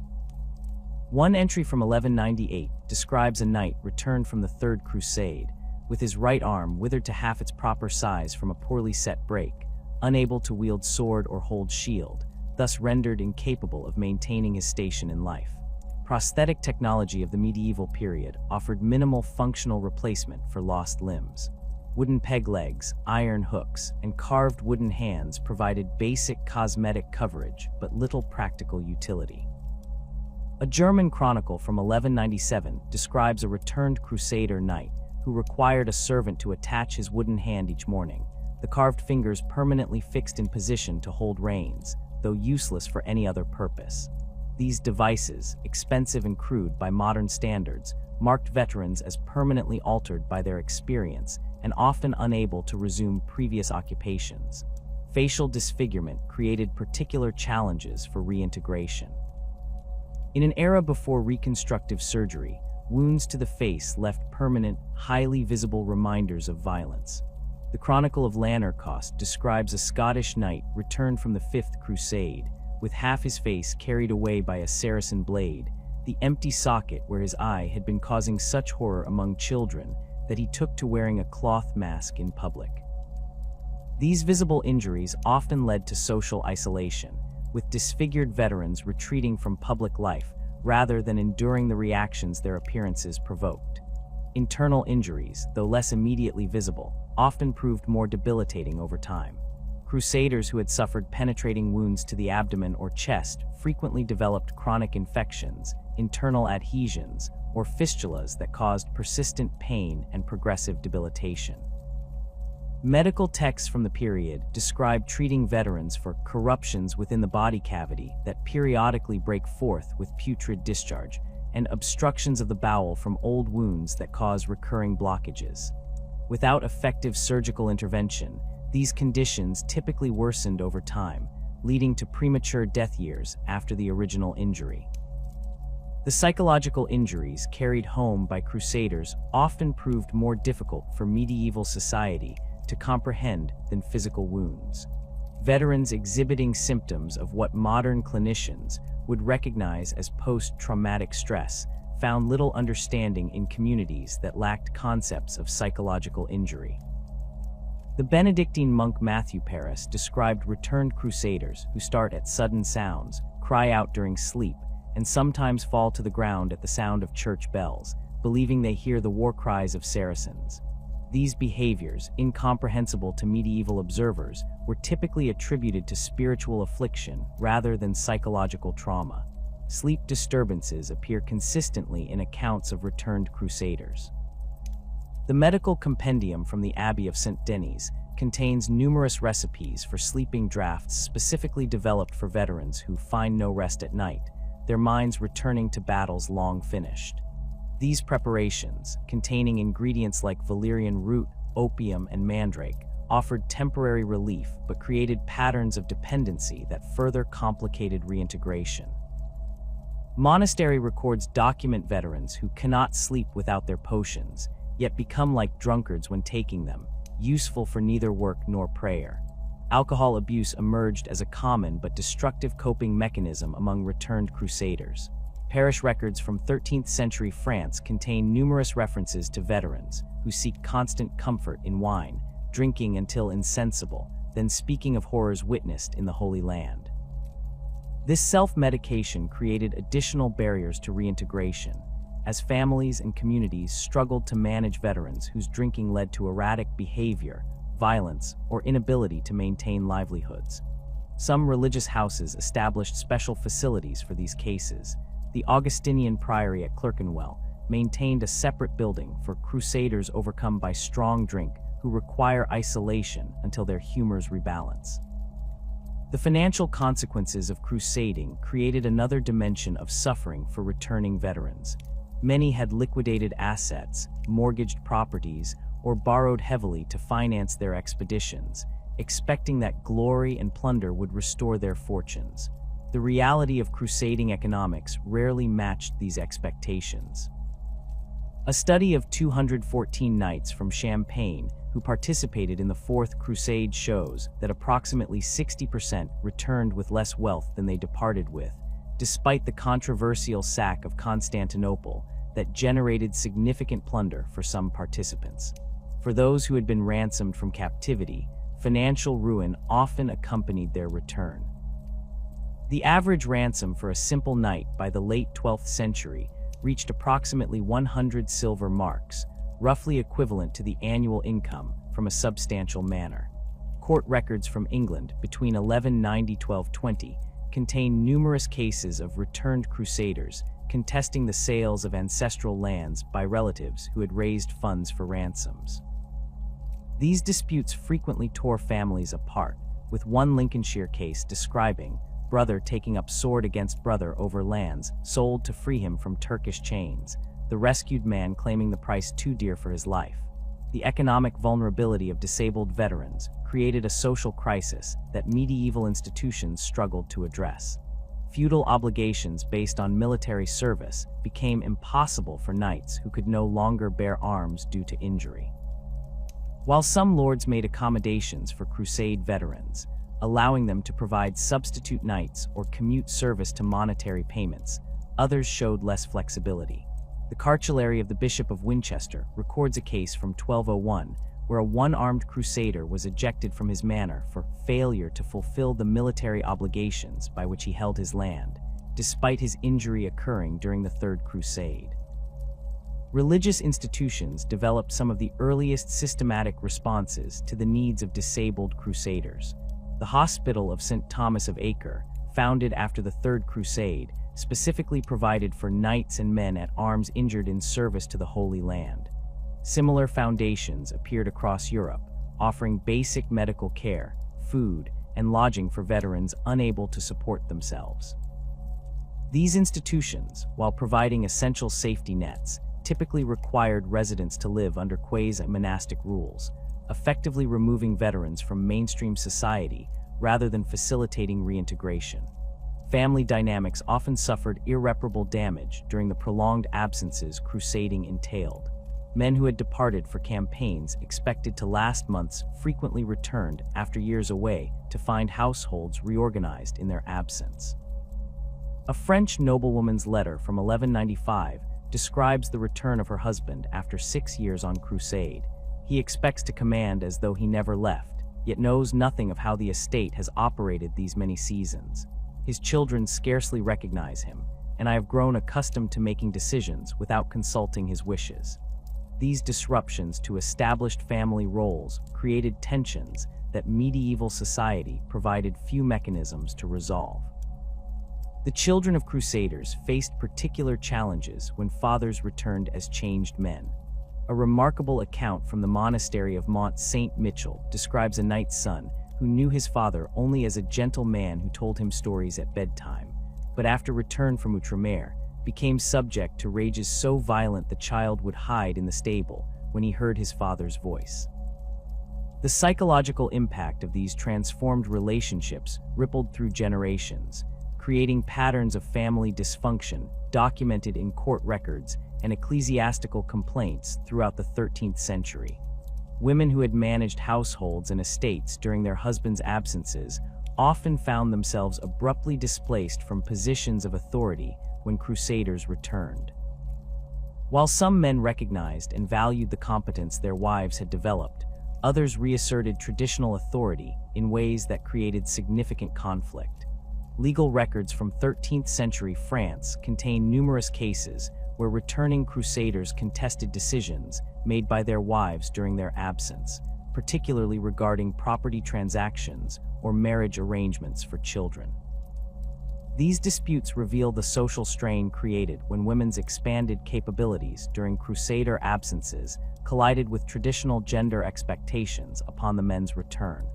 One entry from 1198 describes a knight returned from the Third Crusade, with his right arm withered to half its proper size from a poorly set break, unable to wield sword or hold shield, thus rendered incapable of maintaining his station in life. Prosthetic technology of the medieval period offered minimal functional replacement for lost limbs. Wooden peg legs, iron hooks, and carved wooden hands provided basic cosmetic coverage but little practical utility. A German chronicle from 1197 describes a returned crusader knight who required a servant to attach his wooden hand each morning, the carved fingers permanently fixed in position to hold reins, though useless for any other purpose. These devices, expensive and crude by modern standards, marked veterans as permanently altered by their experience and often unable to resume previous occupations. Facial disfigurement created particular challenges for reintegration. In an era before reconstructive surgery, wounds to the face left permanent, highly visible reminders of violence. The Chronicle of Lanercost describes a Scottish knight returned from the Fifth Crusade, with half his face carried away by a Saracen blade, the empty socket where his eye had been causing such horror among children that he took to wearing a cloth mask in public. These visible injuries often led to social isolation, with disfigured veterans retreating from public life rather than enduring the reactions their appearances provoked. Internal injuries, though less immediately visible, often proved more debilitating over time. Crusaders who had suffered penetrating wounds to the abdomen or chest frequently developed chronic infections, internal adhesions, or fistulas that caused persistent pain and progressive debilitation. Medical texts from the period describe treating veterans for corruptions within the body cavity that periodically break forth with putrid discharge, and obstructions of the bowel from old wounds that cause recurring blockages. Without effective surgical intervention, these conditions typically worsened over time, leading to premature death years after the original injury. The psychological injuries carried home by Crusaders often proved more difficult for medieval society to comprehend than physical wounds. Veterans exhibiting symptoms of what modern clinicians would recognize as post-traumatic stress found little understanding in communities that lacked concepts of psychological injury. The Benedictine monk Matthew Paris described returned crusaders who start at sudden sounds, cry out during sleep, and sometimes fall to the ground at the sound of church bells, believing they hear the war cries of Saracens. These behaviors, incomprehensible to medieval observers, were typically attributed to spiritual affliction rather than psychological trauma. Sleep disturbances appear consistently in accounts of returned crusaders. The medical compendium from the Abbey of St. Denis contains numerous recipes for sleeping draughts specifically developed for veterans who find no rest at night, their minds returning to battles long finished. These preparations, containing ingredients like valerian root, opium, and mandrake, offered temporary relief but created patterns of dependency that further complicated reintegration. Monastery records document veterans who cannot sleep without their potions, yet become like drunkards when taking them, useful for neither work nor prayer. Alcohol abuse emerged as a common but destructive coping mechanism among returned crusaders. Parish records from 13th century France contain numerous references to veterans who seek constant comfort in wine, drinking until insensible, then speaking of horrors witnessed in the Holy Land. This self-medication created additional barriers to reintegration, as families and communities struggled to manage veterans whose drinking led to erratic behavior, violence, or inability to maintain livelihoods. Some religious houses established special facilities for these cases. The Augustinian Priory at Clerkenwell maintained a separate building for crusaders overcome by strong drink who require isolation until their humors rebalance. The financial consequences of crusading created another dimension of suffering for returning veterans. Many had liquidated assets, mortgaged properties, or borrowed heavily to finance their expeditions, expecting that glory and plunder would restore their fortunes. The reality of crusading economics rarely matched these expectations. A study of 214 knights from Champagne who participated in the Fourth Crusade shows that approximately 60% returned with less wealth than they departed with, despite the controversial sack of Constantinople that generated significant plunder for some participants. For those who had been ransomed from captivity, financial ruin often accompanied their return. The average ransom for a simple knight by the late 12th century reached approximately 100 silver marks, roughly equivalent to the annual income from a substantial manor. Court records from England between 1190–1220 contain numerous cases of returned crusaders contesting the sales of ancestral lands by relatives who had raised funds for ransoms. These disputes frequently tore families apart, with one Lincolnshire case describing brother taking up sword against brother over lands sold to free him from Turkish chains, the rescued man claiming the price too dear for his life. The economic vulnerability of disabled veterans created a social crisis that medieval institutions struggled to address. Feudal obligations based on military service became impossible for knights who could no longer bear arms due to injury. While some lords made accommodations for crusade veterans, allowing them to provide substitute knights or commute service to monetary payments, others showed less flexibility. The cartulary of the Bishop of Winchester records a case from 1201 where a one-armed crusader was ejected from his manor for failure to fulfill the military obligations by which he held his land, despite his injury occurring during the Third Crusade. Religious institutions developed some of the earliest systematic responses to the needs of disabled crusaders. The Hospital of St. Thomas of Acre, founded after the Third Crusade, specifically provided for knights and men at arms injured in service to the Holy Land. Similar foundations appeared across Europe, offering basic medical care, food, and lodging for veterans unable to support themselves. These institutions, while providing essential safety nets, typically required residents to live under quasi-monastic rules, effectively removing veterans from mainstream society rather than facilitating reintegration. Family dynamics often suffered irreparable damage during the prolonged absences crusading entailed. Men who had departed for campaigns expected to last months frequently returned after years away to find households reorganized in their absence. A French noblewoman's letter from 1195 describes the return of her husband after 6 years on crusade. He expects to command as though he never left, yet knows nothing of how the estate has operated these many seasons. His children scarcely recognize him, and I have grown accustomed to making decisions without consulting his wishes. These disruptions to established family roles created tensions that medieval society provided few mechanisms to resolve. The children of crusaders faced particular challenges when fathers returned as changed men. A remarkable account from the monastery of Mont Saint-Michel describes a knight's son who knew his father only as a gentle man who told him stories at bedtime, but after return from Outremer, became subject to rages so violent the child would hide in the stable when he heard his father's voice. The psychological impact of these transformed relationships rippled through generations, creating patterns of family dysfunction documented in court records and ecclesiastical complaints throughout the 13th century. Women who had managed households and estates during their husbands' absences often found themselves abruptly displaced from positions of authority when crusaders returned. While some men recognized and valued the competence their wives had developed, others reasserted traditional authority in ways that created significant conflict. Legal records from 13th century France contain numerous cases where returning crusaders contested decisions made by their wives during their absence, particularly regarding property transactions or marriage arrangements for children. These disputes reveal the social strain created when women's expanded capabilities during crusader absences collided with traditional gender expectations upon the men's return.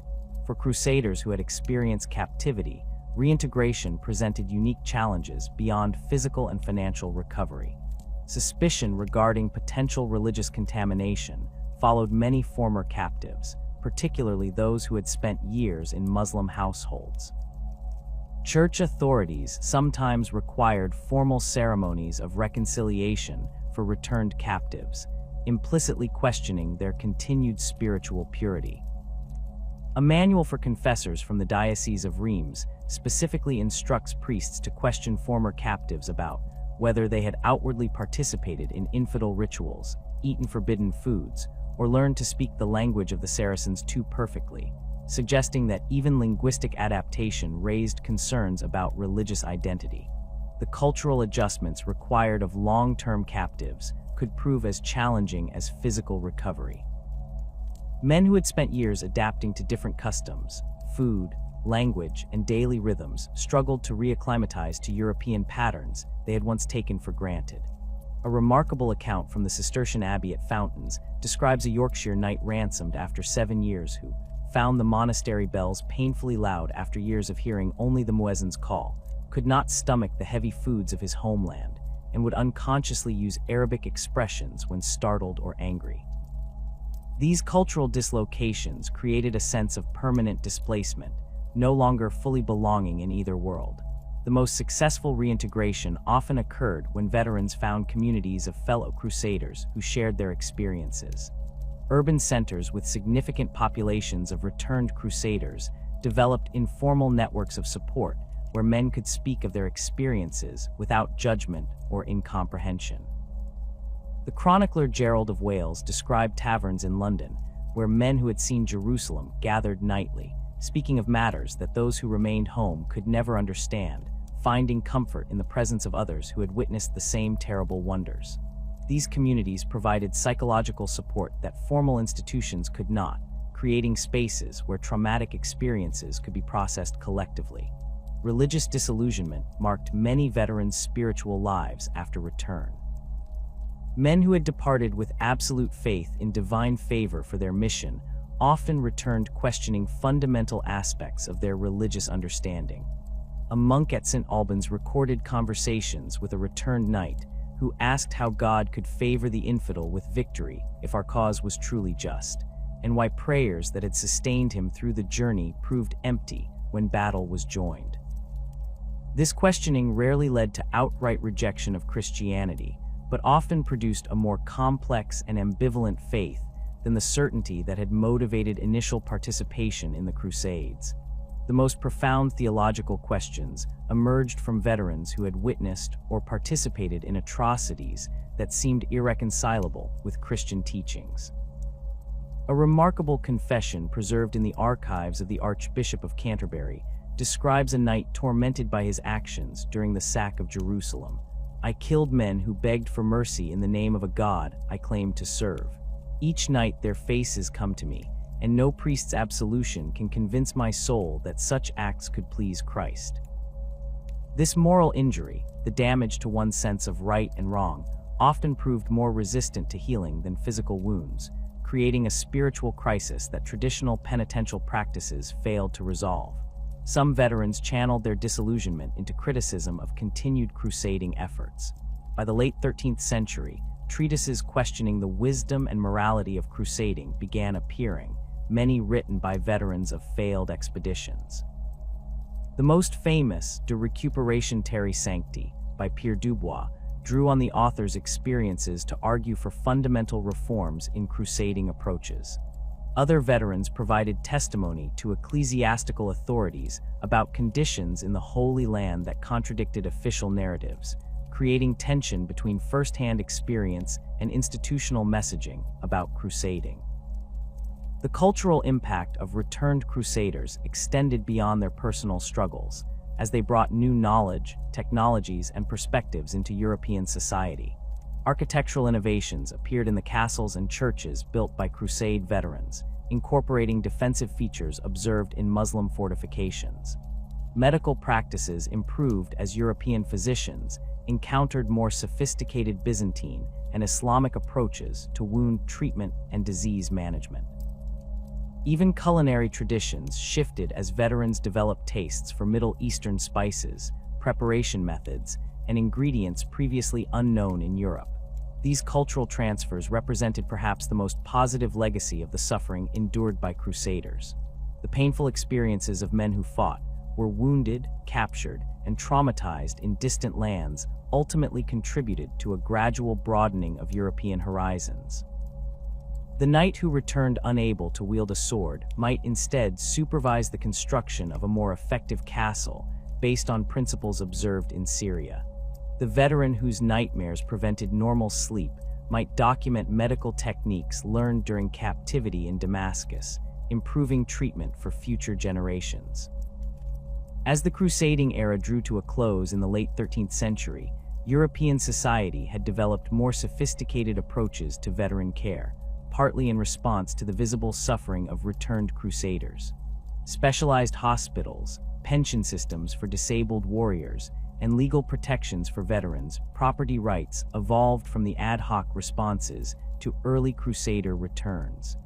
For crusaders who had experienced captivity, reintegration presented unique challenges beyond physical and financial recovery. Suspicion regarding potential religious contamination followed many former captives, particularly those who had spent years in Muslim households. Church authorities sometimes required formal ceremonies of reconciliation for returned captives, implicitly questioning their continued spiritual purity. A manual for confessors from the Diocese of Reims specifically instructs priests to question former captives about whether they had outwardly participated in infidel rituals, eaten forbidden foods, or learned to speak the language of the Saracens too perfectly, suggesting that even linguistic adaptation raised concerns about religious identity. The cultural adjustments required of long-term captives could prove as challenging as physical recovery. Men who had spent years adapting to different customs, food, language, and daily rhythms struggled to reacclimatize to European patterns they had once taken for granted. A remarkable account from the Cistercian Abbey at Fountains describes a Yorkshire knight ransomed after 7 years who found the monastery bells painfully loud after years of hearing only the muezzin's call, could not stomach the heavy foods of his homeland, and would unconsciously use Arabic expressions when startled or angry. These cultural dislocations created a sense of permanent displacement, no longer fully belonging in either world. The most successful reintegration often occurred when veterans found communities of fellow crusaders who shared their experiences. Urban centers with significant populations of returned crusaders developed informal networks of support where men could speak of their experiences without judgment or incomprehension. The chronicler Gerald of Wales described taverns in London where men who had seen Jerusalem gathered nightly, speaking of matters that those who remained home could never understand, finding comfort in the presence of others who had witnessed the same terrible wonders. These communities provided psychological support that formal institutions could not, creating spaces where traumatic experiences could be processed collectively. Religious disillusionment marked many veterans' spiritual lives after return. Men who had departed with absolute faith in divine favor for their mission often returned questioning fundamental aspects of their religious understanding. A monk at St. Albans recorded conversations with a returned knight who asked how God could favor the infidel with victory if our cause was truly just, and why prayers that had sustained him through the journey proved empty when battle was joined. This questioning rarely led to outright rejection of Christianity, but often produced a more complex and ambivalent faith than the certainty that had motivated initial participation in the Crusades. The most profound theological questions emerged from veterans who had witnessed or participated in atrocities that seemed irreconcilable with Christian teachings. A remarkable confession preserved in the archives of the Archbishop of Canterbury describes a knight tormented by his actions during the sack of Jerusalem. "I killed men who begged for mercy in the name of a God I claimed to serve. Each night their faces come to me, and no priest's absolution can convince my soul that such acts could please Christ." This moral injury, the damage to one's sense of right and wrong, often proved more resistant to healing than physical wounds, creating a spiritual crisis that traditional penitential practices failed to resolve. Some veterans channeled their disillusionment into criticism of continued crusading efforts. By the late 13th century, treatises questioning the wisdom and morality of crusading began appearing, many written by veterans of failed expeditions. The most famous, De Recuperatio Sancti, by Pierre Dubois, drew on the author's experiences to argue for fundamental reforms in crusading approaches. Other veterans provided testimony to ecclesiastical authorities about conditions in the Holy Land that contradicted official narratives, creating tension between first-hand experience and institutional messaging about crusading. The cultural impact of returned crusaders extended beyond their personal struggles, as they brought new knowledge, technologies, and perspectives into European society. Architectural innovations appeared in the castles and churches built by Crusade veterans, incorporating defensive features observed in Muslim fortifications. Medical practices improved as European physicians encountered more sophisticated Byzantine and Islamic approaches to wound treatment and disease management. Even culinary traditions shifted as veterans developed tastes for Middle Eastern spices, preparation methods, and ingredients previously unknown in Europe. These cultural transfers represented perhaps the most positive legacy of the suffering endured by crusaders. The painful experiences of men who fought, were wounded, captured, and traumatized in distant lands ultimately contributed to a gradual broadening of European horizons. The knight who returned unable to wield a sword might instead supervise the construction of a more effective castle based on principles observed in Syria. The veteran whose nightmares prevented normal sleep might document medical techniques learned during captivity in Damascus, improving treatment for future generations. As the crusading era drew to a close in the late 13th century, European society had developed more sophisticated approaches to veteran care, partly in response to the visible suffering of returned crusaders. Specialized hospitals, pension systems for disabled warriors, and legal protections for veterans' property rights evolved from the ad hoc responses to early crusader returns.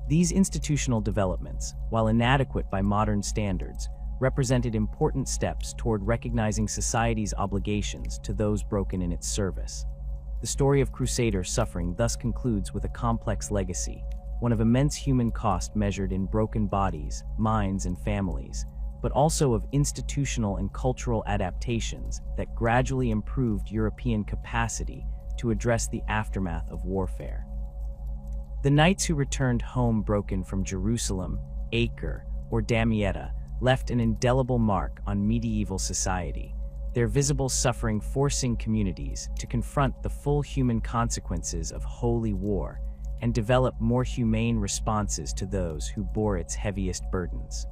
These institutional developments, while inadequate by modern standards, represented important steps toward recognizing society's obligations to those broken in its service. The story of crusader suffering thus concludes with a complex legacy, one of immense human cost measured in broken bodies, minds, and families, but also of institutional and cultural adaptations that gradually improved European capacity to address the aftermath of warfare. The knights who returned home broken from Jerusalem, Acre, or Damietta left an indelible mark on medieval society, their visible suffering forcing communities to confront the full human consequences of holy war and develop more humane responses to those who bore its heaviest burdens.